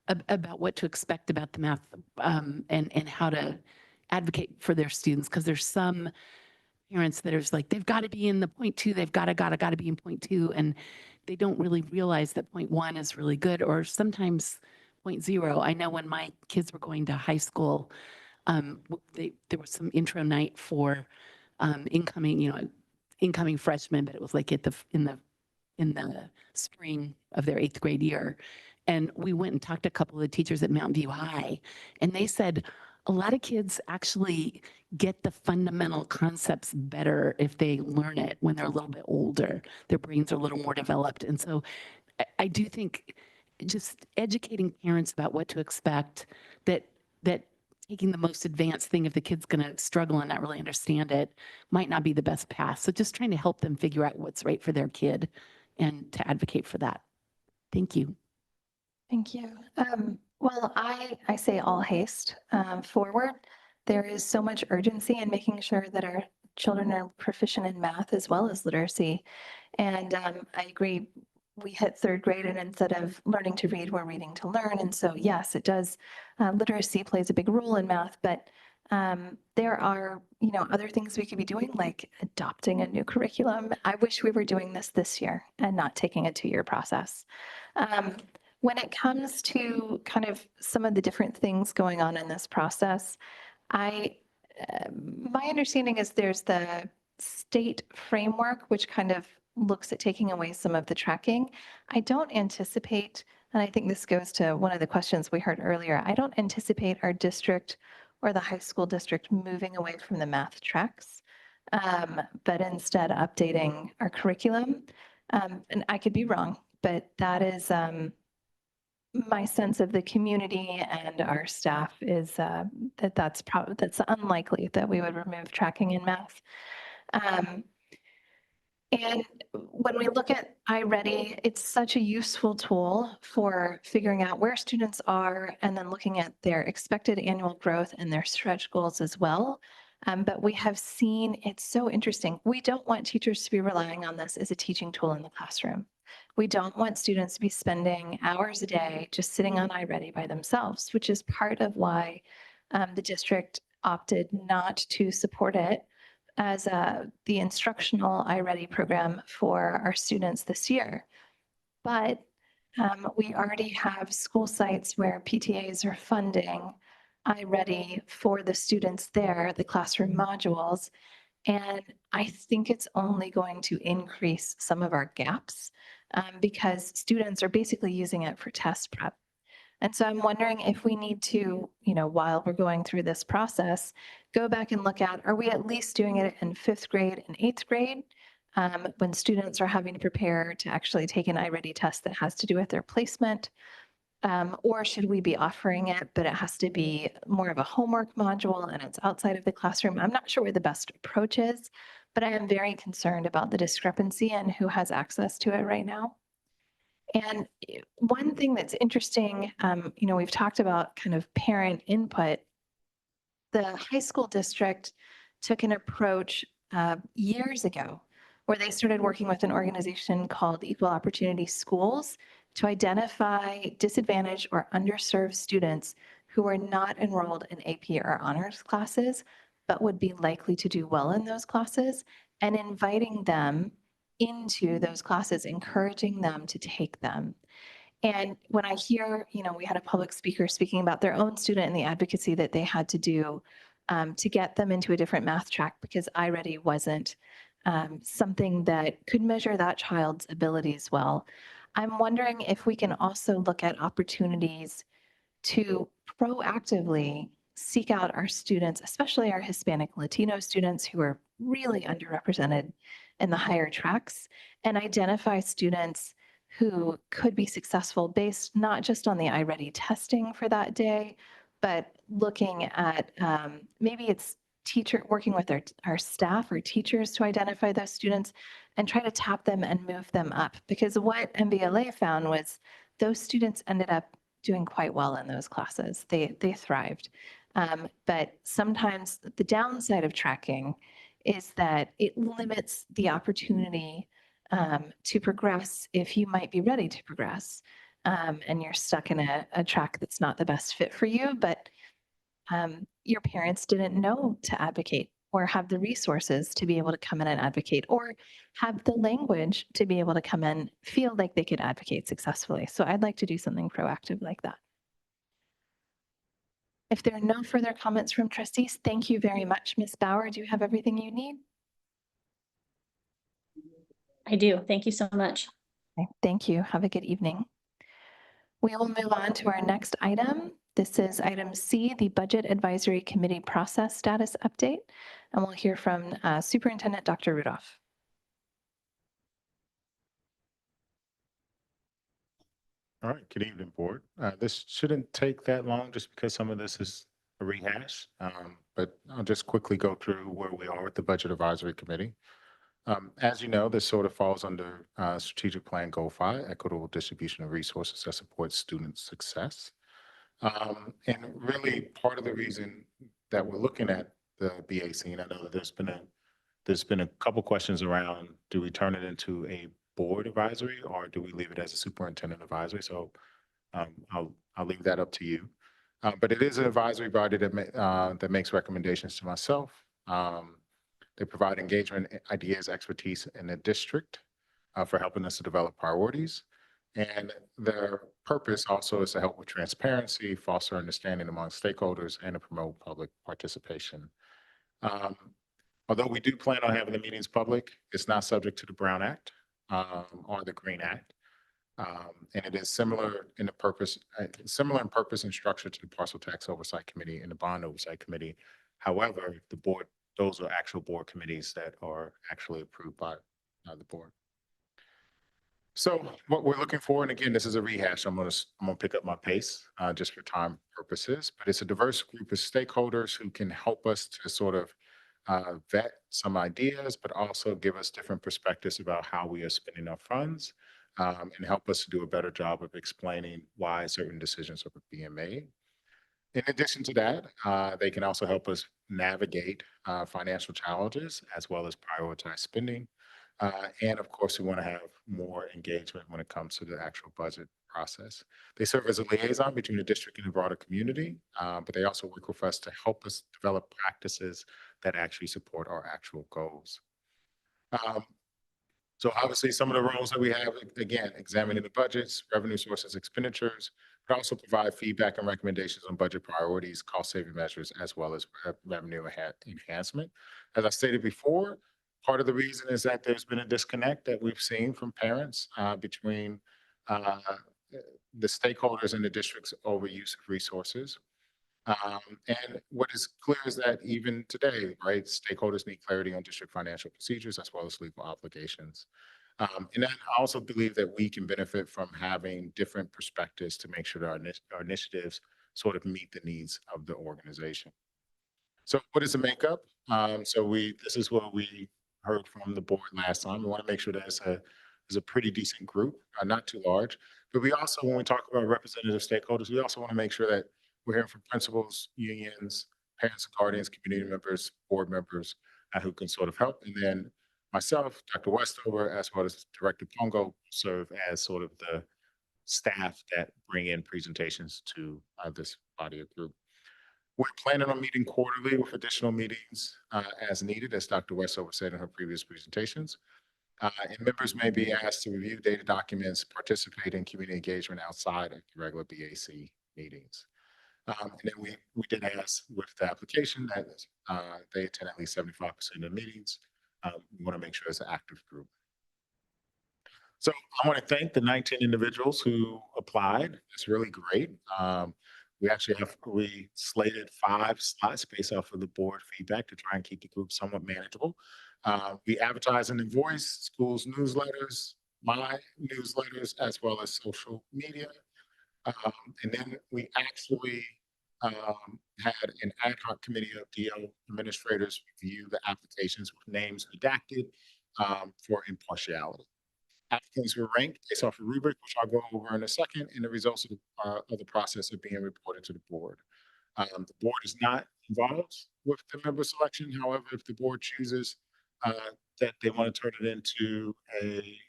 about what to expect about the math and how to advocate for their students, because there's some parents that are like, they've got to be in the 0.2, they've got to be in 0.2, and they don't really realize that 0.1 is really good, or sometimes 0.0. I know when my kids were going to high school, there was some intro night for incoming freshmen, but it was like in the spring of their 8th grade year. And we went and talked to a couple of the teachers at Mountain View High, and they said a lot of kids actually get the fundamental concepts better if they learn it when they're a little bit older. Their brains are a little more developed. And so I do think just educating parents about what to expect, that taking the most advanced thing, if the kid's going to struggle and not really understand it, might not be the best path. So just trying to help them figure out what's right for their kid and to advocate for that. Thank you. Thank you. Well, I say all haste forward. There is so much urgency in making sure that our children are proficient in math as well as literacy. And I agree, we hit 3rd grade, and instead of learning to read, we're reading to learn. And so, yes, it does. Literacy plays a big role in math, but there are, other things we could be doing, like adopting a new curriculum. I wish we were doing this year and not taking a 2-year process. When it comes to kind of some of the different things going on in this process, my understanding is there's the state framework, which kind of looks at taking away some of the tracking. I don't anticipate, and I think this goes to one of the questions we heard earlier, I don't anticipate our district or the high school district moving away from the math tracks, but instead updating our curriculum. And I could be wrong, but that is my sense of the community and our staff is that's unlikely that we would remove tracking in math. And when we look at iReady, it's such a useful tool for figuring out where students are and then looking at their expected annual growth and their stretch goals as well. But we have seen, it's so interesting. We don't want teachers to be relying on this as a teaching tool in the classroom. We don't want students to be spending hours a day just sitting on iReady by themselves, which is part of why the district opted not to support it as the instructional iReady program for our students this year. But we already have school sites where PTAs are funding iReady for the students there, the classroom modules. And I think it's only going to increase some of our gaps because students are basically using it for test prep. And so I'm wondering if we need to, while we're going through this process, go back and look at, are we at least doing it in 5th grade and 8th grade when students are having to prepare to actually take an iReady test that has to do with their placement? Or should we be offering it, but it has to be more of a homework module and it's outside of the classroom? I'm not sure where the best approach is, but I am very concerned about the discrepancy and who has access to it right now. And one thing that's interesting, we've talked about kind of parent input. The high school district took an approach years ago where they started working with an organization called Equal Opportunity Schools to identify disadvantaged or underserved students who were not enrolled in AP or honors classes, but would be likely to do well in those classes, and inviting them into those classes, encouraging them to take them. And when I hear, we had a public speaker speaking about their own student and the advocacy that they had to do to get them into a different math track because iReady wasn't something that could measure that child's abilities well. I'm wondering if we can also look at opportunities to proactively seek out our students, especially our Hispanic Latino students who are really underrepresented in the higher tracks, and identify students who could be successful based not just on the iReady testing for that day, but looking at maybe it's working with our staff or teachers to identify those students and try to tap them and move them up. Because what MVLA found was those students ended up doing quite well in those classes. They thrived. But sometimes the downside of tracking is that it limits the opportunity to progress if you might be ready to progress and you're stuck in a track that's not the best fit for you, but your parents didn't know to advocate or have the resources to be able to come in and advocate or have the language to be able to come in, feel like they could advocate successfully. So I'd like to do something proactive like that. If there are no further comments from trustees, thank you very much. Ms. Bauer, do you have everything you need? I do. Thank you so much. Okay, thank you. Have a good evening. We will move on to our next item. This is item C, the Budget Advisory Committee process status update. And we'll hear from Superintendent Dr. Rudolph. All right, good evening, board. This shouldn't take that long just because some of this is a rehash, but I'll just quickly go through where we are with the Budget Advisory Committee. As you know, this sort of falls under Strategic Plan Goal 5, equitable distribution of resources that support student success. And really part of the reason that we're looking at the BAC, and I know that there's been a couple questions around, do we turn it into a board advisory or do we leave it as a superintendent advisory? So I'll leave that up to you. But it is an advisory body that makes recommendations to myself. They provide engagement, ideas, expertise in the district for helping us to develop priorities. And their purpose also is to help with transparency, foster understanding among stakeholders, and to promote public participation. Although we do plan on having the meetings public, it's not subject to the Brown Act or the Green Act. And it is similar in purpose and structure to the Parcel Tax Oversight Committee and the Bond Oversight Committee. However, those are actual board committees that are actually approved by the board. So what we're looking for, and again, this is a rehash, I'm gonna pick up my pace just for time purposes, but it's a diverse group of stakeholders who can help us to sort of vet some ideas, but also give us different perspectives about how we are spending our funds and help us to do a better job of explaining why certain decisions are being made. In addition to that, they can also help us navigate financial challenges as well as prioritize spending. And of course, we want to have more engagement when it comes to the actual budget process. They serve as a liaison between the district and the broader community, but they also work with us to help us develop practices that actually support our actual goals. So obviously some of the roles that we have, again, examining the budgets, revenue sources, expenditures, It also provide feedback and recommendations on budget priorities, cost-saving measures, as well as revenue enhancement. As I stated before, part of the reason is that there's been a disconnect that we've seen from parents between the stakeholders in the district's overuse of resources. And what is clear is that even today, right, stakeholders need clarity on district financial procedures as well as legal obligations. And then I also believe that we can benefit from having different perspectives to make sure that our initiatives sort of meet the needs of the organization. So what is the makeup? This is what we heard from the board last time. We want to make sure that it's a pretty decent group, not too large. But we also, when we talk about representative stakeholders, we also want to make sure that we're hearing from principals, unions, parents, guardians, community members, board members, who can sort of help. And then myself, Dr. Westover, as well as Director Pongo, serve as sort of the staff that bring in presentations to this body of group. We're planning on meeting quarterly with additional meetings as needed, as Dr. Westover said in her previous presentations. And members may be asked to review data documents, participate in community engagement outside of the regular BAC meetings. And then we did ask with the application that they attend at least 75% of the meetings. We want to make sure it's an active group. So I want to thank the 19 individuals who applied. It's really great. We slated 5 slots based off of the board feedback to try and keep the group somewhat manageable. We advertise in the Voice, schools newsletters, my newsletters, as well as social media. And then we actually had an ad hoc committee of DO administrators review the applications with names redacted for impartiality. Applicants were ranked based off a rubric, which I'll go over in a second, and the results of the process are being reported to the board. The board is not involved with the member selection. However, if the board chooses that they want to turn it into a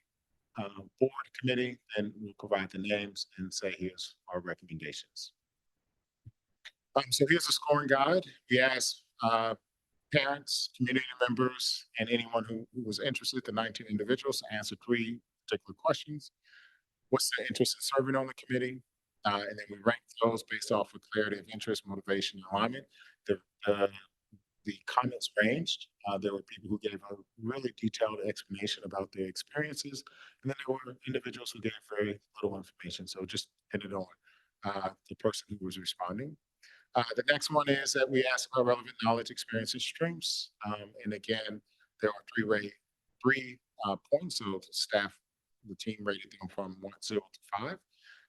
board committee, then we'll provide the names and say, here's our recommendations. So here's a scoring guide. We asked parents, community members, and anyone who was interested, the 19 individuals, to answer 3 particular questions. What's their interest in serving on the committee? And then we ranked those based off of clarity of interest, motivation, and alignment. The comments ranged. There were people who gave a really detailed explanation about their experiences, and then there were individuals who gave very little information. So it just depended on the person who was responding. The next one is that we asked about relevant knowledge, experience, and strengths. And again, there are 3 points. So the team rated them from 0 to 5. And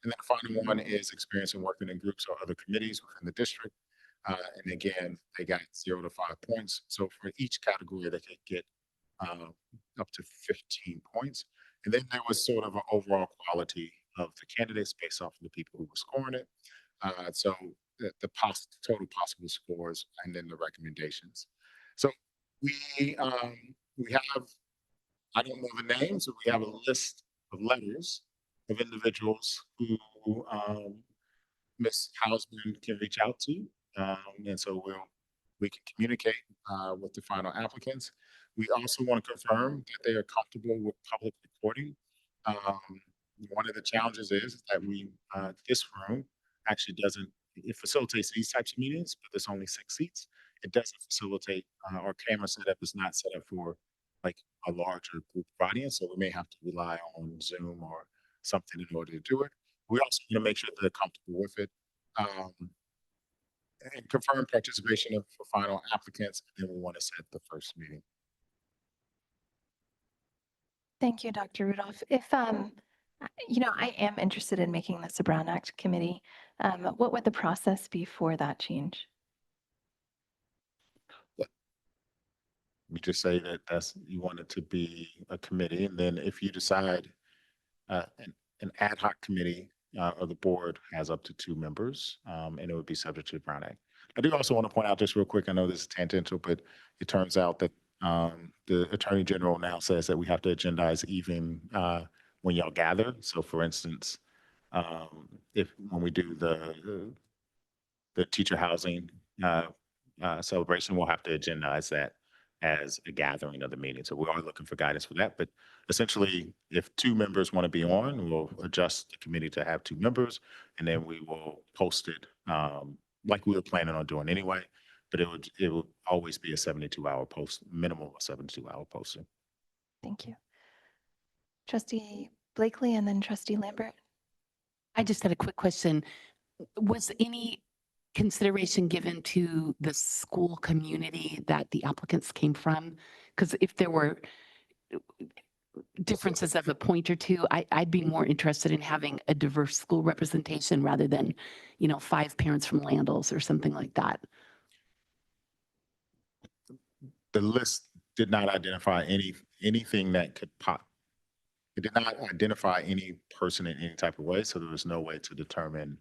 then the final one is experience in working in groups or other committees within the district. And again, they got 0 to 5 points. So for each category, they could get up to 15 points. And then there was sort of an overall quality of the candidates based off of the people who were scoring it. So the total possible scores and then the recommendations. So we have, I don't know the names, but we have a list of letters of individuals who Ms. Hausman can reach out to. And so we can communicate with the final applicants. We also want to confirm that they are comfortable with public reporting. One of the challenges is that this room actually it facilitates these types of meetings, but there's only 6 seats. It doesn't facilitate, our camera setup is not set up for like a larger group of audience, so we may have to rely on Zoom or something in order to do it. We also want to make sure that they're comfortable with it. And confirm participation for final applicants, and then we want to set the first meeting. Thank you, Dr. Rudolph. If, I am interested in making this a Brown Act committee. What would the process be for that change? We just say that you want it to be a committee, and then if you decide an ad hoc committee or the board has up to 2 members, and it would be subject to the Brown Act. I do also want to point out just real quick, I know this is tangential, but it turns out that the Attorney General now says that we have to agendize even when y'all gather. So for instance, when we do the teacher housing celebration, we'll have to agendize that as a gathering of the meeting. So we are looking for guidance for that. But essentially, if 2 members want to be on, we'll adjust the committee to have 2 members, and then we will post it like we were planning on doing anyway. But it would always be a 72-hour post, minimum of 72-hour posting. Thank you. Trustee Blakely and then Trustee Lambert. I just had a quick question. Was any consideration given to the school community that the applicants came from? Because if there were differences of a point or two, I'd be more interested in having a diverse school representation rather than, 5 parents from Landals or something like that. The list did not identify anything that could pop. It did not identify any person in any type of way, so there was no way to determine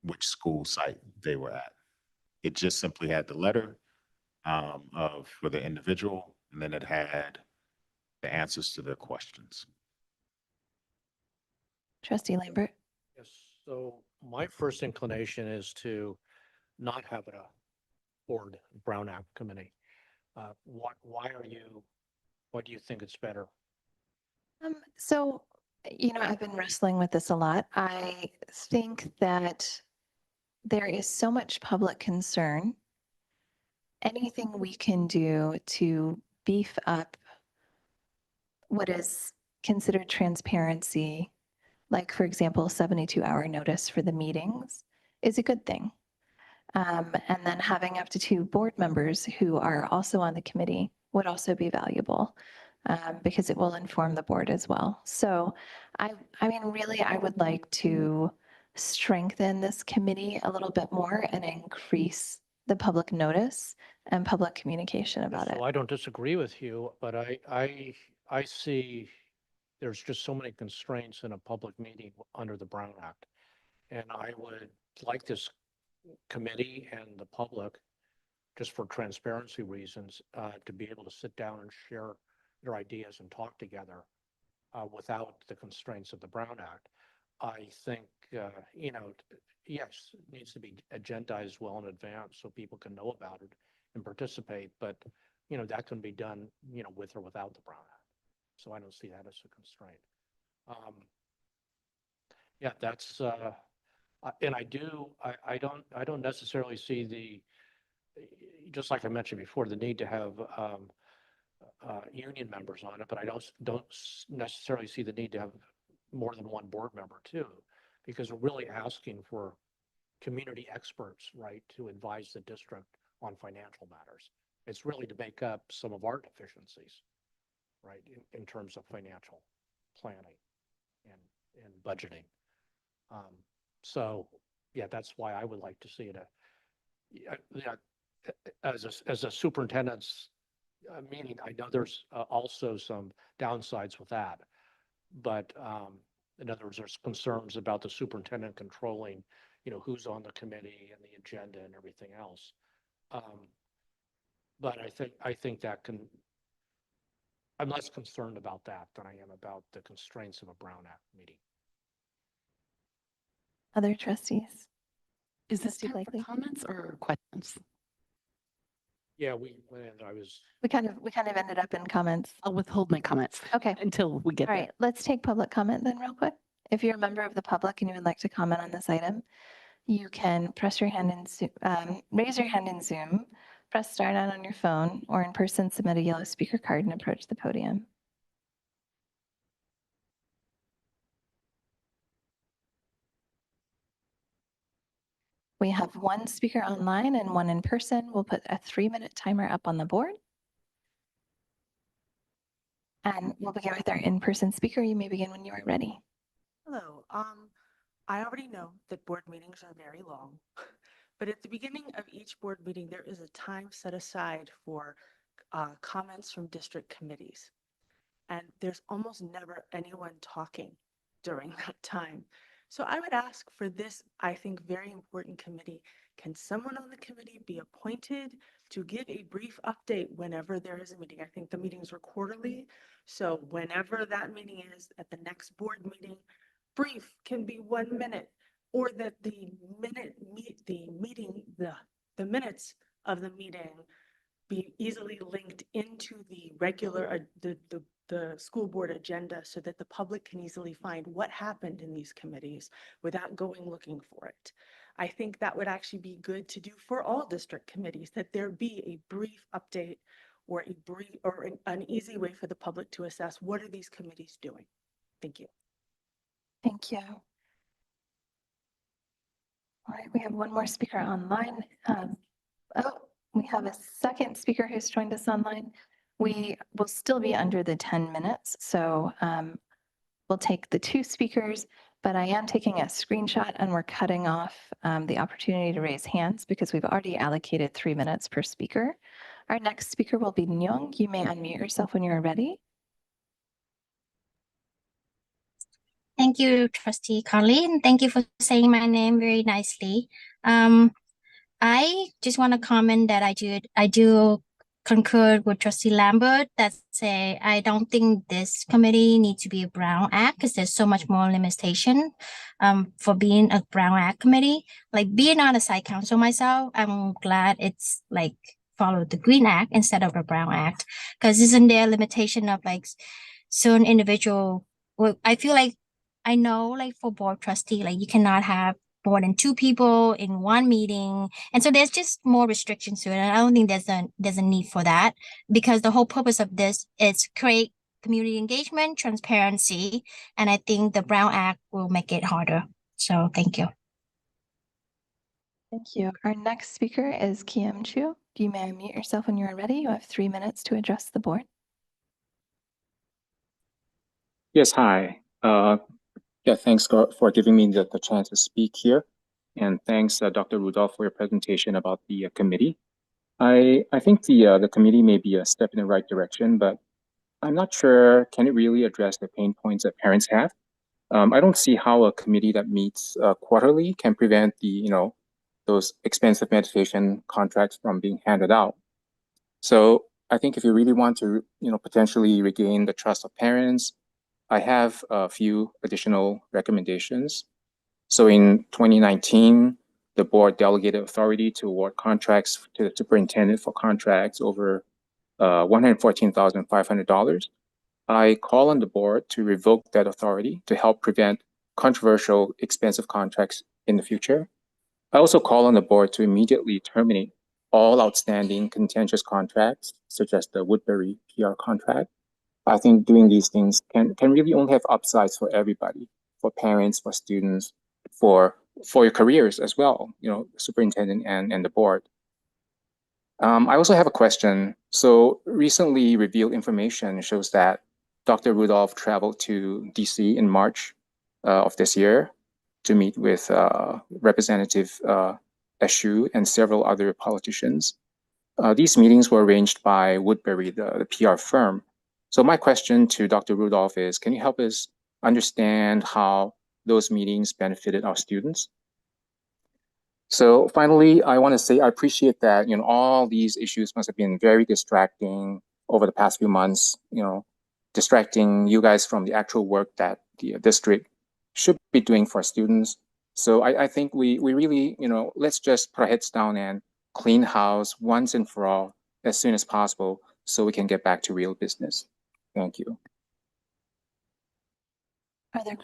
which school site they were at. It just simply had the letter for the individual, and then it had the answers to their questions. Trustee Lambert. Yes, so my first inclination is to not have a board Brown Act committee. Why do you think it's better? So, I've been wrestling with this a lot. I think that there is so much public concern. Anything we can do to beef up what is considered transparency, like, for example, 72-hour notice for the meetings, is a good thing. And then having up to 2 board members who are also on the committee would also be valuable because it will inform the board as well. So, I mean, really, I would like to strengthen this committee a little bit more and increase the public notice and public communication about it. So I don't disagree with you, but I see there's just so many constraints in a public meeting under the Brown Act. And I would like this committee and the public, just for transparency reasons, to be able to sit down and share their ideas and talk together without the constraints of the Brown Act. I think, yes, it needs to be agendized well in advance so people can know about it and participate, but, that can be done, with or without the Brown Act. So I don't see that as a constraint. Yeah, that's, and I don't necessarily see just like I mentioned before, the need to have union members on it, but I don't necessarily see the need to have more than 1 board member too, because we're really asking for community experts, right, to advise the district on financial matters. It's really to make up some of our deficiencies, right, in terms of financial planning and budgeting. So yeah, that's why I would like to see it as a superintendent's meeting. I know there's also some downsides with that, but in other words, there's concerns about the superintendent controlling, who's on the committee and the agenda and everything else. But I think that I'm less concerned about that than I am about the constraints of a Brown Act meeting. Other trustees? Is this time for comments or questions? Yeah, we kind of ended up in comments. I'll withhold my comments. Okay. Until we get All there. right, let's take public comment then real quick. If you're a member of the public and you would like to comment on this item, you can press your hand in Zoom, raise your hand in Zoom, press star 9 on your phone, or in person, submit a yellow speaker card and approach the podium. We have 1 speaker online and 1 in person. We'll put a 3-minute timer up on the board. And we'll begin with our in-person speaker. You may begin when you are ready. Hello. I already know that board meetings are very long, but at the beginning of each board meeting, there is a time set aside for comments from district committees. And there's almost never anyone talking during that time. So I would ask for this, I think, very important committee. Can someone on the committee be appointed to give a brief update whenever there is a meeting? I think the meetings are quarterly. So whenever that meeting is at the next board meeting, brief can be 1 minute, or that the minutes of the meeting be easily linked into the regular, the school board agenda so that the public can easily find what happened in these committees without going looking for it. I think that would actually be good to do for all district committees, that there be a brief update or an easy way for the public to assess what are these committees doing. Thank you. Thank you. All right, we have one more speaker online. We have a second speaker who's joined us online. We will still be under the 10 minutes, so we'll take the 2 speakers, but I am taking a screenshot and we're cutting off the opportunity to raise hands because we've already allocated 3 minutes per speaker. Our next speaker will be Nyong. You may unmute yourself when you're ready. Thank you, Trustee Colleen. Thank you for saying my name very nicely. I just want to comment that I do concur with Trustee Lambert that say I don't think this committee needs to be a Brown Act because there's so much more limitation for being a Brown Act committee. Like being on a site council myself, I'm glad it's like followed the Green Act instead of a Brown Act because isn't there a limitation of like certain individual? Well, I feel like I know like for board trustee, like you cannot have more than 2 people in one meeting. And so there's just more restrictions to it. And I don't think there's a need for that because the whole purpose of this is create community engagement, transparency. And I think the Brown Act will make it harder. So thank you. Thank you. Our next speaker is Kiem Chu. You may unmute yourself when you're ready. You have 3 minutes to address the board. Yes, hi. Yeah, thanks for giving me the chance to speak here. And thanks, Dr. Rudolph, for your presentation about the committee. I think the committee may be a step in the right direction, but I'm not sure, can it really address the pain points that parents have? I don't see how a committee that meets quarterly can prevent those expensive medication contracts from being handed out. So I think if you really want to, potentially regain the trust of parents, I have a few additional recommendations. So in 2019, the board delegated authority to award contracts to the superintendent for contracts over $114,500. I call on the board to revoke that authority to help prevent controversial, expensive contracts in the future. I also call on the board to immediately terminate all outstanding contentious contracts, such as the Woodbury PR contract. I think doing these things can really only have upsides for everybody, for parents, for students, for your careers as well, superintendent and the board. I also have a question. So recently revealed information shows that Dr. Rudolph traveled to DC in March of this year to meet with Representative Eshu and several other politicians. These meetings were arranged by Woodbury, the PR firm. So my question to Dr. Rudolph is, can you help us understand how those meetings benefited our students? So finally, I want to say I appreciate that, all these issues must have been very distracting over the past few months, distracting you guys from the actual work that the district should be doing for students. So I think we really, let's just put our heads down and clean house once and for all as soon as possible so we can get back to real business. Thank you. Are there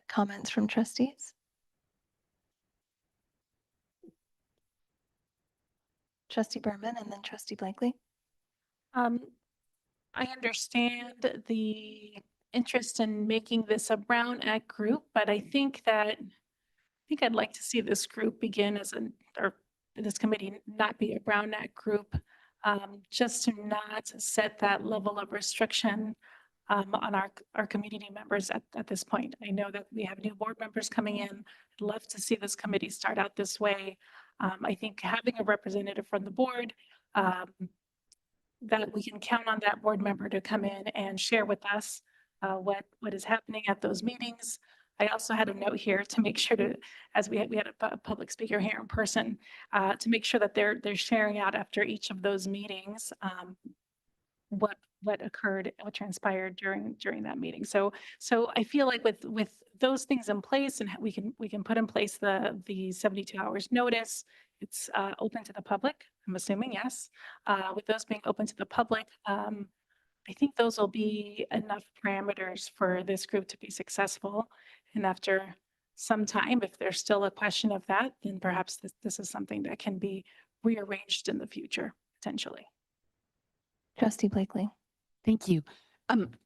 comments from trustees? Trustee Berman and then Trustee Blakely. I understand the interest in making this a Brown Act group, but I think I'd like to see this group begin or this committee not be a Brown Act group, just to not set that level of restriction on our community members at this point. I know that we have new board members coming in. I'd love to see this committee start out this way. I think having a representative from the board, that we can count on that board member to come in and share with us what is happening at those meetings. I also had a note here to make sure as we had a public speaker here in person, to make sure that they're sharing out after each of those meetings what occurred, what transpired during that meeting. So I feel like with those things in place, and we can put in place the 72 hours notice, it's open to the public. I'm assuming, yes. With those being open to the public, I think those will be enough parameters for this group to be successful. And after some time, if there's still a question of that, then perhaps this is something that can be rearranged in the future, potentially. Trustee Blakely. Thank you.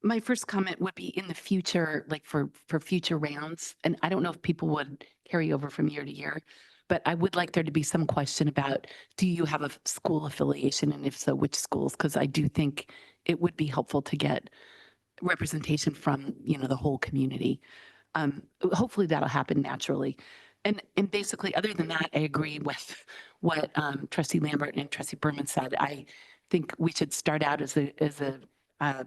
My first comment would be in the future, like for future rounds, and I don't know if people would carry over from year to year, but I would like there to be some question about, do you have a school affiliation? And if so, which schools? Because I do think it would be helpful to get representation from, the whole community. Hopefully that'll happen naturally. And basically, other than that, I agree with what Trustee Lambert and Trustee Berman said. I think we should start out as a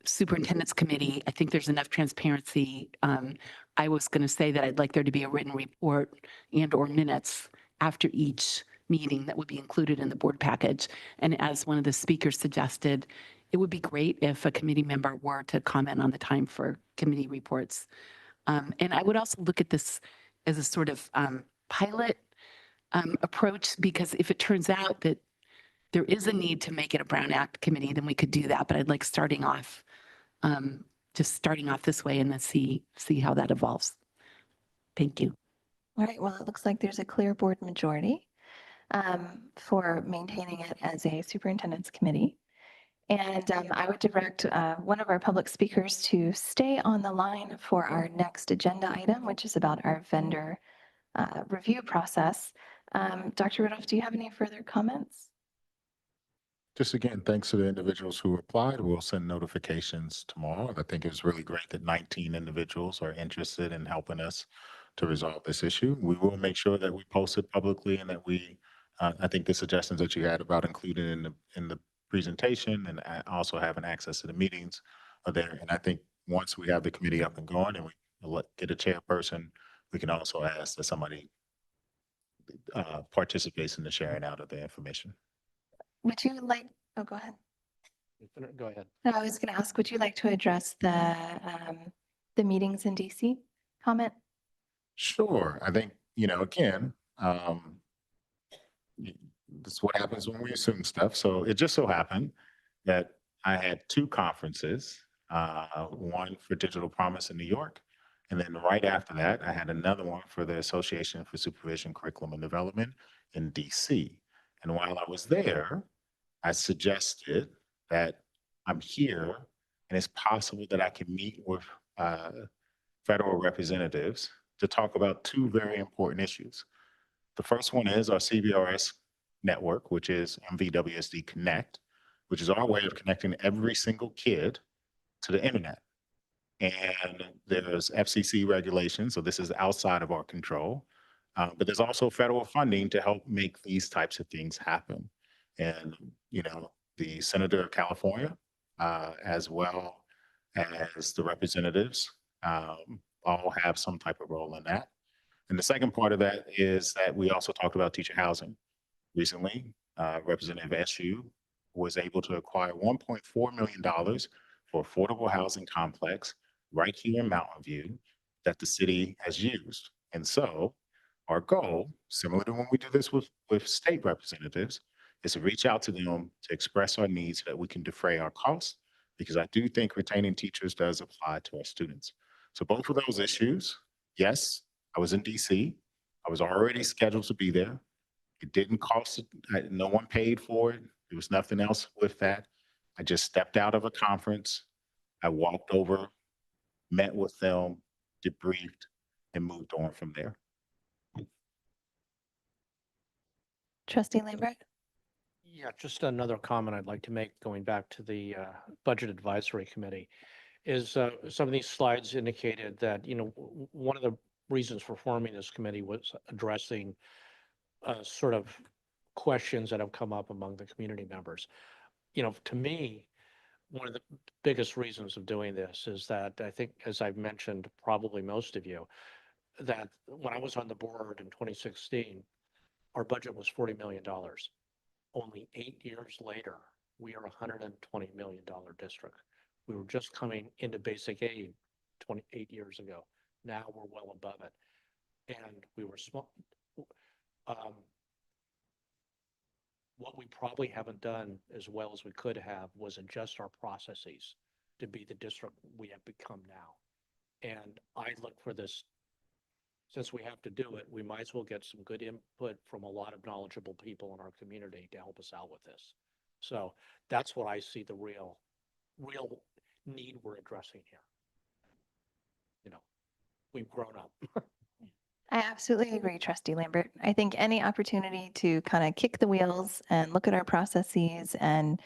superintendent's committee. I think there's enough transparency. I was going to say that I'd like there to be a written report and/or minutes after each meeting that would be included in the board package. And as one of the speakers suggested, it would be great if a committee member were to comment on the time for committee reports. And I would also look at this as a sort of pilot approach, because if it turns out that there is a need to make it a Brown Act committee, then we could do that. But I'd like just starting off this way and then see how that evolves. Thank you. All right, well, it looks like there's a clear board majority for maintaining it as a superintendent's committee. And I would direct one of our public speakers to stay on the line for our next agenda item, which is about our vendor review process. Dr. Rudolph, do you have any further comments? Just again, thanks to the individuals who applied. We'll send notifications tomorrow. I think it was really great that 19 individuals are interested in helping us to resolve this issue. We will make sure that we post it publicly and that I think the suggestions that you had about including in the presentation and also having access to the meetings are there. And I think once we have the committee up and going and we get a chairperson, we can also ask that somebody participates in the sharing out of the information. Would you like, oh, go ahead. Go ahead. No, I was going to ask, would you like to address the meetings in DC comment? Sure. I think, again, this is what happens when we assume stuff. So it just so happened that I had two conferences, one for Digital Promise in New York, and then right after that, I had another one for the Association for Supervision, Curriculum and Development in DC. And while I was there, I suggested that I'm here and it's possible that I can meet with federal representatives to talk about two very important issues. The first one is our CBRS network, which is MVWSD Connect, which is our way of connecting every single kid to the internet. And there's FCC regulations, so this is outside of our control. But there's also federal funding to help make these types of things happen. And, the Senator of California, as well as the representatives, all have some type of role in that. And the second part of that is that we also talked about teacher housing. Recently, Representative Eshoo was able to acquire $1.4 million for affordable housing complex right here in Mountain View that the city has used. And so our goal, similar to when we do this with state representatives, is to reach out to them to express our needs so that we can defray our costs, because I do think retaining teachers does apply to our students. So both of those issues, yes, I was in DC. I was already scheduled to be there. It didn't cost, no one paid for it. There was nothing else with that. I just stepped out of a conference. I walked over, met with them, debriefed, and moved on from there. Trustee Lambert? Yeah, just another comment I'd like to make going back to the Budget Advisory Committee is some of these slides indicated that, one of the reasons for forming this committee was addressing sort of questions that have come up among the community members. To me, one of the biggest reasons of doing this is that I think, as I've mentioned, probably most of you, that when I was on the board in 2016, our budget was $40 million. Only 8 years later, we are a $120 million district. We were just coming into basic aid 28 years ago. Now we're well above it. And we were small. what we probably haven't done as well as we could have was adjust our processes to be the district we have become now. And I look for this, since we have to do it, we might as well get some good input from a lot of knowledgeable people in our community to help us out with this. So that's what I see the real need we're addressing here. You know, we've grown up. I absolutely agree, Trustee Lambert. I think any opportunity to kind of kick the wheels and look at our processes and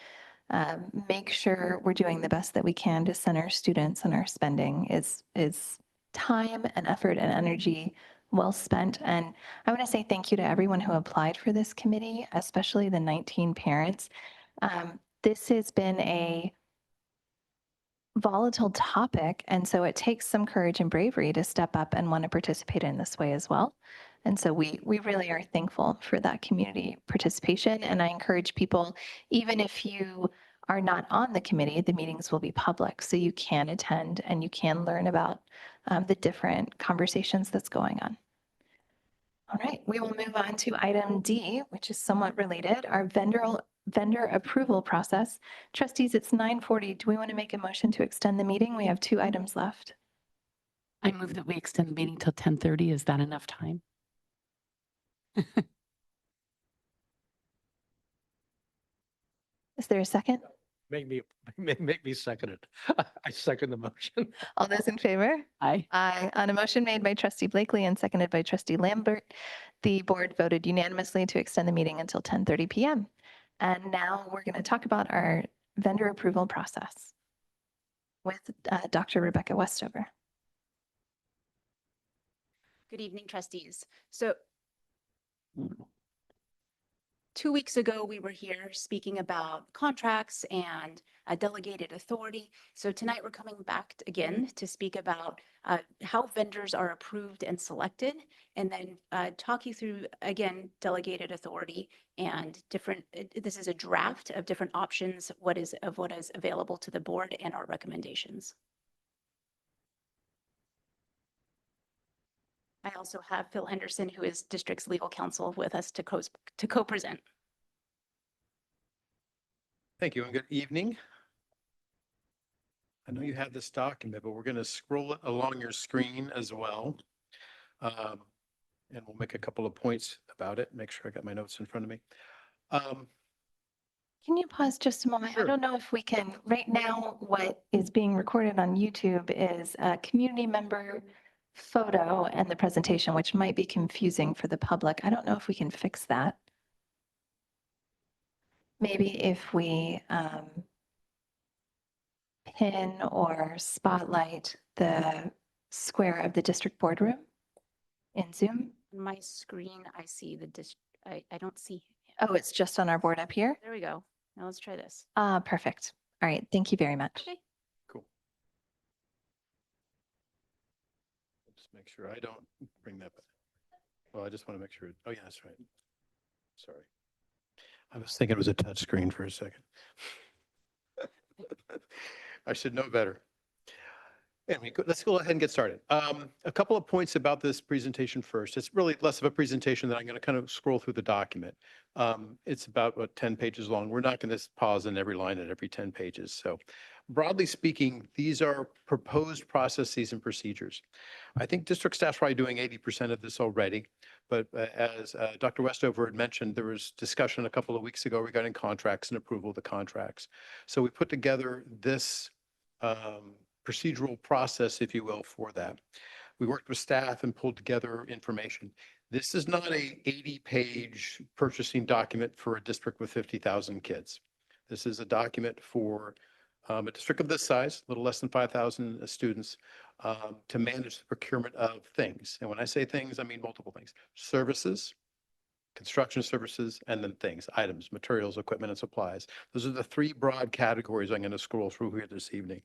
make sure we're doing the best that we can to center students and our spending is time and effort and energy well spent. And I want to say thank you to everyone who applied for this committee, especially the 19 parents. This has been a volatile topic, and so it takes some courage and bravery to step up and want to participate in this way as well. And so we really are thankful for that community participation. And I encourage people, even if you are not on the committee, the meetings will be public, so you can attend and you can learn about the different conversations that's going on. All right, we will move on to item D, which is somewhat related, our vendor approval process. Trustees, it's 9:40. Do we want to make a motion to extend the meeting? We have 2 items left. I move that we extend the meeting till 10:30. Is that enough time? Is there a second? Make me second it. I second the motion. All those in favor? Aye. Aye. On a motion made by Trustee Blakely and seconded by Trustee Lambert, the board voted unanimously to extend the meeting until 10:30 p.m. And now we're going to talk about our vendor approval process with Dr. Rebecca Westover. Good evening, trustees. So 2 weeks ago, we were here speaking about contracts and delegated authority. So tonight we're coming back again to speak about how vendors are approved and selected, and then talk you through, again, delegated authority and different, this is a draft of different options, what is available to the board and our recommendations. I also have Phil Henderson, who is district's legal counsel, with us to co-present. Thank you and good evening. I know you have this document, but we're going to scroll it along your screen as well. And we'll make a couple of points about it. Make sure I got my notes in front of me. Can you pause just a moment? Sure. I don't know if we can, right now, what is being recorded on YouTube is a community member photo and the presentation, which might be confusing for the public. I don't know if we can fix that. Maybe if we pin or spotlight the square of the district boardroom in Zoom. On my screen, I see the I don't see. Oh, it's just on our board up here? There we go. Now let's try this. Perfect. All right. Thank you very much. Okay. Cool. Just make sure I don't bring that back. Oh, I just want to make sure. Oh, yeah, that's right. Sorry. I was thinking it was a touch screen for a second. I should know better. Anyway, let's go ahead and get started. A couple of points about this presentation first. It's really less of a presentation that I'm going to kind of scroll through the document. It's about 10 pages long. We're not going to pause in every line at every 10 pages. So broadly speaking, these are proposed processes and procedures. I think district staff's probably doing 80% of this already. But as Dr. Westover had mentioned, there was discussion a couple of weeks ago regarding contracts and approval of the contracts. So we put together this procedural process, if you will, for that. We worked with staff and pulled together information. This is not a 80-page purchasing document for a district with 50,000 kids. This is a document for a district of this size, a little less than 5,000 students, to manage the procurement of things. And when I say things, I mean multiple things. Services, construction services, and then things, items, materials, equipment, and supplies. Those are the 3 broad categories I'm going to scroll through here this evening.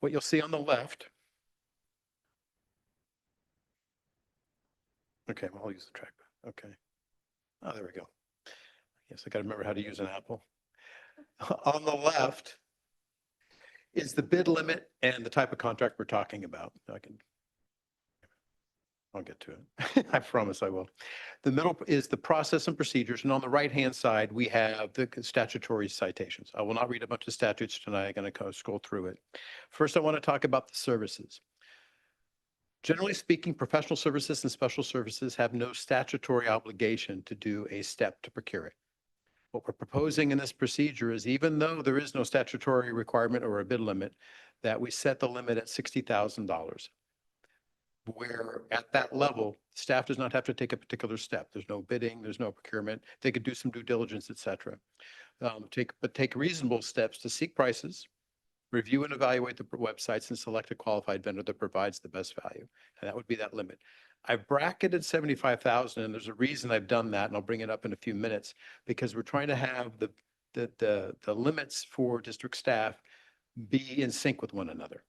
What you'll see on the left. Okay, well, I'll use the trackpad. Okay. Oh, there we go. Yes, I got to remember how to use an Apple. On the left is the bid limit and the type of contract we're talking about. I'll get to it. I promise I will. The middle is the process and procedures. And on the right-hand side, we have the statutory citations. I will not read a bunch of statutes tonight. I'm going to kind of scroll through it. First, I want to talk about the services. Generally speaking, professional services and special services have no statutory obligation to do a step to procure it. What we're proposing in this procedure is, even though there is no statutory requirement or a bid limit, that we set the limit at $60,000. Where at that level, staff does not have to take a particular step. There's no bidding, there's no procurement. They could do some due diligence, et cetera. Take reasonable steps to seek prices, review and evaluate the websites, and select a qualified vendor that provides the best value. And that would be that limit. I've bracketed 75,000, and there's a reason I've done that, and I'll bring it up in a few minutes, because we're trying to have the limits for district staff be in sync with one another.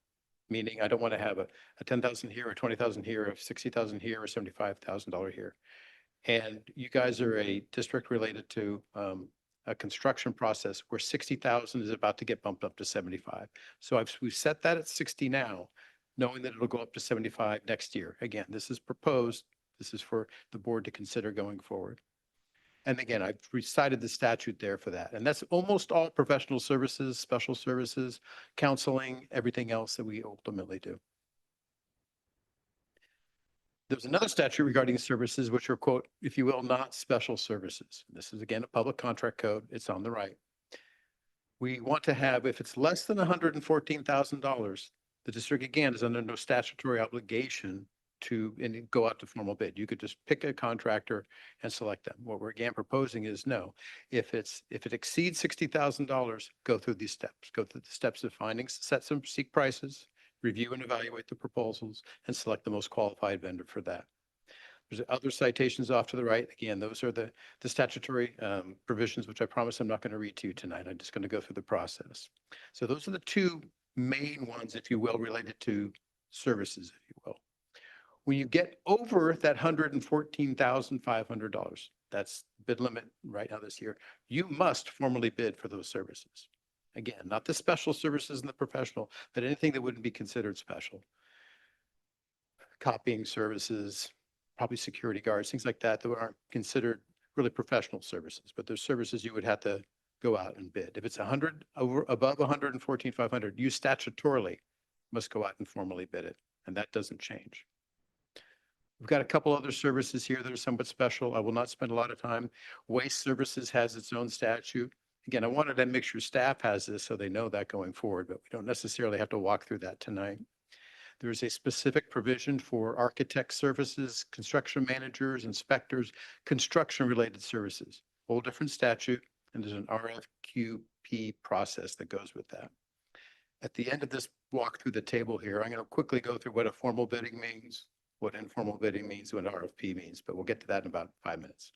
Meaning I don't want to have a 10,000 here, or 20,000 here, or 60,000 here, or $75,000 here. And you guys are a district related to a construction process where 60,000 is about to get bumped up to 75. So we've set that at 60 now, knowing that it'll go up to 75 next year. Again, this is proposed. This is for the board to consider going forward. And again, I've recited the statute there for that. And that's almost all professional services, special services, counseling, everything else that we ultimately do. There's another statute regarding services, which are, quote, if you will, not special services. This is, again, a public contract code. It's on the right. We want to have, if it's less than $114,000, the district, again, is under no statutory obligation to go out to formal bid. You could just pick a contractor and select them. What we're again proposing is no. If it exceeds $60,000, go through these steps. Go through the steps of findings, seek prices, review and evaluate the proposals, and select the most qualified vendor for that. There's other citations off to the right. Again, those are the statutory provisions, which I promise I'm not going to read to you tonight. I'm just going to go through the process. So those are the two main ones, if you will, related to services, if you will. When you get over that $114,500, that's bid limit right now this year, you must formally bid for those services. Again, not the special services and the professional, but anything that wouldn't be considered special. Copying services, probably security guards, things like that aren't considered really professional services, but there's services you would have to go out and bid. If it's above 114,500, you statutorily must go out and formally bid it, and that doesn't change. We've got a couple other services here that are somewhat special. I will not spend a lot of time. Waste services has its own statute. Again, I wanted to make sure staff has this so they know that going forward, but we don't necessarily have to walk through that tonight. There's a specific provision for architect services, construction managers, inspectors, construction-related services. Whole different statute, and there's an RFQP process that goes with that. At the end of this walk through the table here, I'm going to quickly go through what a formal bidding means, what informal bidding means, what RFP means, but we'll get to that in about 5 minutes.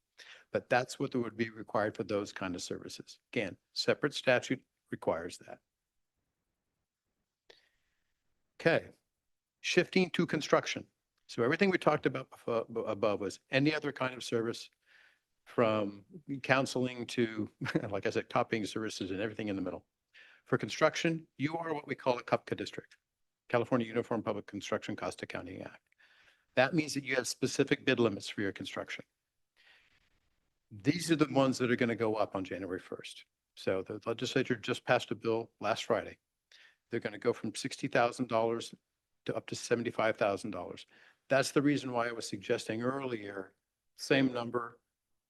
But that's what would be required for those kind of services. Again, separate statute requires that. Okay, shifting to construction. So everything we talked about above was any other kind of service, from counseling to, like I said, copying services and everything in the middle. For construction, you are what we call a CUPCA district, California Uniform Public Construction Cost Accounting Act. That means that you have specific bid limits for your construction. These are the ones that are going to go up on January 1st. So the legislature just passed a bill last Friday. They're going to go from $60,000 to up to $75,000. That's the reason why I was suggesting earlier, same number,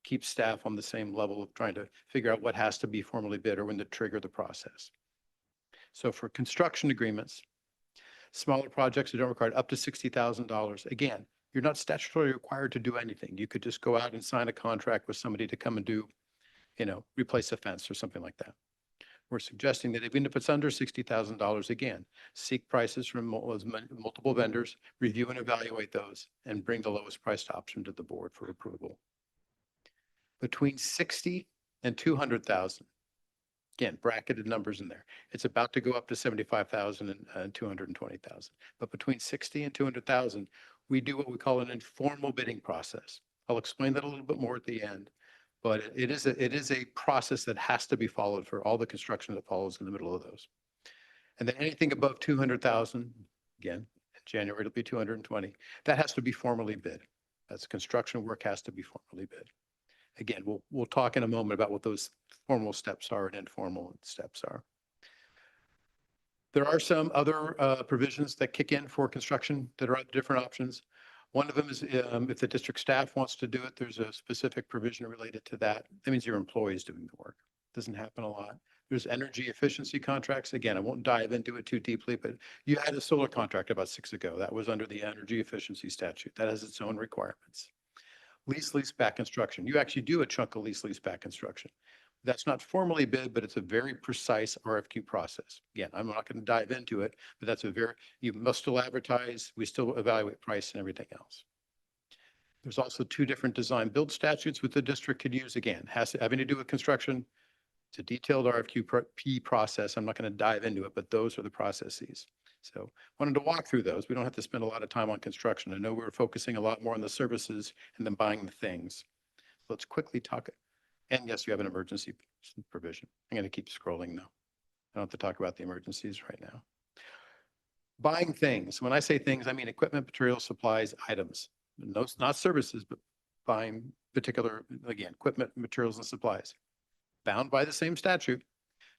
keep staff on the same level of trying to figure out what has to be formally bid or when to trigger the process. So for construction agreements, smaller projects that don't require up to $60,000. Again, you're not statutorily required to do anything. You could just go out and sign a contract with somebody to come and do, replace a fence or something like that. We're suggesting that even if it's under $60,000, again, seek prices from multiple vendors, review and evaluate those, and bring the lowest priced option to the board for approval. Between 60 and 200,000. Again, bracketed numbers in there. It's about to go up to 75,000 and 220,000. But between 60 and 200,000, we do what we call an informal bidding process. I'll explain that a little bit more at the end, but it is a process that has to be followed for all the construction that follows in the middle of those. And then anything above 200,000, again, January, it'll be 220. That has to be formally bid. That's construction work has to be formally bid. Again, we'll talk in a moment about what those formal steps are and informal steps are. There are some other provisions that kick in for construction that are different options. One of them is if the district staff wants to do it, there's a specific provision related to that. That means your employees doing the work. Doesn't happen a lot. There's energy efficiency contracts. Again, I won't dive into it too deeply, but you had a solar contract about 6 ago. That was under the energy efficiency statute. That has its own requirements. Lease-back construction. You actually do a chunk of lease-back construction. That's not formally bid, but it's a very precise RFQ process. Again, I'm not going to dive into it, but that's you must still advertise. We still evaluate price and everything else. There's also 2 different design build statutes with the district could use. Again, having to do with construction. It's a detailed RFQ process. I'm not going to dive into it, but those are the processes. So wanted to walk through those. We don't have to spend a lot of time on construction. I know we're focusing a lot more on the services and then buying the things. Let's quickly talk. And yes, you have an emergency provision. I'm going to keep scrolling now. I don't have to talk about the emergencies right now. Buying things. When I say things, I mean equipment, materials, supplies, items. No, not services, but buying particular, again, equipment, materials, and supplies. Bound by the same statute,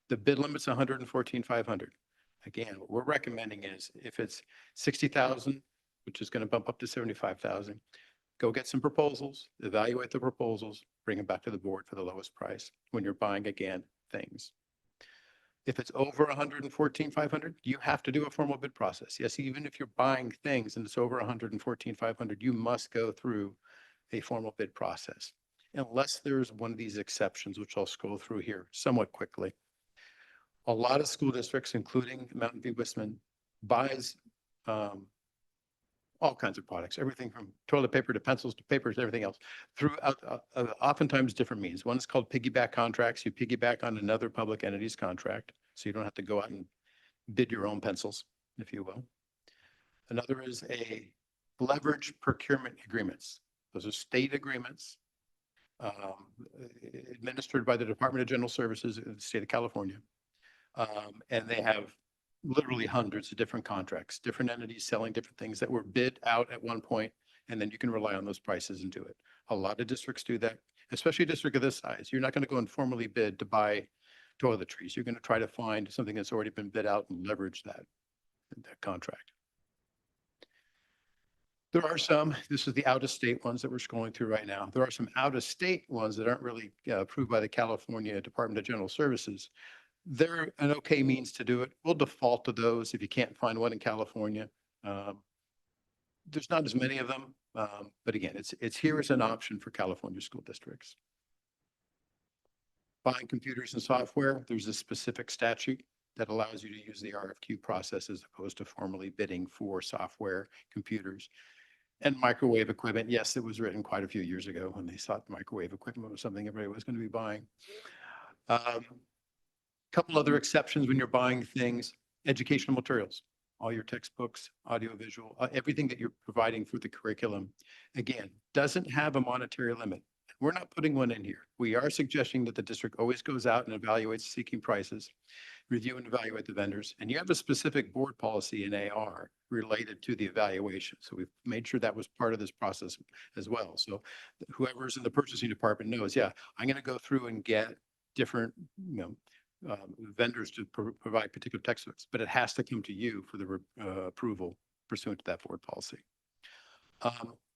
the bid limit's 114,500. Again, what we're recommending is if it's 60,000, which is going to bump up to 75,000, go get some proposals, evaluate the proposals, bring them back to the board for the lowest price when you're buying, again, things. If it's over 114,500, you have to do a formal bid process. Yes, even if you're buying things and it's over 114,500, you must go through a formal bid process. Unless there's one of these exceptions, which I'll scroll through here somewhat quickly. A lot of school districts, including Mountain View Westman, buys all kinds of products, everything from toilet paper to pencils to papers, everything else, through oftentimes different means. One is called piggyback contracts. You piggyback on another public entity's contract, so you don't have to go out and bid your own pencils, if you will. Another is a leverage procurement agreements. Those are state agreements administered by the Department of General Services in the state of California. And they have literally hundreds of different contracts, different entities selling different things that were bid out at one point, and then you can rely on those prices and do it. A lot of districts do that, especially a district of this size. You're not going to go and formally bid to buy toiletries. You're going to try to find something that's already been bid out and leverage that contract. There are some, this is the out-of-state ones that we're scrolling through right now. There are some out-of-state ones that aren't really approved by the California Department of General Services. They're an okay means to do it. We'll default to those if you can't find one in California. There's not as many of them, but again, it's here as an option for California school districts. Buying computers and software, there's a specific statute that allows you to use the RFQ process as opposed to formally bidding for software, computers. And microwave equipment, yes, it was written quite a few years ago when they thought microwave equipment was something everybody was going to be buying. Couple other exceptions when you're buying things, educational materials, all your textbooks, audiovisual, everything that you're providing for the curriculum, again, doesn't have a monetary limit. We're not putting one in here. We are suggesting that the district always goes out and evaluates seeking prices, review and evaluate the vendors, and you have a specific board policy in AR related to the evaluation. So we've made sure that was part of this process as well. So whoever's in the purchasing department knows, yeah, I'm going to go through and get different, vendors to provide particular textbooks, but it has to come to you for the approval pursuant to that board policy.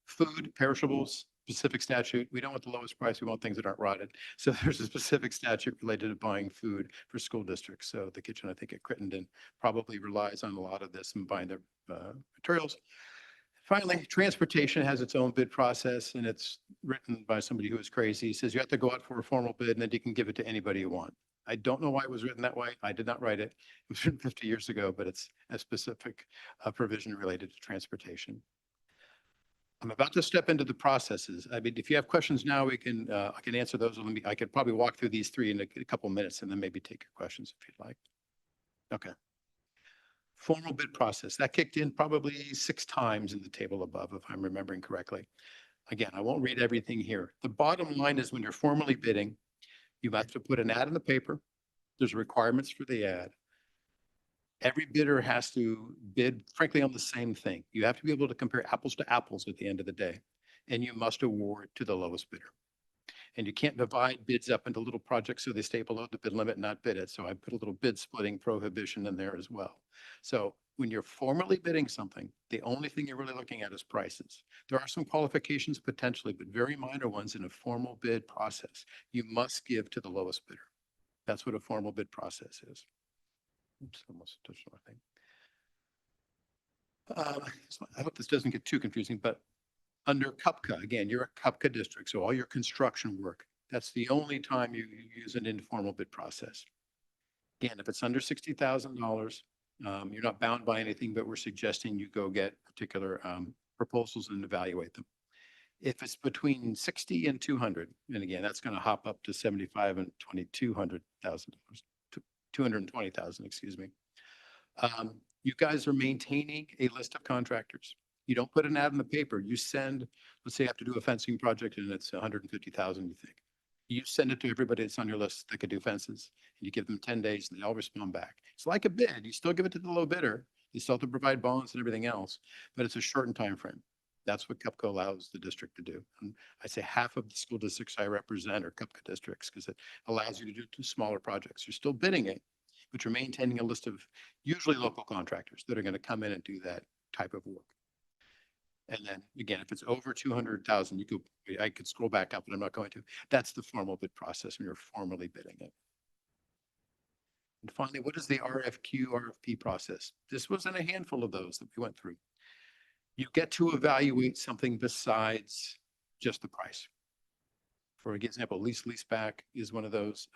Food, perishables, specific statute. We don't want the lowest price. We want things that aren't rotted. So there's a specific statute related to buying food for school districts. So the kitchen, I think at Crittenden, probably relies on a lot of this and buying their materials. Finally, transportation has its own bid process, and it's written by somebody who is crazy. He says you have to go out for a formal bid and then you can give it to anybody you want. I don't know why it was written that way. I did not write it. It was written 50 years ago, but it's a specific provision related to transportation. I'm about to step into the processes. I mean, if you have questions now, we can I can answer those. I could probably walk through these three in a couple minutes and then maybe take your questions if you'd like. Okay. Formal bid process. That kicked in probably 6 times in the table above, if I'm remembering correctly. Again, I won't read everything here. The bottom line is when you're formally bidding, you have to put an ad in the paper. There's requirements for the ad. Every bidder has to bid, frankly, on the same thing. You have to be able to compare apples to apples at the end of the day, and you must award to the lowest bidder. And you can't divide bids up into little projects so they stay below the bid limit and not bid it. So I put a little bid splitting prohibition in there as well. So when you're formally bidding something, the only thing you're really looking at is prices. There are some qualifications potentially, but very minor ones in a formal bid process. You must give to the lowest bidder. That's what a formal bid process is. Oops, almost touched my thing. So I hope this doesn't get too confusing, but under CUPCA, again, you're a CUPCA district, so all your construction work, that's the only time you use an informal bid process. Again, if it's under $60,000, you're not bound by anything, but we're suggesting you go get particular proposals and evaluate them. If it's between 60 and 200, and again, that's going to hop up to 75 and $220,000, excuse me. You guys are maintaining a list of contractors. You don't put an ad in the paper. You send, let's say you have to do a fencing project and it's 150,000, you think. You send it to everybody that's on your list that could do fences. And you give them 10 days and they all respond back. It's like a bid. You still give it to the low bidder. You still have to provide bonds and everything else, but it's a shortened time frame. That's what CUPCA allows the district to do. And I say half of the school districts I represent are CUPCA districts because it allows you to do two smaller projects. You're still bidding it, but you're maintaining a list of usually local contractors that are going to come in and do that type of work. And then again, if it's over 200,000, I could scroll back up, but I'm not going to. That's the formal bid process when you're formally bidding it. And finally, what is the RFQ, RFP process? This was in a handful of those that we went through. You get to evaluate something besides just the price. For example, leaseback is one of those.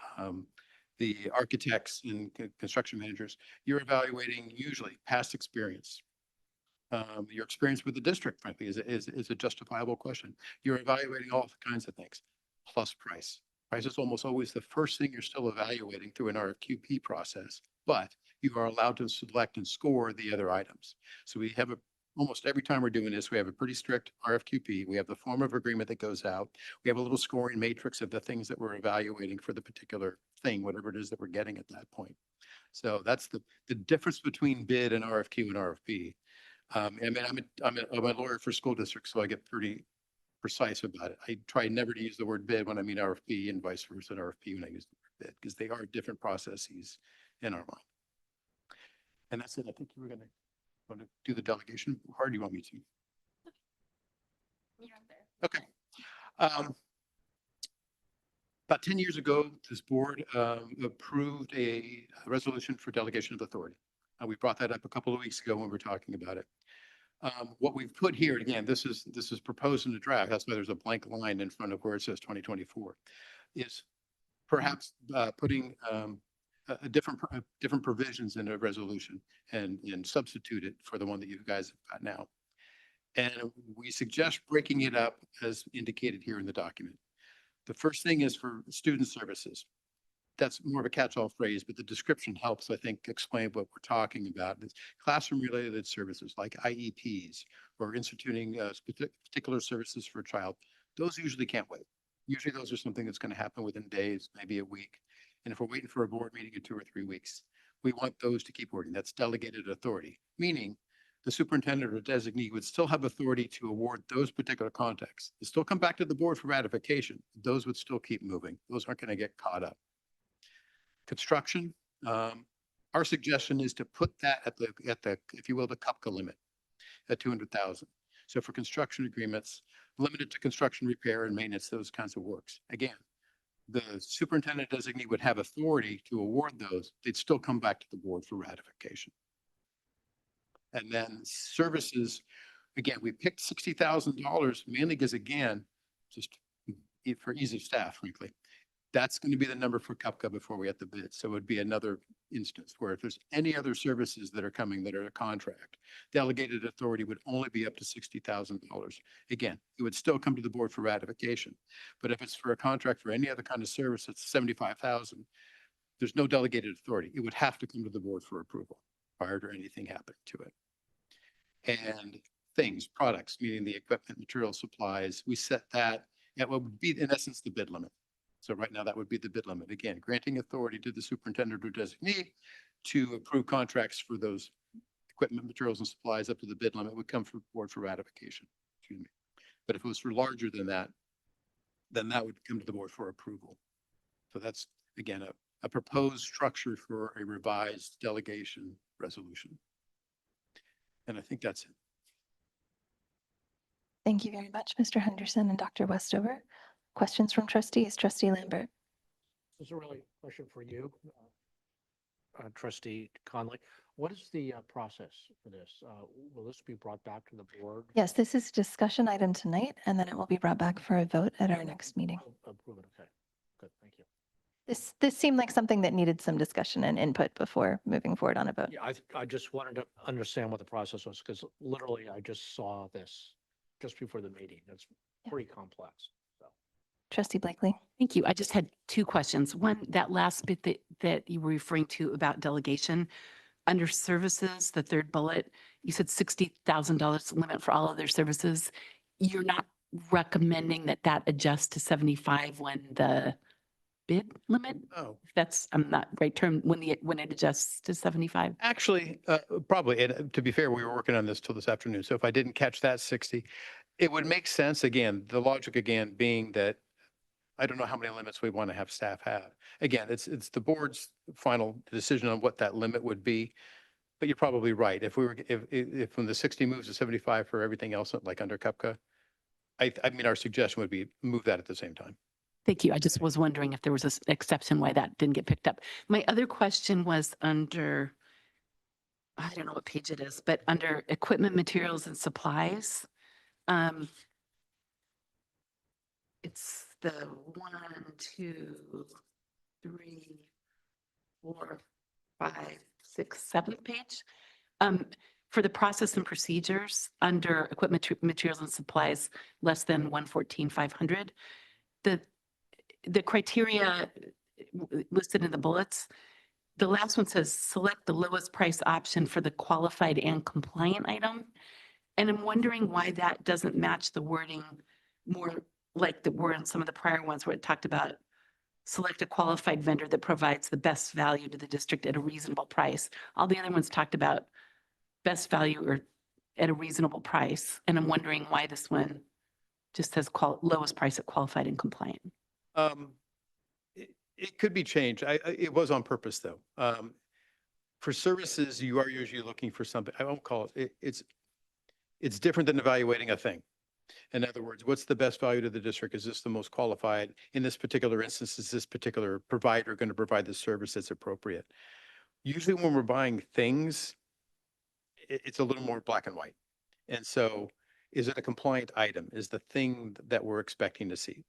The architects and construction managers, you're evaluating usually past experience. Your experience with the district, frankly, is a justifiable question. You're evaluating all kinds of things, plus price. Price is almost always the first thing you're still evaluating through an RFQP process, but you are allowed to select and score the other items. So we have almost every time we're doing this, we have a pretty strict RFQP. We have the form of agreement that goes out. We have a little scoring matrix of the things that we're evaluating for the particular thing, whatever it is that we're getting at that point. So that's the difference between bid and RFQ and RFP. I mean, I'm a lawyer for school districts, so I get pretty precise about it. I try never to use the word bid when I mean RFP and vice versa, RFP when I use the word bid, because they are different processes in our mind. And that's it. I think you were going to do the delegation. How do you want me to? Okay. About 10 years ago, this board approved a resolution for delegation of authority. We brought that up a couple of weeks ago when we were talking about it. What we've put here, again, this is proposed in the draft. That's why there's a blank line in front of where it says 2024, is perhaps putting different provisions in a resolution and substitute it for the one that you guys have got now. And we suggest breaking it up as indicated here in the document. The first thing is for student services. That's more of a catch-all phrase, but the description helps, I think, explain what we're talking about. It's classroom-related services like IEPs or instituting particular services for a child. Those usually can't wait. Usually those are something that's going to happen within days, maybe a week. And if we're waiting for a board meeting in 2 or 3 weeks, we want those to keep working. That's delegated authority, meaning the superintendent or designee would still have authority to award those particular contracts. They still come back to the board for ratification. Those would still keep moving. Those aren't going to get caught up. Construction, our suggestion is to put that at the if you will, the CUPCA limit at 200,000. So for construction agreements, limited to construction, repair, and maintenance, those kinds of works. Again, the superintendent designee would have authority to award those. They'd still come back to the board for ratification. And then services, again, we picked $60,000 mainly because, again, just for ease of staff, frankly. That's going to be the number for CUPCA before we get the bid. So it would be another instance where if there's any other services that are coming that are a contract, delegated authority would only be up to $60,000. Again, it would still come to the board for ratification. But if it's for a contract for any other kind of service, it's $75,000. There's no delegated authority. It would have to come to the board for approval prior to anything happening to it. And things, products, meaning the equipment, material supplies, we set that at what would be in essence the bid limit. So right now that would be the bid limit. Again, granting authority to the superintendent or designee to approve contracts for those equipment, materials, and supplies up to the bid limit would come from the board for ratification. Excuse me. But if it was for larger than that, then that would come to the board for approval. So that's, again, a proposed structure for a revised delegation resolution. And I think that's it. Thank you very much, Mr. Henderson and Dr. Westover. Questions from trustees? Trustee Lambert. This is a really question for you, Trustee Conley. What is the process for this? Will this be brought back to the board? Yes, this is a discussion item tonight, and then it will be brought back for a vote at our next meeting. Approve it. Okay, good. Thank you. This seemed like something that needed some discussion and input before moving forward on a vote. Yeah, I just wanted to understand what the process was because literally I just saw this just before the meeting. It's pretty complex. So. Trustee Blakely. Thank you. I just had two questions. One, that last bit that you were referring to about delegation, under services, the third bullet, you said $60,000 limit for all of their services. You're not recommending that adjusts to 75 when the bid limit? Oh, That's, I'm not right term, when it adjusts to 75? actually, probably. And to be fair, we were working on this till this afternoon. So if I didn't catch that 60, it would make sense. Again, the logic again being that I don't know how many limits we want to have staff have. Again, it's the board's final decision on what that limit would be. But you're probably right. If when the 60 moves to 75 for everything else, like under CUPCA, I mean, our suggestion would be move that at the same time. Thank you. I just was wondering if there was an exception why that didn't get picked up. My other question was under, I don't know what page it is, but under equipment, materials, and supplies. It's the 1, 2, 3, 4, 5, 6, 7th page. For the process and procedures under equipment, materials, and supplies less than 114,500, the criteria listed in the bullets, the last one says select the lowest price option for the qualified and compliant item. And I'm wondering why that doesn't match the wording more like that were in some of the prior ones where it talked about select a qualified vendor that provides the best value to the district at a reasonable price. All the other ones talked about best value or at a reasonable price. And I'm wondering why this one just says lowest price at qualified and compliant. It could be changed. It was on purpose though. For services, you are usually looking for something. I won't call it. It's different than evaluating a thing. In other words, what's the best value to the district? Is this the most qualified? In this particular instance, is this particular provider going to provide the service that's appropriate? Usually when we're buying things, it's a little more black and white. And so is it a compliant item? Is the thing that we're expecting to see?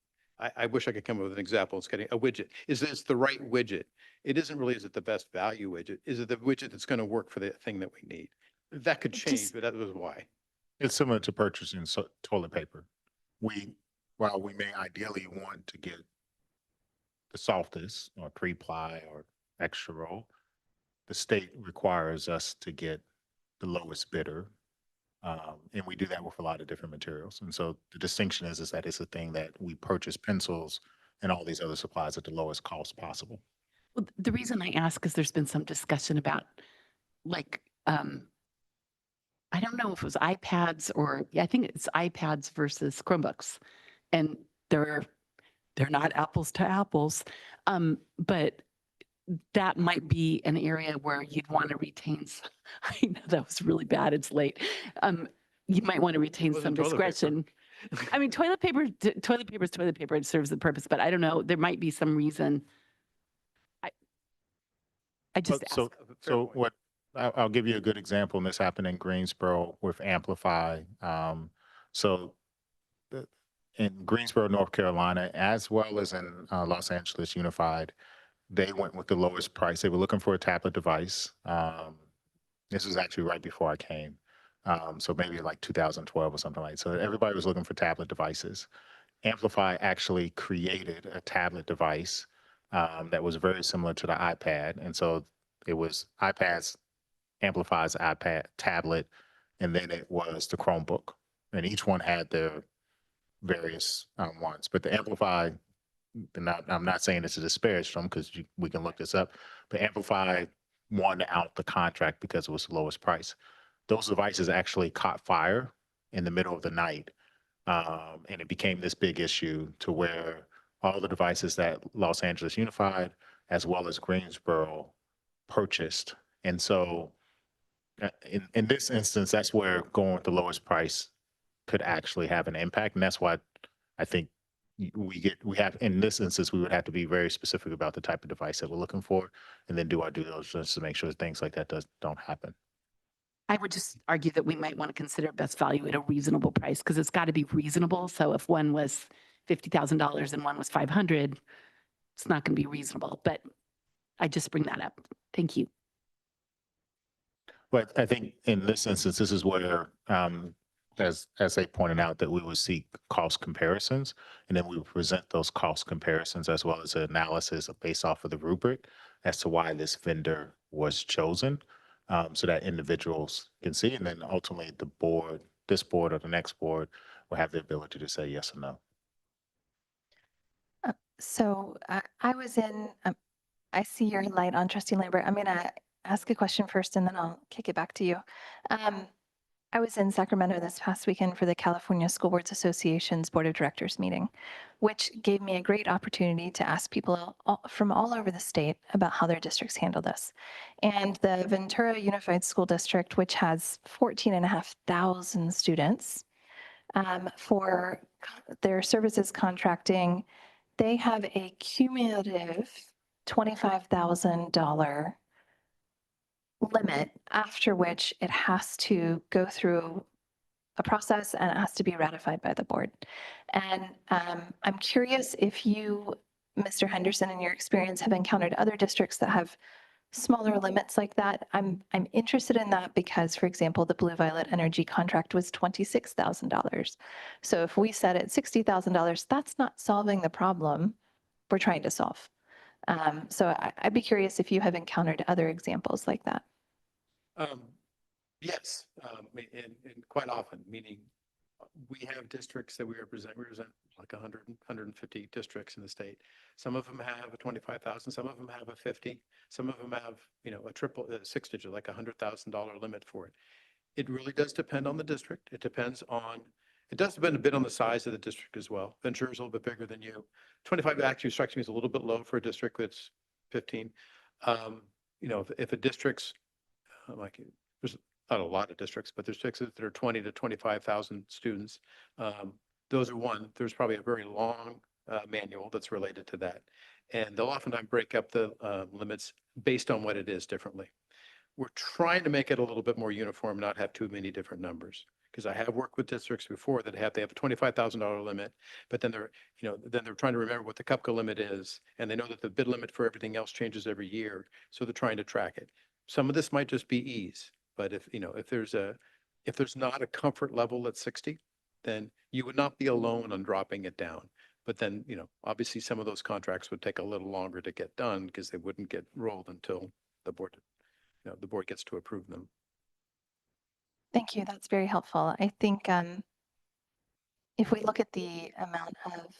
I wish I could come up with an example. It's getting a widget. Is this the right widget? It isn't really, is it the best value widget? Is it the widget that's going to work for the thing that we need? That could change, but that was why. It's similar to purchasing toilet paper. While we may ideally want to get the softest or 3-ply or extra roll, the state requires us to get the lowest bidder. And we do that with a lot of different materials. And so the distinction is that it's a thing that we purchase pencils and all these other supplies at the lowest cost possible. Well, the reason I ask is there's been some discussion about like, I don't know if it was iPads or I think it's iPads versus Chromebooks, and they're not apples to apples, but that might be an area where you'd want to retain. I know that was really bad. It's late. You might want to retain some discretion. I mean, toilet paper is toilet paper. It serves the purpose, but I don't know. There might be some reason. I just ask. So what? I'll give you a good example, and this happened in Greensboro with Amplify. In Greensboro, North Carolina, as well as in Los Angeles Unified, they went with the lowest price. They were looking for a tablet device. This was actually right before I came. So maybe like 2012 or something like that. So everybody was looking for tablet devices. Amplify actually created a tablet device that was very similar to the iPad. And so it was iPads, Amplify's iPad tablet, and then it was the Chromebook. And each one had their various ones. But the Amplify and I'm not saying it's a disparage from, because we can look this up, but Amplify won out the contract because it was the lowest price. Those devices actually caught fire in the middle of the night. And it became this big issue to where all the devices that Los Angeles Unified as well as Greensboro purchased. And so in this instance, that's where going with the lowest price could actually have an impact. And that's why I think we have, in this instance, we would have to be very specific about the type of device that we're looking for, and then do our due diligence to make sure that things like that don't happen. I would just argue that we might want to consider best value at a reasonable price, because it's got to be reasonable. So if one was $50,000 and one was 500, it's not going to be reasonable. But I just bring that up. Thank you. But I think in this instance, this is where, as they pointed out, that we would seek cost comparisons, and then we would present those cost comparisons as well as an analysis based off of the rubric as to why this vendor was chosen, so that individuals can see, and then ultimately the board, this board or the next board, will have the ability to say yes or no. So I was in, I see your light on, Trustee Lambert. I'm going to ask a question first and then I'll kick it back to you. I was in Sacramento this past weekend for the California School Boards Association's Board of Directors meeting, which gave me a great opportunity to ask people from all over the state about how their districts handle this. And the Ventura Unified School District, which has 14,500 students, for their services contracting, they have a cumulative $25,000 limit, after which it has to go through a process and it has to be ratified by the board. And I'm curious if you, Mr. Henderson, in your experience, have encountered other districts that have smaller limits like that. I'm interested in that because, for example, the Blue Violet Energy contract was $26,000. So if we set it $60,000, that's not solving the problem we're trying to solve. So I'd be curious if you have encountered other examples like that. Yes, and quite often, meaning we have districts that we represent like 100, 150 districts in the state. Some of them have a 25,000, some of them have a 50, some of them have, a six digit, like $100,000 limit for it. It really does depend on the district. It does depend a bit on the size of the district as well. Ventura is a little bit bigger than you. 25 actually strikes me as a little bit low for a district that's 15. If a district's there's not a lot of districts, but there's districts that are 20 to 25,000 students. Those are one. There's probably a very long manual that's related to that. And they'll oftentimes break up the limits based on what it is differently. We're trying to make it a little bit more uniform, not have too many different numbers. Because I have worked with districts before that they have a $25,000 limit, but then they're trying to remember what the CUPCA limit is, and they know that the bid limit for everything else changes every year, so they're trying to track it. Some of this might just be ease, but if there's not a comfort level at 60, then you would not be alone on dropping it down. But then, obviously some of those contracts would take a little longer to get done because they wouldn't get rolled until the board gets to approve them. Thank you. That's very helpful. I think if we look at the amount of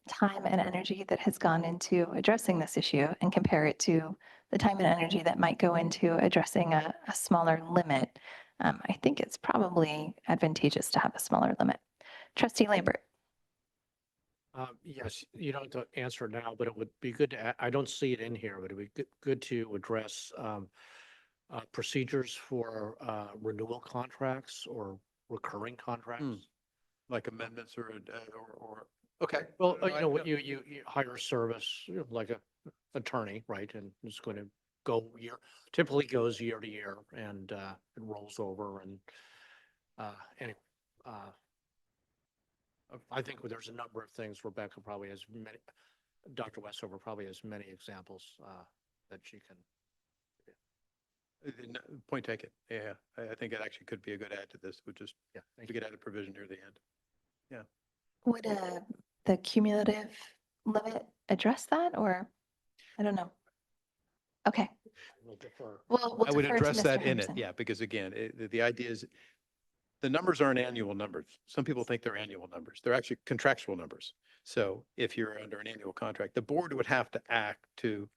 time and energy that has gone into addressing this issue and compare it to the time and energy that might go into addressing a smaller limit, I think it's probably advantageous to have a smaller limit. Trustee Lambert. Yes, you don't have to answer now, but it would be good to, I don't see it in here, but it would be good to address procedures for renewal contracts or recurring contracts. Like amendments or okay. Well, you hire a service, like a attorney, right? And it's going to typically goes year to year, and it rolls over. And anyway, I think there's a number of things. Rebecca probably has many. Dr. Westover probably has many examples that she can. Point taken. Yeah, I think it actually could be a good add to this. We could add a provision near the end. Yeah. Would the cumulative limit address that, or I don't know? Okay. Well, I would address that in it. Yeah, because again, the idea is the numbers aren't annual numbers. Some people think they're annual numbers. They're actually contractual numbers. So if you're under an annual contract, the board would have to act to,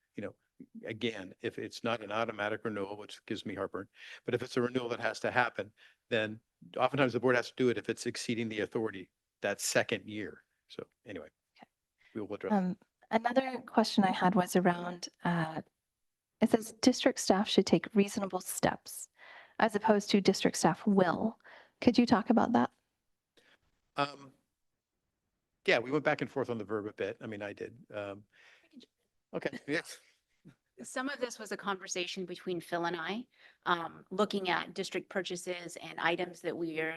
again, if it's not an automatic renewal, which gives me heartburn, but if it's a renewal that has to happen, then oftentimes the board has to do it if it's exceeding the authority that second year. So anyway, we will address. Another question I had was around, it says district staff should take reasonable steps as opposed to district staff will. Could you talk about that? Yeah, we went back and forth on the verb a bit. I mean, I did. Okay, yes. Some of this was a conversation between Phil and I, looking at district purchases and items that we are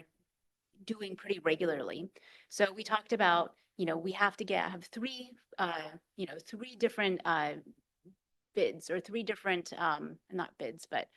doing pretty regularly. So we talked about, we have to have three different bids or three different, not bids, but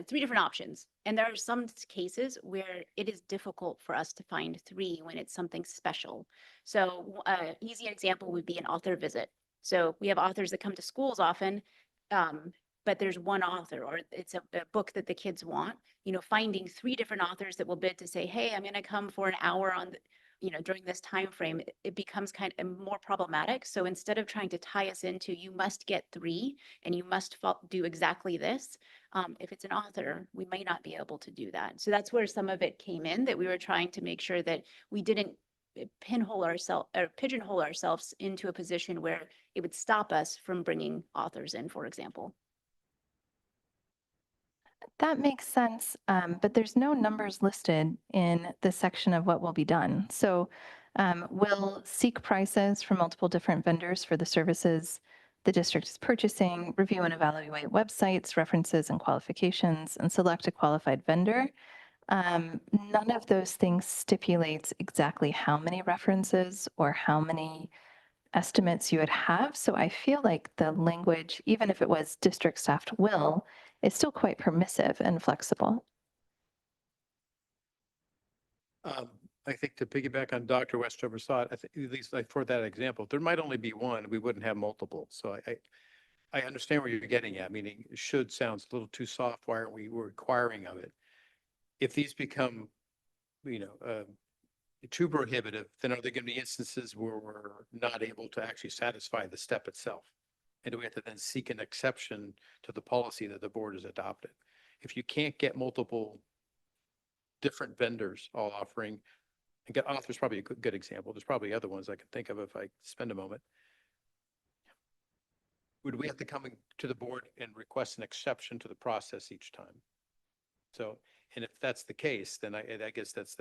three different options. And there are some cases where it is difficult for us to find three when it's something special. So easy example would be an author visit. So we have authors that come to schools often, but there's one author or it's a book that the kids want, finding three different authors that will bid to say, hey, I'm going to come for an hour on, during this time frame, it becomes kind of more problematic. So instead of trying to tie us into, you must get three and you must do exactly this. If it's an author, we may not be able to do that. So that's where some of it came in, that we were trying to make sure that we didn't pigeonhole ourselves into a position where it would stop us from bringing authors in, for example. That makes sense, but there's no numbers listed in the section of what will be done. So we'll seek prices from multiple different vendors for the services the district is purchasing, review and evaluate websites, references and qualifications, and select a qualified vendor. None of those things stipulates exactly how many references or how many estimates you would have. So I feel like the language, even if it was district staff will, is still quite permissive and flexible. I think to piggyback on Dr. Westover's thought, I think at least for that example, there might only be one. We wouldn't have multiple. So I understand where you're getting at, meaning should sounds a little too soft. Why aren't we requiring of it? If these become, too prohibitive, then are there going to be instances where we're not able to actually satisfy the step itself? And do we have to then seek an exception to the policy that the board has adopted? If you can't get multiple different vendors all offering, and author's probably a good example. There's probably other ones I can think of if I spend a moment. Would we have to come to the board and request an exception to the process each time? So, and if that's the case, then I guess that's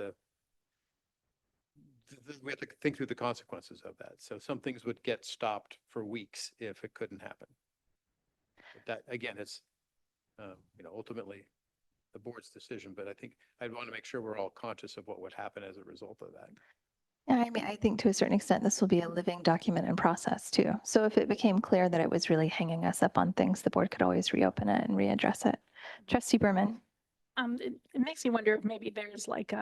we have to think through the consequences of that. So some things would get stopped for weeks if it couldn't happen. But that, again, it's, ultimately the board's decision, but I think I'd want to make sure we're all conscious of what would happen as a result of that. Yeah, I mean, I think to a certain extent, this will be a living document and process too. So if it became clear that it was really hanging us up on things, the board could always reopen it and readdress it. Trustee Berman. It makes me wonder if maybe there's like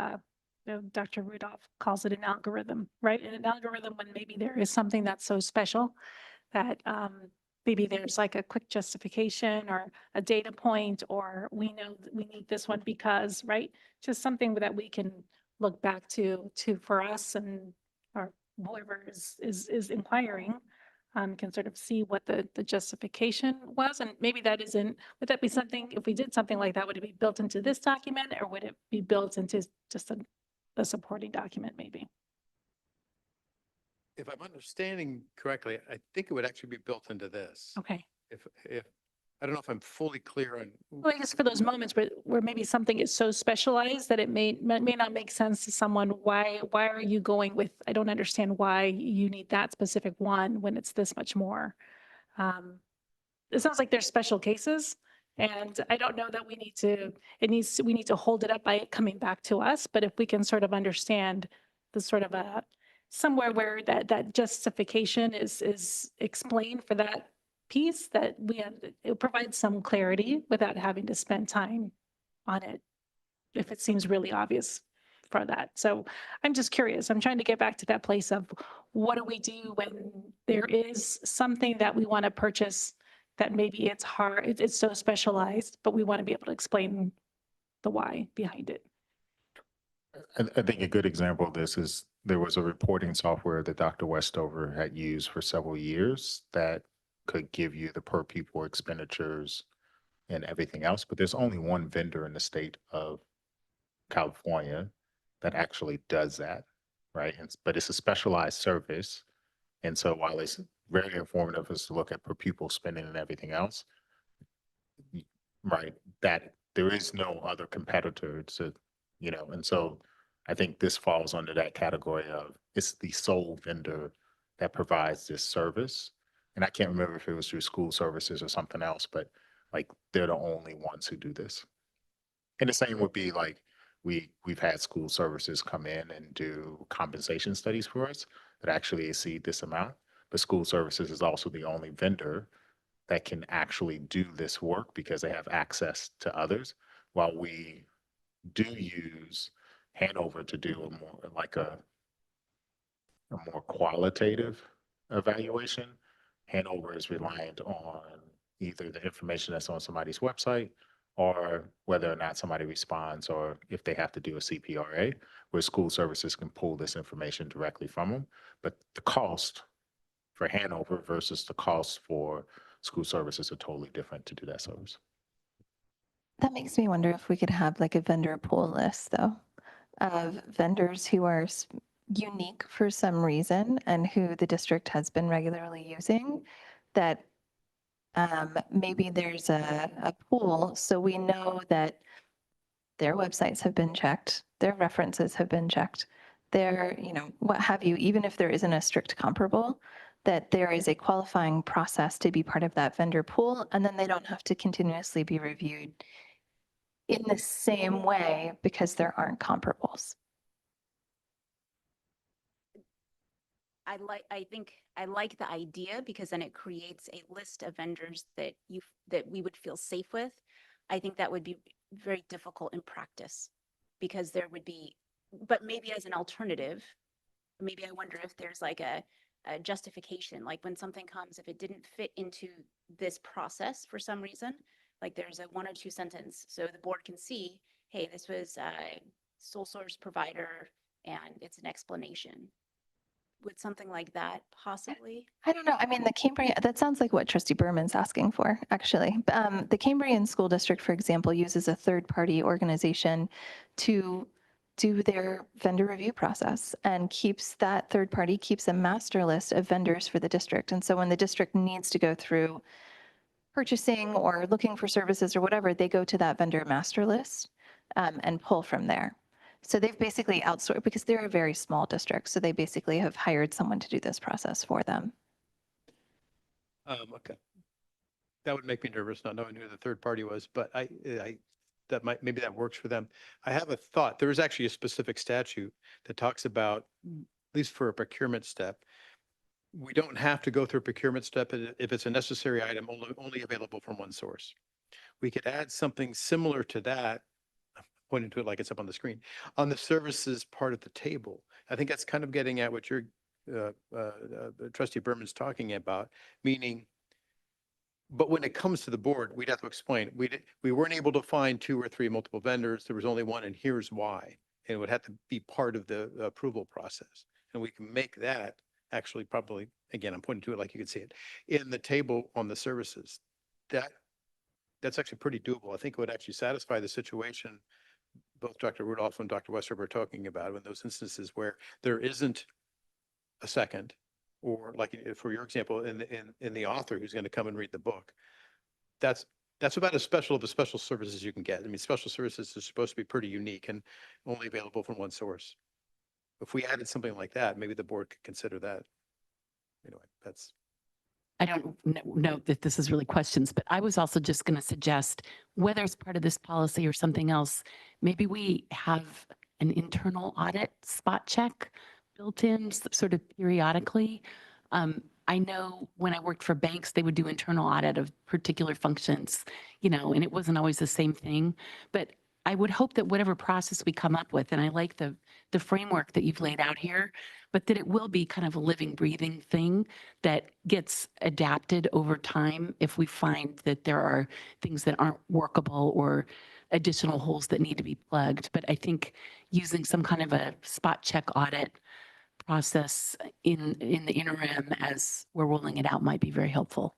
Dr. Rudolph calls it an algorithm, right? And an algorithm when maybe there is something that's so special that maybe there's like a quick justification or a data point, or we know that we need this one because, right? Just something that we can look back to for us and or whoever is inquiring can sort of see what the justification was. And maybe that isn't, would that be something, if we did something like that, would it be built into this document or would it be built into just a supporting document maybe? If I'm understanding correctly, I think it would actually be built into this. Okay. If I don't know if I'm fully clear on. Well, I guess for those moments where maybe something is so specialized that it may not make sense to someone. Why are you going with, I don't understand why you need that specific one when it's this much more. It sounds like there's special cases and I don't know that we need to hold it up by it coming back to us. But if we can sort of understand the sort of somewhere where that justification is explained for that piece, that it provides some clarity without having to spend time on it if it seems really obvious for that. So I'm just curious. I'm trying to get back to that place of what do we do when there is something that we want to purchase that maybe it's hard, it's so specialized, but we want to be able to explain the why behind it. I think a good example of this is there was a reporting software that Dr. Westover had used for several years that could give you the per pupil expenditures and everything else, but there's only one vendor in the state of California that actually does that, right? But it's a specialized service. And so while it's very informative as to look at per pupil spending and everything else, right, that there is no other competitor to, and so I think this falls under that category of it's the sole vendor that provides this service. And I can't remember if it was through school services or something else, but like they're the only ones who do this. And the same would be like we've had school services come in and do compensation studies for us that actually exceed this amount. But school services is also the only vendor that can actually do this work because they have access to others, while we do use Hanover to do a more qualitative evaluation. Hanover is reliant on either the information that's on somebody's website or whether or not somebody responds, or if they have to do a CPRA, where school services can pull this information directly from them. But the cost for Hanover versus the cost for school services are totally different to do that service. That makes me wonder if we could have like a vendor pool list, though, of vendors who are unique for some reason and who the district has been regularly using, that maybe there's a pool so we know that their websites have been checked, their references have been checked, their, what have you, even if there isn't a strict comparable, that there is a qualifying process to be part of that vendor pool, and then they don't have to continuously be reviewed in the same way because there aren't comparables. I think I like the idea because then it creates a list of vendors that we would feel safe with. I think that would be very difficult in practice because there would be, but maybe as an alternative, maybe I wonder if there's like a justification, like when something comes, if it didn't fit into this process for some reason, like there's a 1 or 2 sentence so the board can see, hey, this was a sole source provider and it's an explanation. Would something like that possibly? I don't know. I mean, the Cambrian, that sounds like what Trustee Berman's asking for, actually. The Cambrian School District, for example, uses a third-party organization to do their vendor review process and keeps that third party, keeps a master list of vendors for the district. And so when the district needs to go through purchasing or looking for services or whatever, they go to that vendor master list and pull from there. So they've basically outsourced, because they're a very small district, so they basically have hired someone to do this process for them. Okay. That would make me nervous not knowing who the third party was, but maybe that works for them. I have a thought. There is actually a specific statute that talks about, at least for a procurement step, we don't have to go through a procurement step if it's a necessary item only available from one source. We could add something similar to that, pointing to it like it's up on the screen, on the services part of the table. I think that's kind of getting at what your Trustee Berman's talking about, meaning, but when it comes to the board, we'd have to explain, we weren't able to find 2 or 3 multiple vendors. There was only one, and here's why. And it would have to be part of the approval process. And we can make that actually probably, again, I'm pointing to it like you can see it, in the table on the services. That's actually pretty doable. I think it would actually satisfy the situation both Dr. Rudolph and Dr. Westover are talking about, in those instances where there isn't a second, or like for your example, in the author who's going to come and read the book. That's about as special of a special service as you can get. I mean, special services are supposed to be pretty unique and only available from one source. If we added something like that, maybe the board could consider that. Anyway, that's. I don't know that this is really questions, but I was also just going to suggest, whether it's part of this policy or something else, maybe we have an internal audit spot check built in sort of periodically. I know when I worked for banks, they would do internal audit of particular functions, and it wasn't always the same thing. But I would hope that whatever process we come up with, and I like the framework that you've laid out here, but that it will be kind of a living, breathing thing that gets adapted over time if we find that there are things that aren't workable or additional holes that need to be plugged. But I think using some kind of a spot check audit process in the interim as we're rolling it out might be very helpful.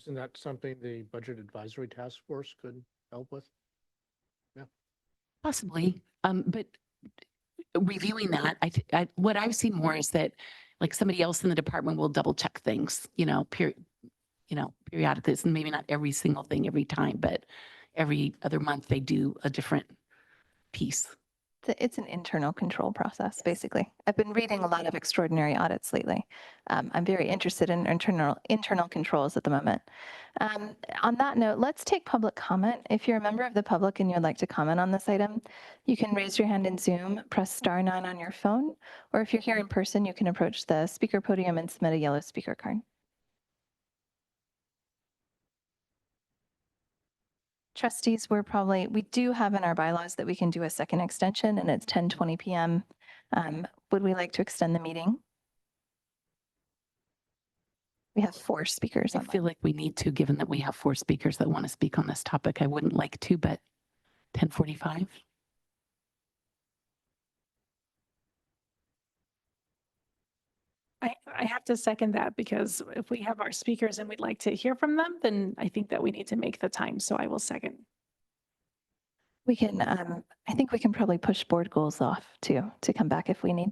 Isn't that something the Budget Advisory Task Force could help with? Yeah. Possibly, but reviewing that, what I've seen more is that like somebody else in the department will double check things, periodically. It's maybe not every single thing every time, but every other month they do a different piece. It's an internal control process, basically. I've been reading a lot of extraordinary audits lately. I'm very interested in internal controls at the moment. On that note, let's take public comment. If you're a member of the public and you'd like to comment on this item, you can raise your hand in Zoom, press *9 on your phone, or if you're here in person, you can approach the speaker podium and submit a yellow speaker card. Trustees, we do have in our bylaws that we can do a second extension, and it's 10:20 p.m. Would we like to extend the meeting? We have 4 speakers. I feel like we need to, given that we have 4 speakers that want to speak on this topic. I wouldn't like to, but 10:45. I have to second that, because if we have our speakers and we'd like to hear from them, then I think that we need to make the time. So I will second. We can, I think we can probably push board goals off too, to come back if we need.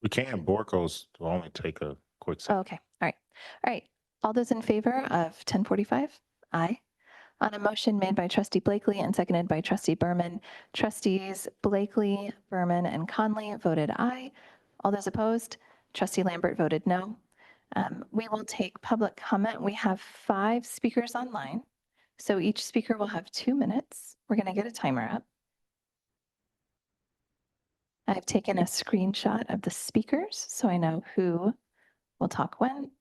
We can. Board goals will only take a quick second. Oh, okay. All right. All right. All those in favor of 10:45? Aye. On a motion made by Trustee Blakely and seconded by Trustee Berman, Trustees Blakely, Berman, and Conley voted aye. All those opposed? Trustee Lambert voted no. We will take public comment. We have 5 speakers online, so each speaker will have 2 minutes. We're going to get a timer up. I've taken a screenshot of the speakers so I know who will talk when.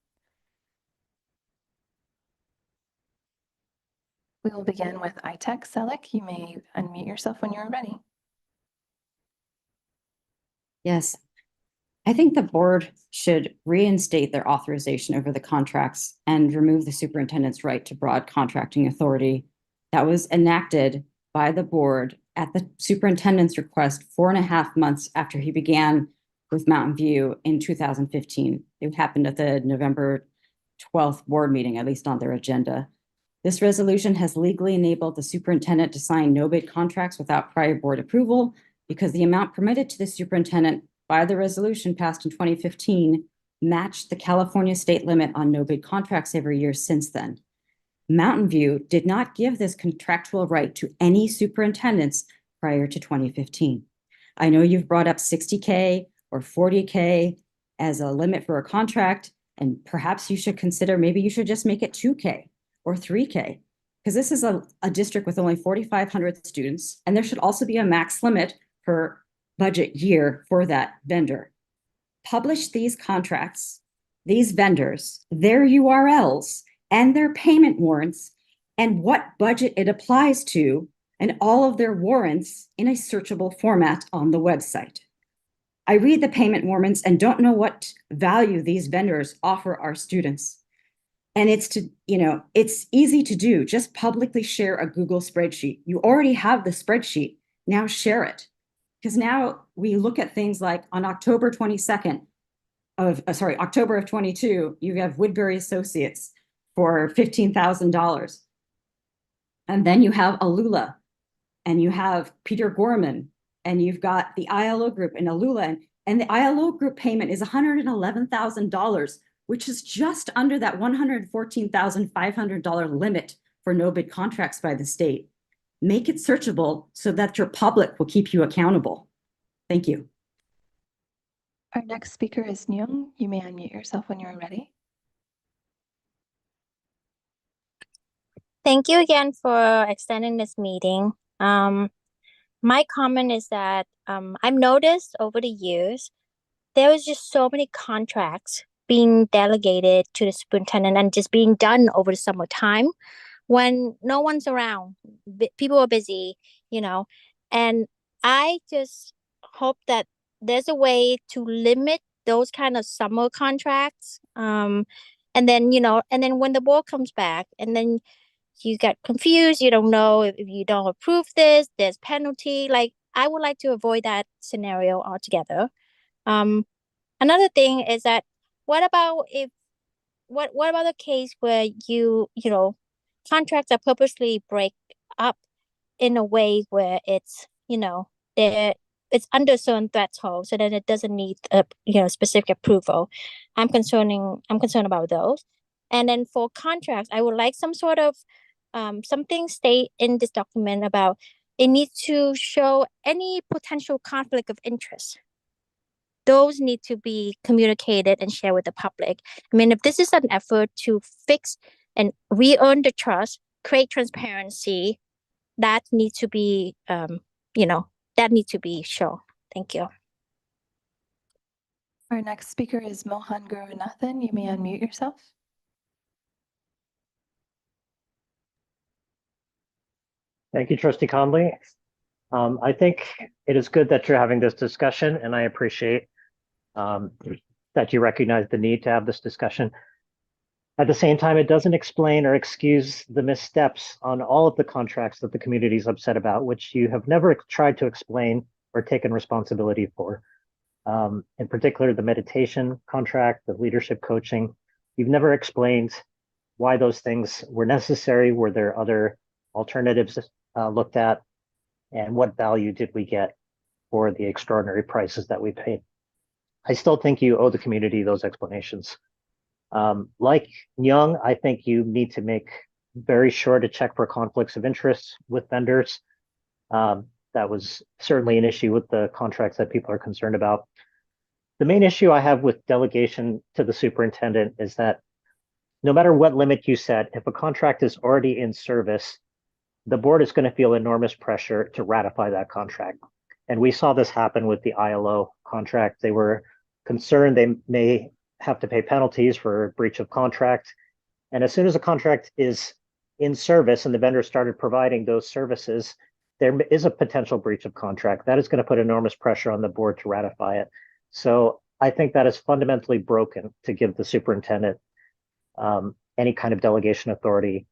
We will begin with ITech. Selleck, you may unmute yourself when you're ready. Yes. I think the board should reinstate their authorization over the contracts and remove the superintendent's right to broad contracting authority that was enacted by the board at the superintendent's request 4.5 months after he began with Mountain View in 2015. It happened at the November 12th board meeting, at least on their agenda. This resolution has legally enabled the superintendent to sign no bid contracts without prior board approval because the amount permitted to the superintendent by the resolution passed in 2015 matched the California state limit on no bid contracts every year since then. Mountain View did not give this contractual right to any superintendents prior to 2015. I know you've brought up $60K or $40K as a limit for a contract, and perhaps you should consider maybe you should just make it $2K or $3K, because this is a district with only 4,500 students, and there should also be a max limit per budget year for that vendor. Publish these contracts, these vendors, their URLs, and their payment warrants, and what budget it applies to, and all of their warrants in a searchable format on the website. I read the payment warrants and don't know what value these vendors offer our students. And it's easy to do. Just publicly share a Google spreadsheet. You already have the spreadsheet. Now share it. Because now we look at things like on October of 22, you have Woodbury Associates for $15,000. And then you have Alula, and you have Peter Gorman, and you've got the ILO group in Alula, and the ILO group payment is $111,000, which is just under that $114,500 limit for no bid contracts by the state. Make it searchable so that your public will keep you accountable. Thank you. Our next speaker is Nyung. You may unmute yourself when you're ready. Thank you again for extending this meeting. My comment is that I've noticed over the years, there was just so many contracts being delegated to the superintendent and just being done over the summertime when no one's around. People are busy, and I just hope that there's a way to limit those kind of summer contracts. And then when the board comes back and then you get confused, you don't know if you don't approve this, there's penalty. Like, I would like to avoid that scenario altogether. another thing is that what about if what about the case where you know contracts are purposely break up in a way where it's there it's under certain threshold so that it doesn't need a specific approval. I'm concerned about those. And then for contracts, I would like some sort of something state in this document about it needs to show any potential conflict of interest. Those need to be communicated and shared with the public. I mean, if this is an effort to fix and re-earn the trust, create transparency, that needs to be, that needs to be shown. Thank you. Our next speaker is Mohan Gurunathan. You may unmute yourself. Thank you, Trustee Conley. I think it is good that you're having this discussion, and I appreciate that you recognize the need to have this discussion. At the same time, it doesn't explain or excuse the missteps on all of the contracts that the community is upset about, which you have never tried to explain or taken responsibility for. In particular, the meditation contract, the leadership coaching, you've never explained why those things were necessary. Were there other alternatives looked at? And what value did we get for the extraordinary prices that we paid? I still think you owe the community those explanations. Like Young, I think you need to make very sure to check for conflicts of interest with vendors. That was certainly an issue with the contracts that people are concerned about. The main issue I have with delegation to the superintendent is that no matter what limit you set, if a contract is already in service, the board is going to feel enormous pressure to ratify that contract. And we saw this happen with the ILO contract. They were concerned they may have to pay penalties for breach of contract. And as soon as a contract is in service and the vendor started providing those services, there is a potential breach of contract. That is going to put enormous pressure on the board to ratify it. So I think that is fundamentally broken to give the superintendent any kind of delegation authority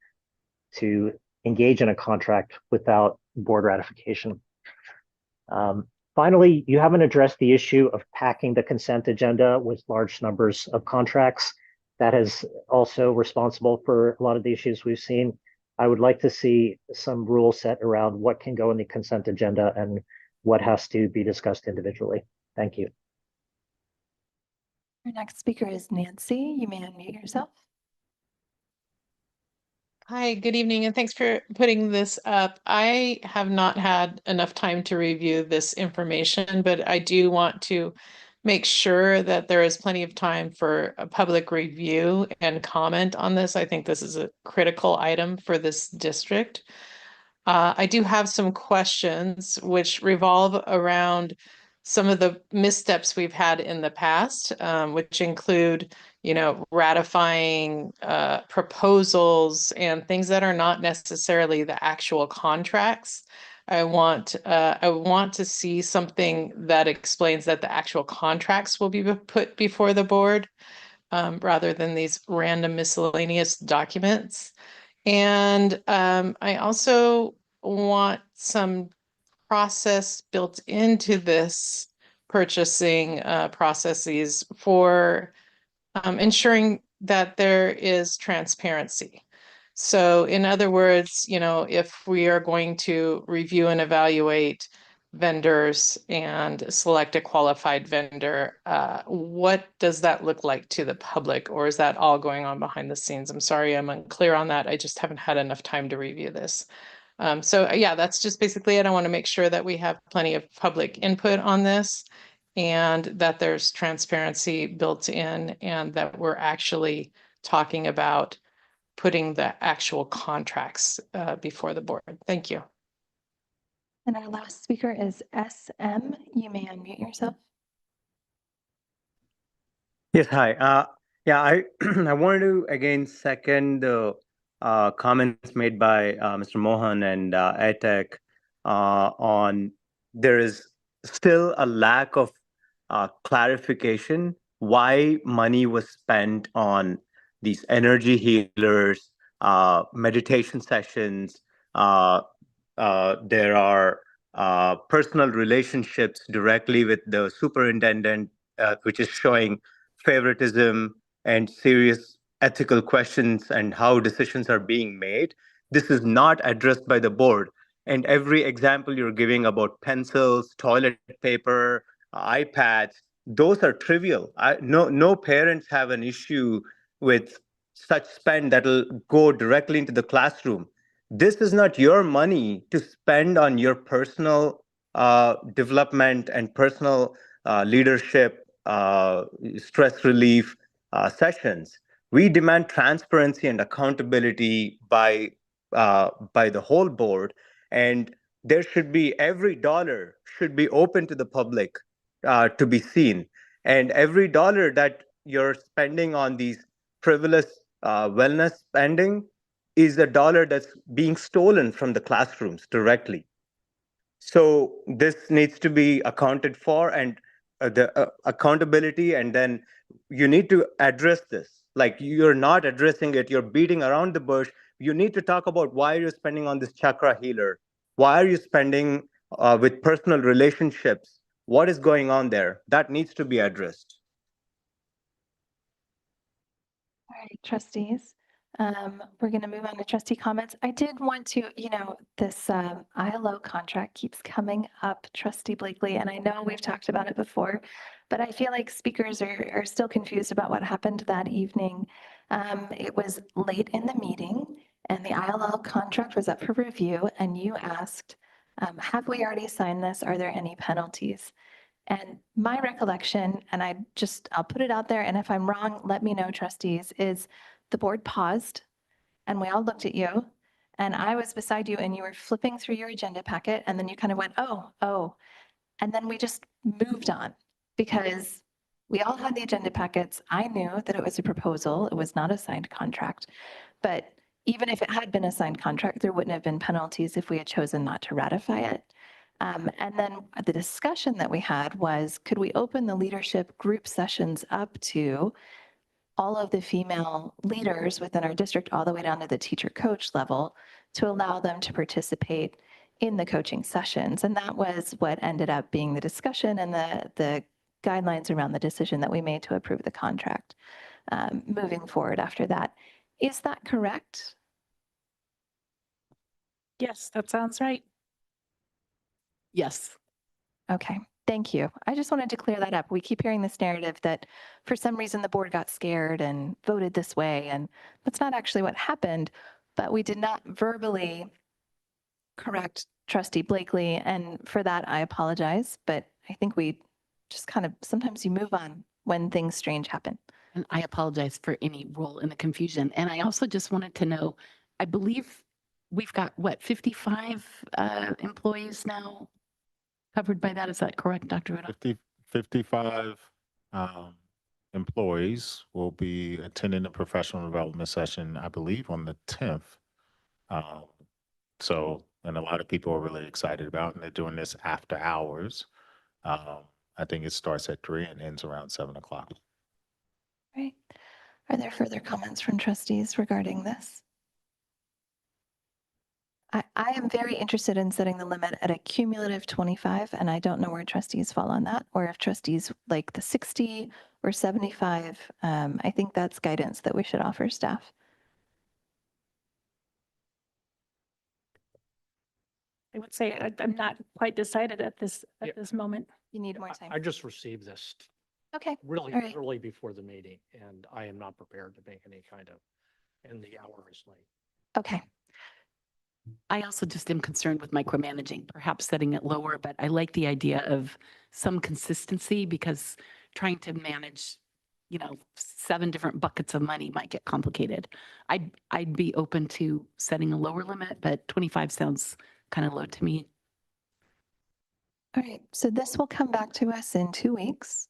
to engage in a contract without board ratification. Finally, you haven't addressed the issue of packing the consent agenda with large numbers of contracts. That is also responsible for a lot of the issues we've seen. I would like to see some rules set around what can go in the consent agenda and what has to be discussed individually. Thank you. Our next speaker is Nancy. You may unmute yourself. Hi, good evening, and thanks for putting this up. I have not had enough time to review this information, but I do want to make sure that there is plenty of time for a public review and comment on this. I think this is a critical item for this district. I do have some questions which revolve around some of the missteps we've had in the past, which include, ratifying proposals and things that are not necessarily the actual contracts. I want to see something that explains that the actual contracts will be put before the board, rather than these random miscellaneous documents. And I also want some process built into this purchasing processes for ensuring that there is transparency. So in other words, if we are going to review and evaluate vendors and select a qualified vendor, what does that look like to the public, or is that all going on behind the scenes? I'm sorry, I'm unclear on that. I just haven't had enough time to review this. So yeah, that's just basically it. I want to make sure that we have plenty of public input on this and that there's transparency built in and that we're actually talking about putting the actual contracts before the board. Thank you. And our last speaker is SM. You may unmute yourself. Yes, hi. Yeah, I wanted to again second the comments made by Mr. Mohan and EdTech on there is still a lack of clarification why money was spent on these energy healers, meditation sessions. There are personal relationships directly with the superintendent which is showing favoritism and serious ethical questions and how decisions are being made. This is not addressed by the board. And every example you're giving about pencils, toilet paper, iPads, those are trivial. No parents have an issue with such spend that'll go directly into the classroom. This is not your money to spend on your personal development and personal leadership, stress relief sessions. We demand transparency and accountability by the whole board, and there should be every dollar should be open to the public to be seen, and every dollar that you're spending on these frivolous wellness spending is a dollar that's being stolen from the classrooms directly. So this needs to be accounted for, and the accountability, and then you need to address this. Like, you're not addressing it, you're beating around the bush. You need to talk about why you're spending on this chakra healer. Why are you spending with personal relationships? What is going on there? That needs to be addressed. All right, trustees. We're going to move on to trustee comments. I did want to, this ILO contract keeps coming up, Trustee Blakely, and I know we've talked about it before, but I feel like speakers are still confused about what happened that evening. It was late in the meeting, and the ILO contract was up for review, and you asked, have we already signed this? Are there any penalties? And my recollection, and I'll put it out there, and if I'm wrong, let me know, trustees, is the board paused and we all looked at you, and I was beside you and you were flipping through your agenda packet, and then you kind of went, oh, and then we just moved on because we all had the agenda packets. I knew that it was a proposal. It was not a signed contract, but even if it had been a signed contract, there wouldn't have been penalties if we had chosen not to ratify it. And then the discussion that we had was, could we open the leadership group sessions up to all of the female leaders within our district, all the way down to the teacher coach level, to allow them to participate in the coaching sessions? And that was what ended up being the discussion and the guidelines around the decision that we made to approve the contract moving forward after that. Is that correct? Yes, that sounds right. Yes. Okay, thank you. I just wanted to clear that up. We keep hearing this narrative that for some reason the board got scared and voted this way, and that's not actually what happened, but we did not verbally correct Trustee Blakely, and for that I apologize, but I think we just kind of, sometimes you move on when things strange happen. And I apologize for any role in the confusion. And I also just wanted to know, I believe we've got, 55 employees now covered by that. Is that correct, Dr. Rudolph? 55 employees will be attending the professional development session, I believe, on the 10th. And a lot of people are really excited about, and they're doing this after hours. I think it starts at 3 and ends around 7 o'clock. Right. Are there further comments from trustees regarding this? I am very interested in setting the limit at a cumulative 25, and I don't know where trustees fall on that, or if trustees like the 60 or 75. I think that's guidance that we should offer staff. I would say I'm not quite decided at this moment. You need more time. I just received this Okay. really All right. early before the meeting, and I am not prepared to make any kind of, and the hour is late. Okay. I also just am concerned with micromanaging, perhaps setting it lower, but I like the idea of some consistency, because trying to manage, 7 different buckets of money might get complicated. I'd be open to setting a lower limit, but 25 sounds kind of low to me. All right. So this will come back to us in 2 weeks.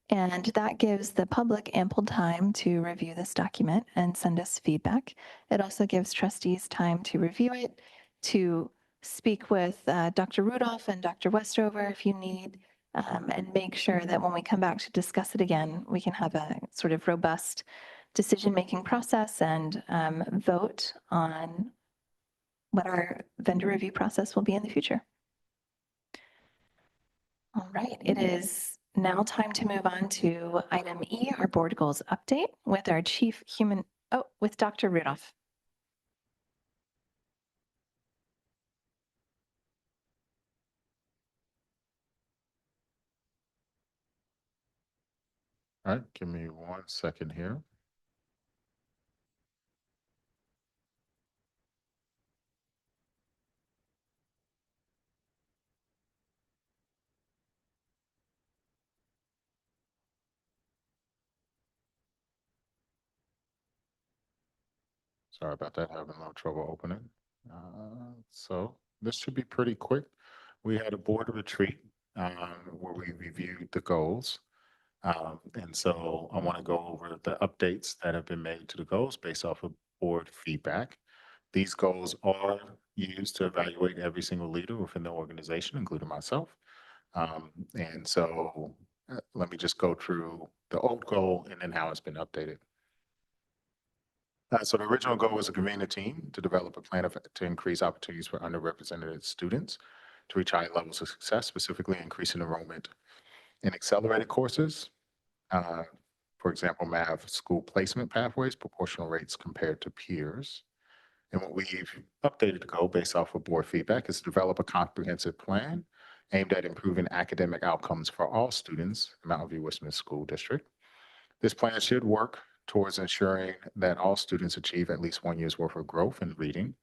And that gives the public ample time to review this document and send us feedback. It also gives trustees time to review it, to speak with Dr. Rudolph and Dr. Westover if you need, and make sure that when we come back to discuss it again, we can have a sort of robust decision-making process and vote on what our vendor review process will be in the future. All right, it is now time to move on to item E, our board goals update with our with Dr. Rudolph. All right, give me 1 second here. Sorry about that, having a little trouble opening. So this should be pretty quick. We had a board retreat where we reviewed the goals. And so I want to go over the updates that have been made to the goals based off of board feedback. These goals are used to evaluate every single leader within the organization, including myself. And so let me just go through the old goal and then how it's been updated. So the original goal was to convene a team to develop a plan to increase opportunities for underrepresented students to reach high levels of success, specifically increasing enrollment in accelerated courses. For example, math school placement pathways, proportional rates compared to peers. And what we've updated the goal based off of board feedback is to develop a comprehensive plan aimed at improving academic outcomes for all students in Mountain View Westminster School District. This plan should work towards ensuring that all students achieve at least 1 year's worth of growth in reading.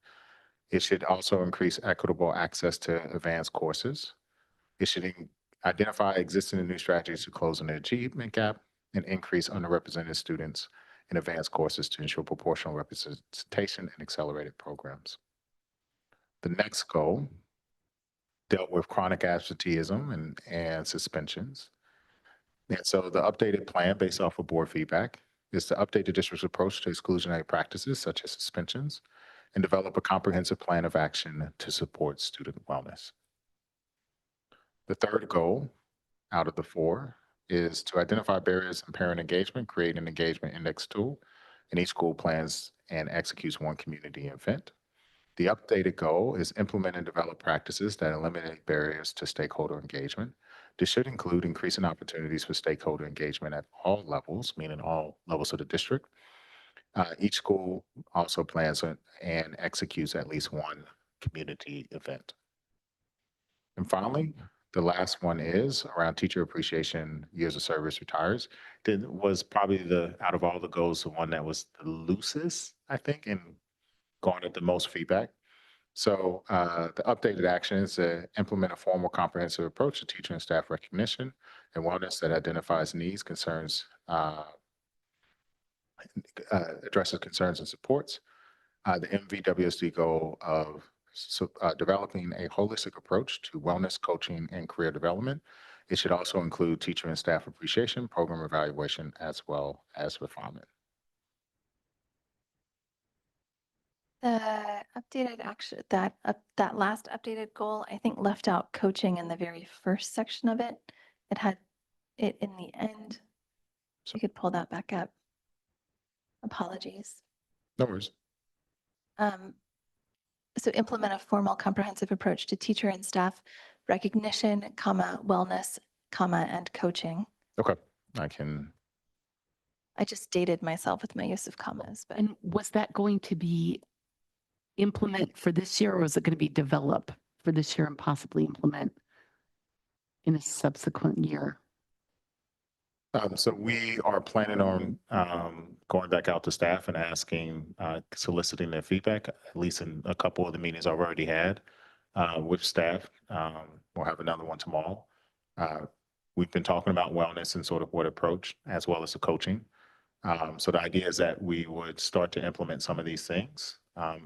It should also increase equitable access to advanced courses. It should identify existing and new strategies to close an achievement gap and increase underrepresented students in advanced courses to ensure proportional representation in accelerated programs. The next goal dealt with chronic absenteeism and suspensions. And so the updated plan based off of board feedback is to update the district's approach to exclusionary practices such as suspensions and develop a comprehensive plan of action to support student wellness. The third goal out of the 4 is to identify barriers in parent engagement, create an engagement index tool, and each school plans and executes 1 community event. The updated goal is implement and develop practices that eliminate barriers to stakeholder engagement. This should include increasing opportunities for stakeholder engagement at all levels, meaning all levels of the district. Each school also plans and executes at least 1 community event. And finally, the last one is around teacher appreciation years of service retires. That was probably out of all the goals, the one that was the loosest, I think, and garnered the most feedback. So the updated action is to implement a formal comprehensive approach to teacher and staff recognition and wellness that identifies needs, concerns, addresses concerns and supports. The MVWSD goal of developing a holistic approach to wellness, coaching, and career development. It should also include teacher and staff appreciation, program evaluation, as well as refinement. The updated action, that last updated goal, I think left out coaching in the very first section of it. It had it in the end. So you could pull that back up. Apologies. No worries. So implement a formal comprehensive approach to teacher and staff recognition, wellness, and coaching. Okay, I just dated myself with my use of commas. But And was that going to be implement for this year, or was it going to be develop for this year and possibly implement in a subsequent year? So we are planning on going back out to staff and asking, soliciting their feedback, at least in a couple of the meetings I've already had with staff. We'll have another one tomorrow. We've been talking about wellness and sort of what approach, as well as the coaching. So the idea is that we would start to implement some of these things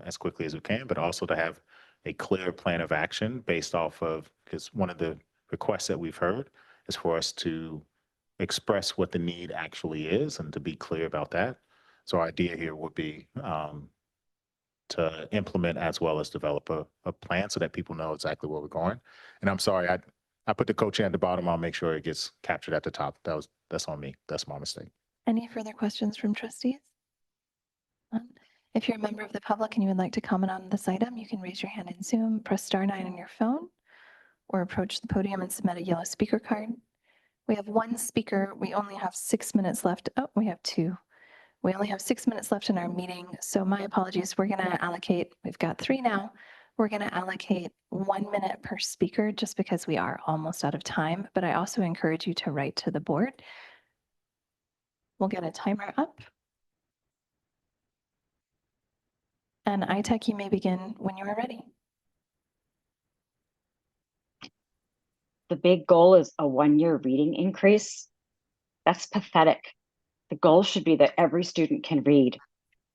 as quickly as we can, but also to have a clear plan of action based off of, because one of the requests that we've heard is for us to express what the need actually is and to be clear about that. So our idea here would be to implement as well as develop a plan so that people know exactly where we're going. And I'm sorry, I put the coaching at the bottom. I'll make sure it gets captured at the top. That's on me. That's my mistake. any further questions from trustees? If you're a member of the public and you would like to comment on this item, you can raise your hand in Zoom, press *9 on your phone, or approach the podium and submit a yellow speaker card. We have one speaker. We only have 6 minutes left. Oh, we have two. We only have 6 minutes left in our meeting. So my apologies. We're going to allocate, we've got 3 now. We're going to allocate 1 minute per speaker just because we are almost out of time. But I also encourage you to write to the board. We'll get a timer up. And ITech, you may begin when you are ready. The big goal is a 1-year reading increase. That's pathetic. The goal should be that every student can read.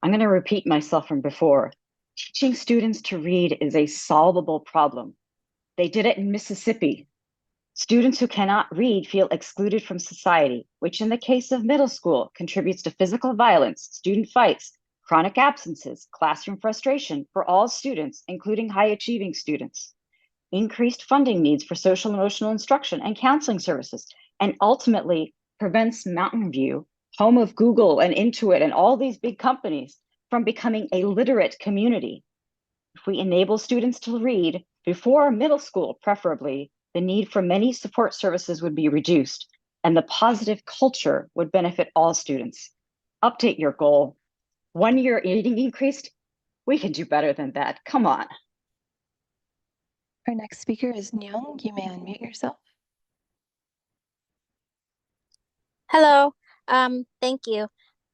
I'm going to repeat myself from before. Teaching students to read is a solvable problem. They did it in Mississippi. Students who cannot read feel excluded from society, which in the case of middle school contributes to physical violence, student fights, chronic absences, classroom frustration for all students, including high-achieving students. Increased funding needs for social emotional instruction and counseling services, and ultimately prevents Mountain View, home of Google and Intuit and all these big companies, from becoming a literate community. If we enable students to read before middle school, preferably, the need for many support services would be reduced, and the positive culture would benefit all students. Update your goal. 1-year reading increased? We can do better than that. Come on. Our next speaker is Nyong. You may unmute yourself. Hello. Thank you.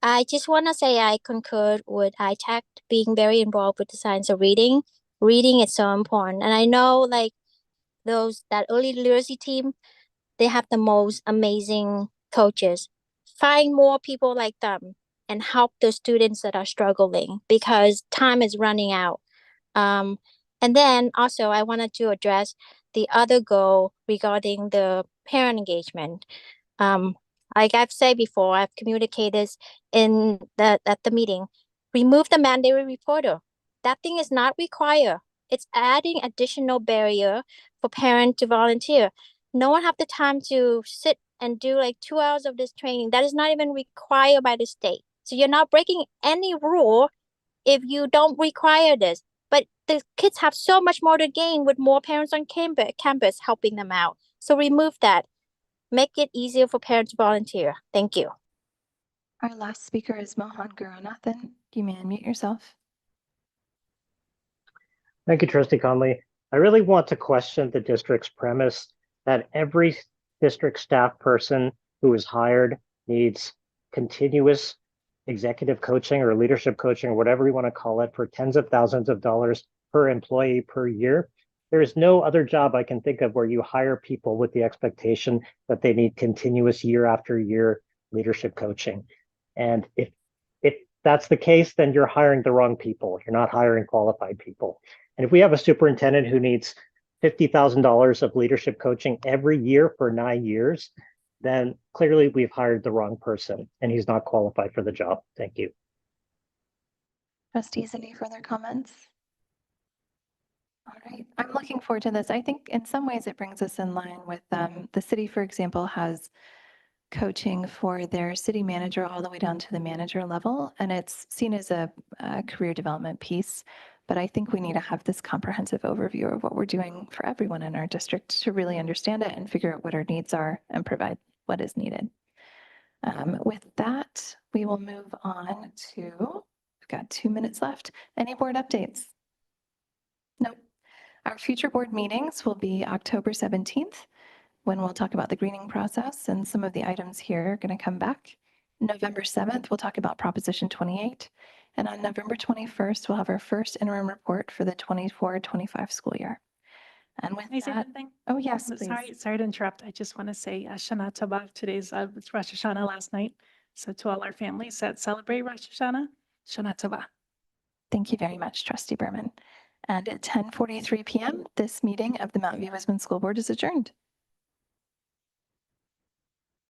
I just want to say I concur with ITech being very involved with the science of reading. Reading is so important. And I know like that early literacy team, they have the most amazing coaches. Find more people like them and help the students that are struggling because time is running out. And then also I wanted to address the other goal regarding the parent engagement. Like I've said before, I've communicated at the meeting, remove the mandatory reporter. That thing is not required. It's adding additional barrier for parents to volunteer. No one have the time to sit and do like 2 hours of this training. That is not even required by the state. So you're not breaking any rule if you don't require this. But the kids have so much more to gain with more parents on campus helping them out. So remove that. Make it easier for parents to volunteer. Thank you. Our last speaker is Mohan Gurunathan. You may unmute yourself. Thank you, Trustee Conley. I really want to question the district's premise that every district staff person who is hired needs continuous executive coaching or leadership coaching or whatever you want to call it for tens of thousands of dollars per employee per year. There is no other job I can think of where you hire people with the expectation that they need continuous year after year leadership coaching. And if that's the case, then you're hiring the wrong people. You're not hiring qualified people. And if we have a superintendent who needs $50,000 of leadership coaching every year for 9 years, then clearly we've hired the wrong person and he's not qualified for the job. Thank you. Trustees, any further comments? All right, I'm looking forward to this. I think in some ways it brings us in line with the city, for example, has coaching for their city manager all the way down to the manager level, and it's seen as a career development piece. But I think we need to have this comprehensive overview of what we're doing for everyone in our district to really understand it and figure out what our needs are and provide what is needed. With that, we will move on to, we've got 2 minutes left. Any board updates? Nope. Our future board meetings will be October 17th, when we'll talk about the greening process, and some of the items here are going to come back. November 7th, we'll talk about Proposition 28. And on November 21st, we'll have our first interim report for the 24-25 school year. And with Can I say that, one thing? oh yes, please. Sorry to interrupt. I just want to say Shana Tova. Today's it's Rosh Hashanah last night. So to all our families that celebrate Rosh Hashanah, Shana Tova. Thank you very much, Trustee Berman. And at 10:43 p.m., this meeting of the Mountain View School Board is adjourned.